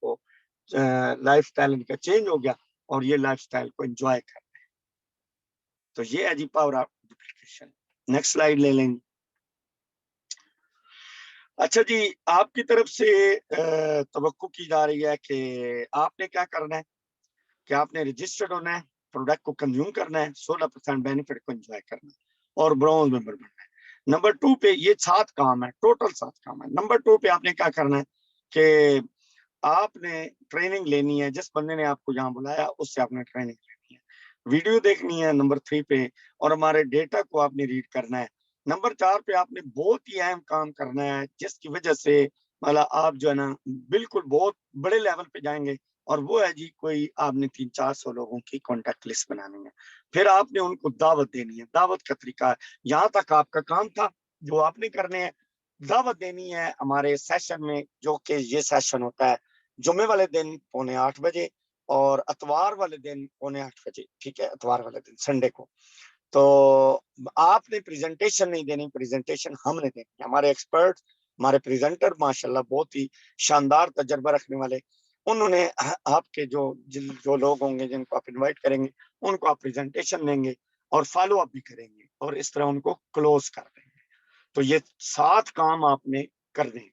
इनका चेंज हो गया और ये लाइफस्टाइल को एंजॉय कर रहे हैं। तो ये है जी power of duplication. Next slide ले लेंगे। अच्छा जी, आपकी तरफ से तवक्को की जा रही है कि आपने क्या करना है कि आपने रजिस्टर्ड होना है, प्रोडक्ट को कंज्यूम करना है, 16% बेनिफिट को एंजॉय करना है और ब्रोंज मेंबर बनना है। नंबर 2 पे ये 7 काम है, टोटल 7 काम है। नंबर 2 पे आपने क्या करना है कि आपने ट्रेनिंग लेनी है, जिस बंदे ने आपको यहाँ बुलाया उससे आपने ट्रेनिंग लेनी है, वीडियो देखनी है नंबर 3 पे, और हमारे डेटा को आपने रीड करना है। नंबर 4 पे आपने बहुत ही अहम काम करना है जिसकी वजह से मतलब आप जो है ना बिल्कुल बहुत बड़े लेवल पे जाएंगे, और वो है जी कोई आपने 300-400 लोगों की कॉन्टेक्ट लिस्ट बनानी है, फिर आपने उनको दावत देनी है। दावत का तरीका है, यहाँ तक आपका काम था जो आपने करने हैं, दावत देनी है हमारे सेशन में, जो कि ये सेशन होता है जुम्मे वाले दिन 7:45 बजे और इतवार वाले दिन 7:45 बजे, ठीक है, इतवार वाले दिन संडे को। तो आपने प्रेजेंटेशन नहीं देनी, प्रेजेंटेशन हमने देनी है। हमारे एक्सपर्ट, हमारे प्रेजेंटर माशाल्लाह बहुत ही शानदार तजर्बा रखने वाले, उन्होंने आपके जो लोग होंगे जिनको आप इनवाइट करेंगे उनको आप प्रेजेंटेशन देंगे और फॉलो अप भी करेंगे और इस तरह उनको क्लोज कर देंगे। तो ये 7 काम आपने करने हैं।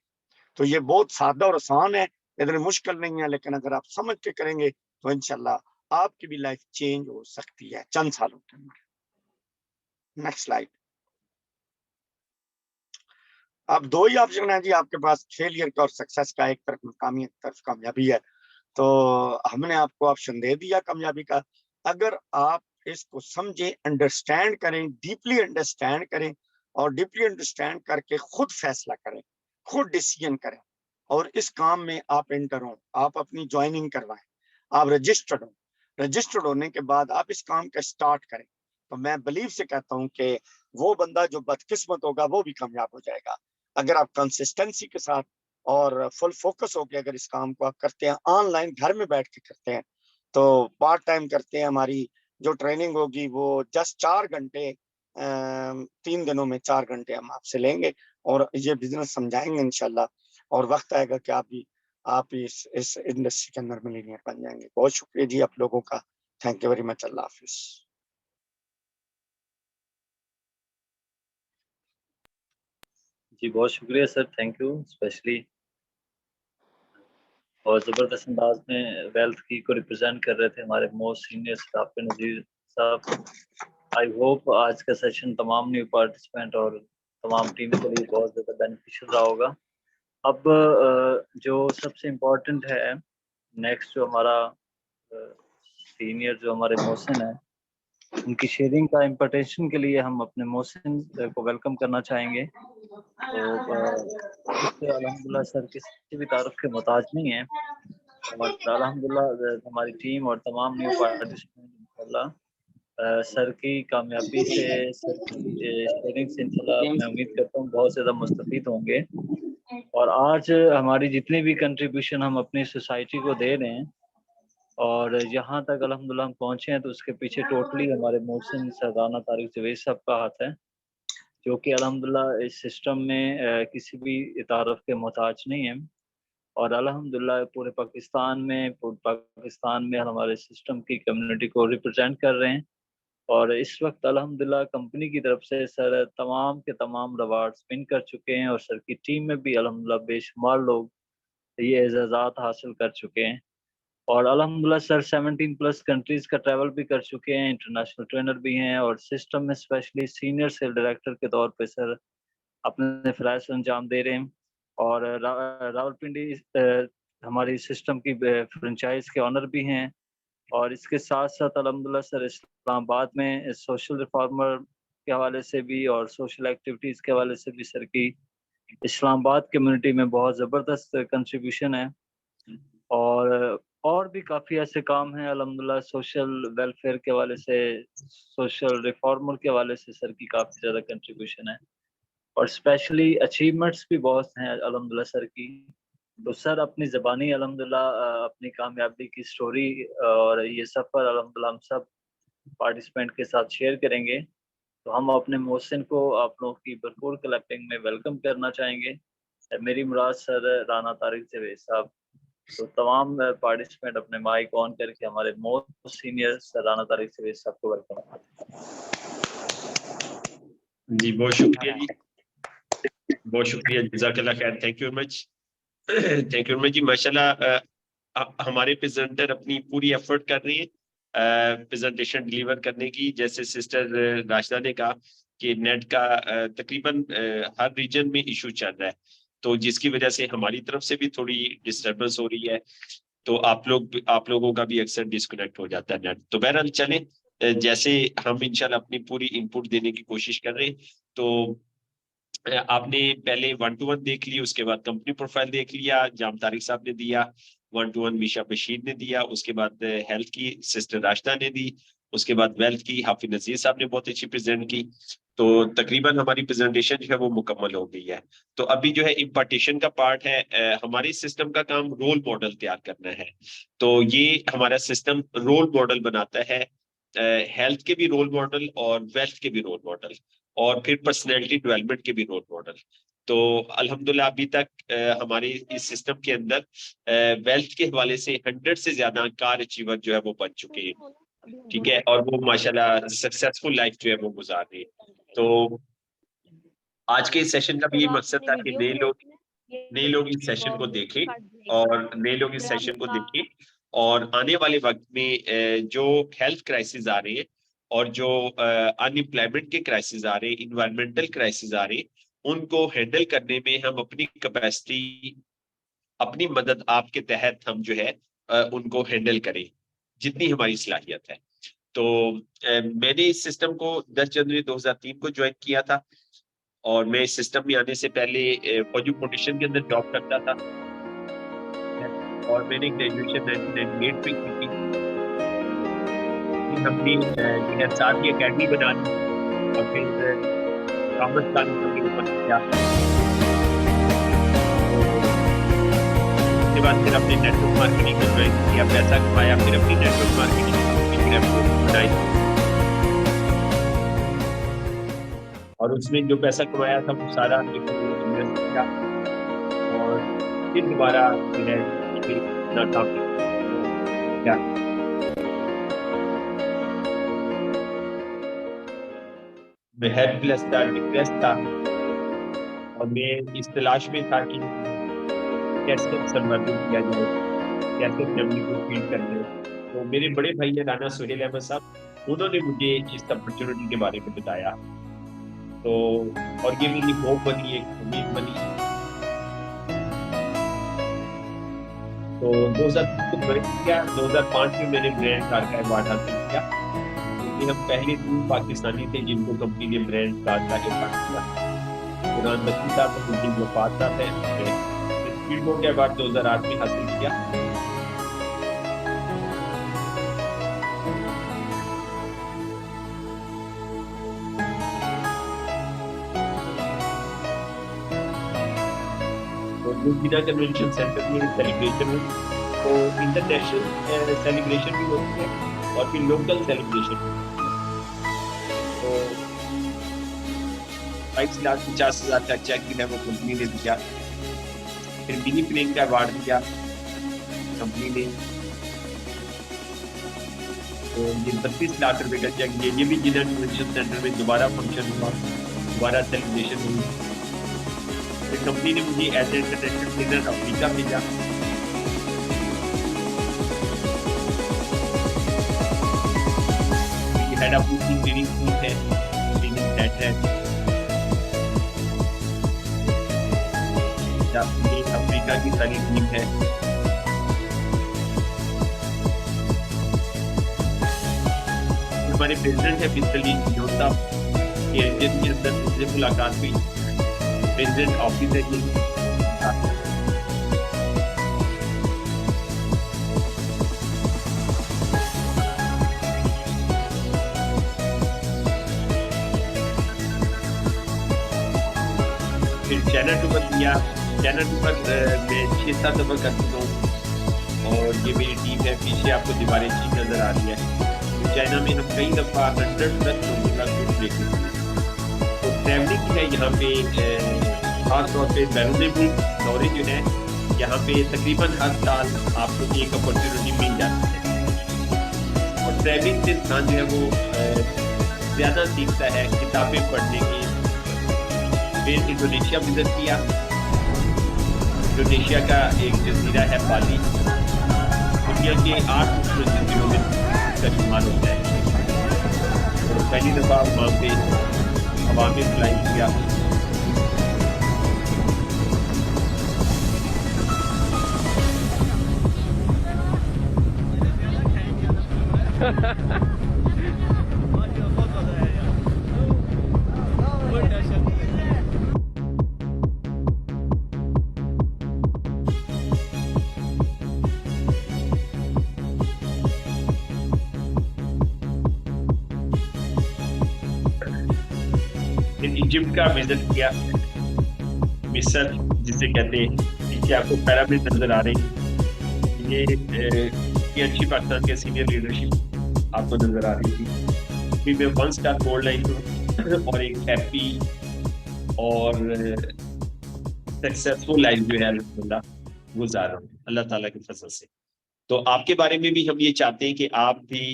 तो ये बहुत सादा और आसान है, इतनी मुश्किल नहीं है, लेकिन अगर आप समझ के करेंगे तो इंशाल्लाह आपकी भी लाइफ चेंज हो सकती है चंद सालों के अंदर। Next slide. अब 2 ही ऑप्शन है जी आपके पास, फेलियर का और सक्सेस का। एक तरफ नाकामी, एक तरफ कामयाबी है। तो हमने आपको ऑप्शन दे दिया कामयाबी का। अगर आप इसको समझें, अंडरस्टैंड करें, डीपली अंडरस्टैंड करें और डीपली अंडरस्टैंड करके खुद फैसला करें, खुद डिसीजन करें और इस काम में आप एंटर हो, आप अपनी ज्वाइनिंग करवाएं, आप रजिस्टर्ड हो। रजिस्टर्ड होने के बाद आप इस काम का स्टार्ट करें, तो मैं बिलीव से कहता हूं कि वो बंदा जो बदकिस्मत होगा वो भी कामयाब हो जाएगा। अगर आप कंसिस्टेंसी के साथ और फुल फोकस होकर अगर इस काम को आप करते हैं, ऑनलाइन घर में बैठ के करते हैं, तो पार्ट टाइम करते हैं, हमारी जो ट्रेनिंग होगी वो जस्ट 4 घंटे 3 दिनों में 4 घंटे हम आपसे लेंगे और ये बिजनेस समझाएंगे इंशाल्लाह, और वक्त आएगा कि आप इस इंडस्ट्री के अंदर मिलीनियर बन जाएंगे। बहुत शुक्रिया जी आप लोगों का, थैंक यू वेरी मच, अल्लाह हाफिज। जी बहुत शुक्रिया सर, थैंक यू। स्पेशली और ज़बरदस्त अंदाज में वेल्थ की को रिप्रेजेंट कर रहे थे हमारे मोस्ट सीनियर स्टाफ पे नज़ीर साहब। आई होप आज का सेशन तमाम न्यू पार्टिसिपेंट और तमाम टीम के लिए बहुत ज़्यादा बेनिफिशियल रहा होगा। अब जो सबसे इम्पोर्टेंट है, नेक्स्ट जो हमारा सीनियर जो हमारे मोहसिन है, उनकी शेयरिंग का इम्पोर्टेशन के लिए हम अपने मोहसिन को वेलकम करना चाहेंगे। तो अल्हम्दुलिल्लाह सर किसी भी तारुफ के मोहताज नहीं है, और अल्हम्दुलिल्लाह हमारी टीम और तमाम न्यू पार्टिसिपेंट इंशाल्लाह सर की कामयाबी से, सर की शेयरिंग से इंशाल्लाह मैं उम्मीद करता हूँ बहुत ज़्यादा मुस्तफ़ीद होंगे। और आज हमारी जितनी भी कंट्रीब्यूशन हम अपनी सोसाइटी को दे रहे हैं, और यहाँ तक अल्हम्दुलिल्लाह हम पहुँचे हैं तो उसके पीछे टोटली हमारे मोहसिन सरदाना तारिक जवेद साहब का हाथ है, जो कि अल्हम्दुलिल्लाह इस सिस्टम में किसी भी तारफ़ के मोहताज नहीं है। और अल्हम्दुलिल्लाह पूरे पाकिस्तान में हमारे सिस्टम की कम्युनिटी को रिप्रेजेंट कर रहे हैं। और इस वक्त अल्हम्दुलिल्लाह कंपनी की तरफ से सर तमाम के तमाम अवार्ड्स विन कर चुके हैं और सर की टीम में भी अल्हम्दुलिल्लाह बेशुमार लोग ये एजाज़ात हासिल कर चुके हैं। और अल्हम्दुलिल्लाह सर 17 प्लस कंट्रीज़ का ट्रैवल भी कर चुके हैं, इंटरनेशनल ट्रेनर भी हैं और सिस्टम में स्पेशली सीनियर सेल डायरेक्टर के तौर पे सर अपने फ़राइज़ अंजाम दे रहे हैं। और रावलपिंडी हमारी सिस्टम की फ्रेंचाइज़ के ऑनर भी हैं। और इसके साथ-साथ अल्हम्दुलिल्लाह सर इस्लामाबाद में सोशल रिफॉर्मर के हवाले से भी और सोशल एक्टिविटीज़ के हवाले से भी सर की इस्लामाबाद कम्युनिटी में बहुत ज़बरदस्त कंट्रीब्यूशन है। और भी काफ़ी ऐसे काम हैं अल्हम्दुलिल्लाह सोशल वेलफेयर के हवाले से, सोशल रिफॉर्मर के हवाले से सर की काफ़ी ज़्यादा कंट्रीब्यूशन है। और स्पेशली अचीवमेंट्स भी बहुत हैं अल्हम्दुलिल्लाह सर की। तो सर अपनी ज़बानी अल्हम्दुलिल्लाह अपनी कामयाबी की स्टोरी और ये सफ़र अल्हम्दुलिल्लाह हम सब पार्टिसिपेंट के साथ शेयर करेंगे। तो हम अपने मोहसिन को आप लोगों की भरपूर क्लैपिंग में वेलकम करना चाहेंगे। मेरी मुराद सर राना तारिक जवेद साहब। तो तमाम पार्टिसिपेंट अपने माइक ऑन करके हमारे most senior sir Rana Tariq Javed साहब को वेलकम। जी बहुत शुक्रिया जी, बहुत शुक्रिया, जज़ाकल्लाह खैर, thank you very much, thank you very much जी। माशाल्लाह हमारे प्रेजेंटर अपनी पूरी एफर्ट कर रही है प्रेजेंटेशन डिलीवर करने की। जैसे सिस्टर राशिदा ने कहा कि नेट का तकरीबन हर रीजन में इशू चल रहा है, तो जिसकी वजह से हमारी तरफ से भी थोड़ी डिस्टर्बेंस हो रही है, तो आप लोगों का भी अक्सर डिस्कनेक्ट हो जाता है नेट। तो बहरहाल चले, जैसे हम इंशाल्लाह अपनी पूरी इनपुट देने की कोशिश कर रहे हैं। तो आपने पहले 1-to-1 देख ली, उसके बाद कंपनी प्रोफाइल देख लिया, जाम तारिक साहब ने दिया, 1-to-1 मीशा बशीर ने दिया, उसके बाद हेल्थ की सिस्टर राशिदा ने दी, उसके बाद वेल्थ की हाफिज नजीर साहब ने बहुत अच्छी प्रेजेंट की। तो तकरीबन हमारी प्रेजेंटेशन जो है वो मुकम्मल हो गई है। तो अभी जो है इम्पार्टेशन का पार्ट है, हमारे सिस्टम का काम रोल मॉडल तैयार करना है। तो ये हमारा सिस्टम रोल मॉडल बनाता है, हेल्थ के भी रोल मॉडल और वेल्थ के भी रोल मॉडल और फिर पर्सनैलिटी डेवलपमेंट के भी रोल मॉडल। तो अल्हम्दुलिल्लाह अभी तक हमारे इस सिस्टम के अंदर वेल्थ के हवाले से 100 से ज्यादा कार अचीवर जो है वो बन चुके हैं, ठीक है, और वो माशाल्लाह सक्सेसफुल लाइफ जो है वो गुजार रहे हैं। तो आज के इस सेशन का भी ये मकसद था कि नए लोग इस सेशन को देखें और नए लोग इस सेशन को देखें और आने वाले वक्त में जो हेल्थ क्राइसिस आ रहे हैं और जो अनएम्प्लॉयमेंट के क्राइसिस आ रहे हैं, इन्वायरमेंटल क्राइसिस आ रहे हैं, उनको हैंडल करने में हम अपनी कैपेसिटी, अपनी मदद आपके तहत हम जो है उनको हैंडल करें जितनी हमारी सलाहियत है। तो मैंने इस सिस्टम को 10 जनवरी 2003 को ज्वाइन किया था और मैं इस सिस्टम में आने से पहले फौजी फाउंडेशन के अंदर जॉब करता था और मैंने ग्रेजुएशन 1998 में की थी। हमने जो है साथ ही अकेडमी बना ली और फिर कॉमर्स कॉलेज में ऊपर किया। उसके बाद फिर अपने नेटवर्क मार्केटिंग को ज्वाइन किया, पैसा कमाया, फिर अपनी नेटवर्क मार्केटिंग बनाई और उसमें जो पैसा कमाया था वो सारा इन्वेस्ट किया और फिर दोबारा जो है नाकाम क्या मैं हेल्पलेस था, डिप्रेस था और मैं इस तलाश में था कि कैसे सर्वाइव किया जाए, कैसे फैमिली को फीड करने। तो मेरे बड़े भाई है राना सुहेल अहमद साहब, उन्होंने मुझे इस अपॉर्चुनिटी के बारे में बताया। तो और ये मेरी होप बनी, एक उम्मीद बनी। तो 2005 में मैंने ब्रांड कार का अवार्ड हासिल किया, क्योंकि हम पहले 2 पाकिस्तानी थे जिनको कंपनी ने ब्रांड कार का अवार्ड दिया। कुरान नबी साहब उनकी वफात साथ है, स्पीडबोट के अवार्ड 2008 में हासिल किया। तो लुधियाना कन्वेंशन सेंटर में सेलिब्रेशन हुई तो इंटरनेशनल सेलिब्रेशन भी होती है और फिर लोकल सेलिब्रेशन। तो 5,50,000 का चेक भी है वो कंपनी ने दिया। फिर मिनी प्लेन का अवार्ड दिया कंपनी ने। तो ये 32 लाख रुपए का चेक, ये भी जिला कन्वेंशन सेंटर में दोबारा फंक्शन हुआ, दोबारा सेलिब्रेशन हुई। फिर कंपनी ने मुझे as a international trainer Africa भेजा। हेड ऑफ ट्रेनिंग स्कूल है, ट्रेनिंग हेड है। ये अफ्रीका की सारी टीम है। हमारे प्रेसिडेंट है पिस्तली योता के अंदर मुझसे मुलाकात हुई। प्रेसिडेंट ऑफिस है ये। फिर चैनल टूपर किया। चैनल टूपर में 6-7 दफा कर चुका हूँ। और ये मेरी टीम है, पीछे आपको दीवारें ठीक नजर आ रही है। चाइना में हम कई दफा 100+ लोगों का ग्रुप देखे। तो ट्रैवलिंग है यहाँ पे, खास तौर पे बैरून दौरे जो है यहाँ पे तकरीबन हर साल आपको एक अपॉर्चुनिटी मिल जाती है। और ट्रैवलिंग से इंसान जो है वो ज़्यादा सीखता है, किताबें पढ़ने की। फिर इंडोनेशिया विजिट किया। इंडोनेशिया का एक जजीरा है बाली, दुनिया के 8 जजीरों में का शुमार होता है। और पहली दफा वहाँ पे हवा में फ्लाइंग किया। इजिप्ट का विजिट किया, मिस्र जिसे कहते हैं। नीचे आपको पिरामिड नजर आ रही है। ये अच्छी पाकिस्तान के सीनियर लीडरशिप आपको नजर आ रही थी। अभी मैं 1 स्टार गोल्ड लाइन हूँ और एक हैप्पी और सक्सेसफुल लाइफ जो है अल्हम्दुलिल्लाह गुजार रहा हूँ अल्लाह ताला के फजल से। तो आपके बारे में भी हम ये चाहते हैं कि आप भी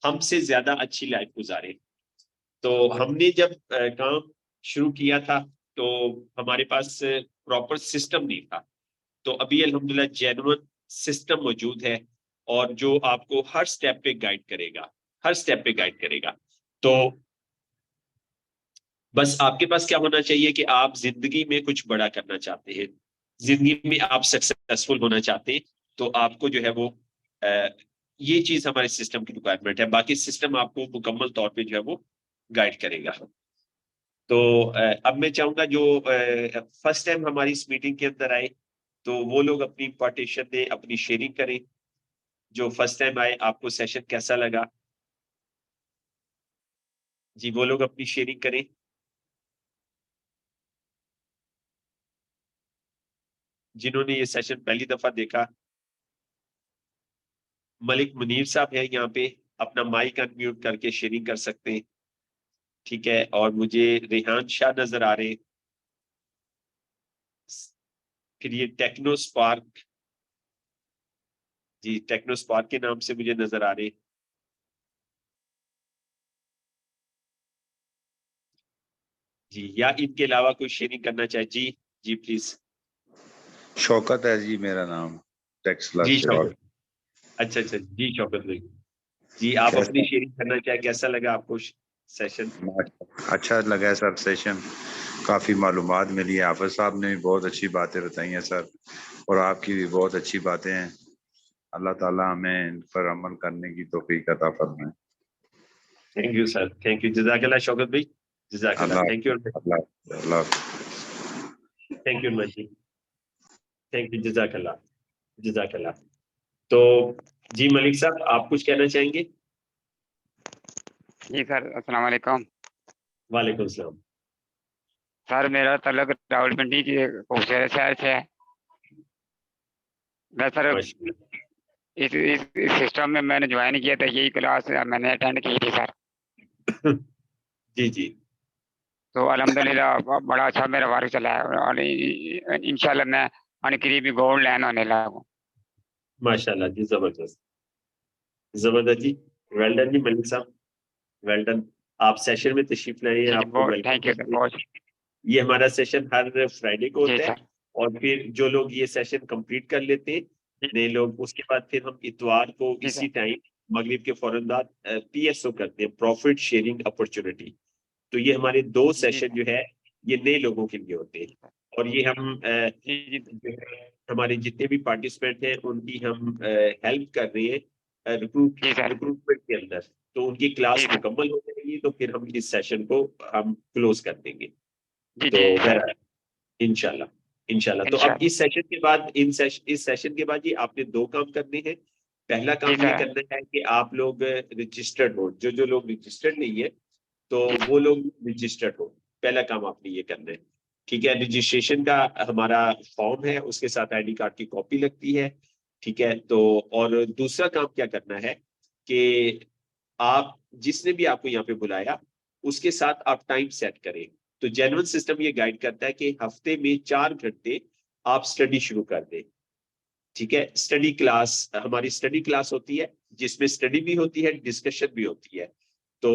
हमसे ज्यादा अच्छी लाइफ गुजारें। तो हमने जब काम शुरू किया था तो हमारे पास प्रॉपर सिस्टम नहीं था। तो अभी अल्हम्दुलिल्लाह जेन्युइन सिस्टम मौजूद है और जो आपको हर स्टेप पे गाइड करेगा, हर स्टेप पे गाइड करेगा। तो बस आपके पास क्या होना चाहिए कि आप जिंदगी में कुछ बड़ा करना चाहते हैं, जिंदगी में आप सक्सेसफुल होना चाहते हैं, तो आपको जो है वो ये चीज हमारे सिस्टम की रिक्वायरमेंट है। बाकी सिस्टम आपको मुकम्मल तौर पे जो है वो गाइड करेगा। तो अब मैं चाहूंगा जो फर्स्ट टाइम हमारी इस मीटिंग के अंदर आए तो वो लोग अपनी पार्टीशन में अपनी शेयरिंग करें। जो फर्स्ट टाइम आए, आपको सेशन कैसा लगा? जी वो लोग अपनी शेयरिंग करें। जिन्होंने ये सेशन पहली दफा देखा। मलिक मुनीर साहब है यहाँ पे, अपना माइक अनम्यूट करके शेयरिंग कर सकते हैं। ठीक है, और मुझे रेहान शाह नजर आ रहे। फिर ये टेक्नो स्पार्क, जी टेक्नो स्पार्क के नाम से मुझे नजर आ रहे। जी, या इनके अलावा कोई शेयरिंग करना चाहे? जी जी प्लीज। शौकत है जी मेरा नाम, टेक्सला जी से। शौकत, अच्छा जी शौकत भाई जी, आप अपनी शेयरिंग करना चाहे, कैसा लगा आपको सेशन? अच्छा लगा है सर सेशन, काफी मालूमात मिली है। हाफिज साहब ने भी बहुत अच्छी बातें बताई हैं सर, और आपकी भी बहुत अच्छी बातें हैं। अल्लाह ताला हमें इन पर अमल करने की तौफीक अता फरमाए। Thank you sir, thank you, जज़ाकल्लाह शौकत भाई, जज़ाकल्लाह, थैंक यू, थैंक यू जी, थैंक यू, जज़ाकल्लाह, जज़ाकल्लाह। तो जी मलिक साहब, आप कुछ कहना चाहेंगे? जी सर, अस्सलाम वालेकुम। वालेकुम सलाम। सर मेरा तल्लुक रावलपिंडी के खूबसूरत शहर से है। मैं सर माशाल्लाह। इस सिस्टम में मैंने ज्वाइन किया था, यही क्लास मैंने अटेंड की थी सर। जी जी तो अल्हम्दुलिल्लाह बड़ा अच्छा मेरा वर्क चला है और इंशाल्लाह मैं आने करीब गोल्ड लैंड होने लगा हूँ। माशाल्लाह जी, जबरदस्त जबरदस्त जी, वेल डन जी मलिक साहब, वेल डन। आप सेशन में तशरीफ लाए हैं, जी आपको बहुत वेलकम थैंक यू सर, करते हैं। बहुत ये हमारा सेशन हर फ्राइडे को जी होता है सर। और फिर जो लोग ये सेशन कंप्लीट कर लेते हैं नए लोग, उसके बाद फिर हम इतवार को जी इसी सर। टाइम मगरिब के फौरन बाद PSO करते हैं, प्रॉफिट शेयरिंग अपॉर्चुनिटी। तो ये हमारे 2 जी सेशन सर। जो है ये नए लोगों के लिए होते हैं और ये हम जी जी जो है हमारे जितने भी पार्टिसिपेंट हैं उनकी हम हेल्प कर रहे हैं जी सर। रिक्रूटमेंट के अंदर। तो उनकी क्लास जी सर। मुकम्मल हो जाएगी तो फिर हम इस सेशन को हम क्लोज कर देंगे। जी तो जी सर। बहरहाल इंशाल्लाह इंशाल्लाह तो अब इंशाल्लाह। इस सेशन के बाद इस सेशन के बाद ये आपने 2 काम करने हैं। पहला जी काम ये सर। करना है कि आप लोग रजिस्टर्ड हो, जो लोग रजिस्टर्ड नहीं है तो जी वो लोग रजिस्टर्ड हो। पहला काम आपने ये करना है, ठीक है। रजिस्ट्रेशन का हमारा फॉर्म है, उसके साथ ID कार्ड की कॉपी लगती है, ठीक है। तो और दूसरा काम क्या करना है कि आप जिसने भी आपको यहाँ पे बुलाया उसके साथ आप टाइम सेट करें। तो जेन्युइन सिस्टम ये गाइड करता है कि हफ्ते में 4 घंटे आप स्टडी शुरू कर दें, ठीक है। स्टडी क्लास, हमारी स्टडी क्लास होती है जिसमें स्टडी भी होती है, डिस्कशन भी होती है। तो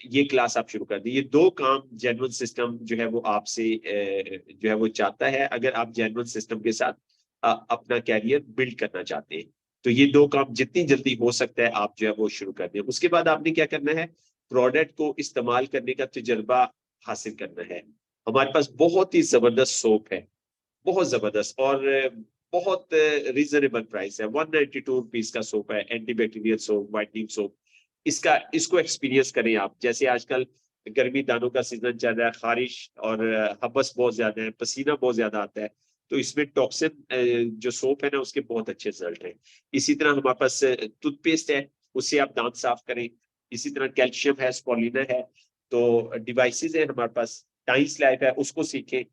ये क्लास आप शुरू कर दें। ये 2 काम जेन्युइन सिस्टम जो है वो आपसे जो है वो चाहता है, अगर आप जेन्युइन सिस्टम के साथ अपना कैरियर बिल्ड करना चाहते हैं। तो ये 2 काम जितनी जल्दी हो सकता है आप जो है वो शुरू कर दें। उसके बाद आपने क्या करना है, प्रोडक्ट को इस्तेमाल करने का तजुर्बा हासिल करना है। हमारे पास बहुत ही जबरदस्त सोप है, बहुत जबरदस्त और बहुत रीजनेबल प्राइस है। 192 रुपीज का सोप है, एंटीबैक्टीरियल सोप, व्हाइटनिंग सोप। इसको एक्सपीरियंस करें आप। जैसे आजकल गर्मी दानों का सीजन चल रहा है, खारिश और हबस बहुत ज्यादा है, पसीना बहुत ज्यादा आता है, तो इसमें टॉक्सिन जो सोप है ना उसके बहुत अच्छे रिजल्ट हैं। इसी तरह हमारे पास टूथपेस्ट है, उससे आप दांत साफ करें। इसी तरह कैल्शियम है, स्पोलिना है। तो डिवाइसेस है हमारे पास, टाइम्स लाइफ है, उसको सीखें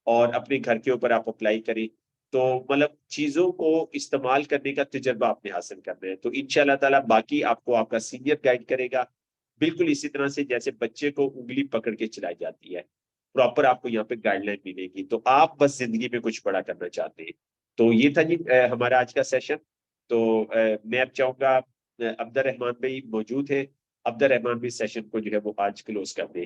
और अपने घर के ऊपर आप अप्लाई करें। तो मतलब चीजों को इस्तेमाल करने का तजर्बा आपने हासिल करना है। तो इंशाल्लाह ताला बाकी आपको आपका सीनियर गाइड करेगा, बिल्कुल इसी तरह से जैसे बच्चे को उंगली पकड़ के चलाई जाती है, प्रॉपर आपको यहाँ पे गाइडलाइन मिलेगी। तो आप बस जिंदगी में कुछ बड़ा करना चाहते हैं। तो ये था जी हमारा आज का सेशन। तो मैं अब चाहूंगा अब्दुल रहमान भाई मौजूद है, अब्दुल रहमान भी सेशन को जो है वो आज क्लोज कर दें।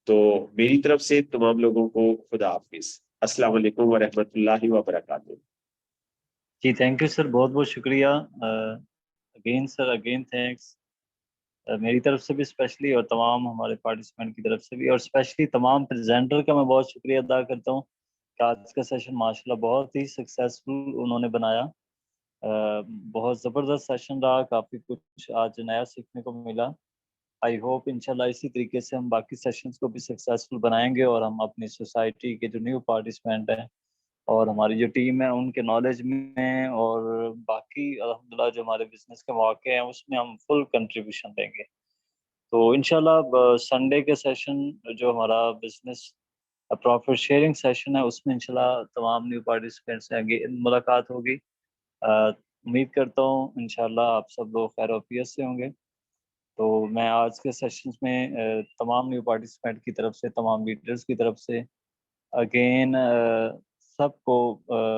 तो मेरी तरफ से तमाम लोगों को खुदा हाफिज, अस्सलाम वालेकुम व रहमतुल्लाहि व बरकातुहू। जी थैंक यू सर, बहुत बहुत शुक्रिया। अगेन सर, अगेन थैंक्स मेरी तरफ से भी स्पेशली और तमाम हमारे पार्टिसिपेंट की तरफ से भी, और स्पेशली तमाम प्रेजेंटर का मैं बहुत शुक्रिया अदा करता हूँ कि आज का सेशन माशाल्लाह बहुत ही सक्सेसफुल उन्होंने बनाया। बहुत ज़बरदस्त सेशन रहा, काफ़ी कुछ आज नया सीखने को मिला। आई होप इंशाल्लाह इसी तरीके से हम बाकी सेशंस को भी सक्सेसफुल बनाएंगे और हम अपनी सोसाइटी के जो न्यू पार्टिसिपेंट हैं और हमारी जो टीम है उनके नॉलेज में और बाकी अल्हम्दुलिल्लाह जो हमारे बिजनेस के मौके हैं उसमें हम फुल कंट्रीब्यूशन देंगे। तो इंशाल्लाह संडे के सेशन जो हमारा बिजनेस प्रॉफिट शेयरिंग सेशन है उसमें इंशाल्लाह तमाम न्यू पार्टिसिपेंट्स से आगे मुलाकात होगी। उम्मीद करता हूँ इंशाल्लाह आप सब लोग खैर ऑफियत से होंगे। तो मैं आज के सेशंस में तमाम न्यू पार्टिसिपेंट की तरफ से, तमाम लीडर्स की तरफ से अगेन सबको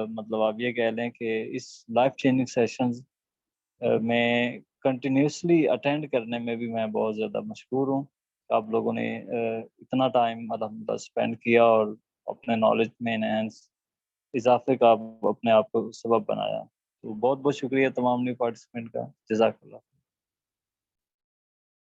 मतलब आप ये कह लें कि इस लाइफ चेंजिंग सेशंस में कंटिन्यूसली अटेंड करने में भी मैं बहुत ज़्यादा मशहूर हूँ। आप लोगों ने इतना टाइम अल्हम्दुलिल्लाह स्पेंड किया और अपने नॉलेज में एनहेंस इजाफे का अपने आप को सबब बनाया। तो बहुत बहुत शुक्रिया तमाम न्यू पार्टिसिपेंट का। जज़ाकल्लाह।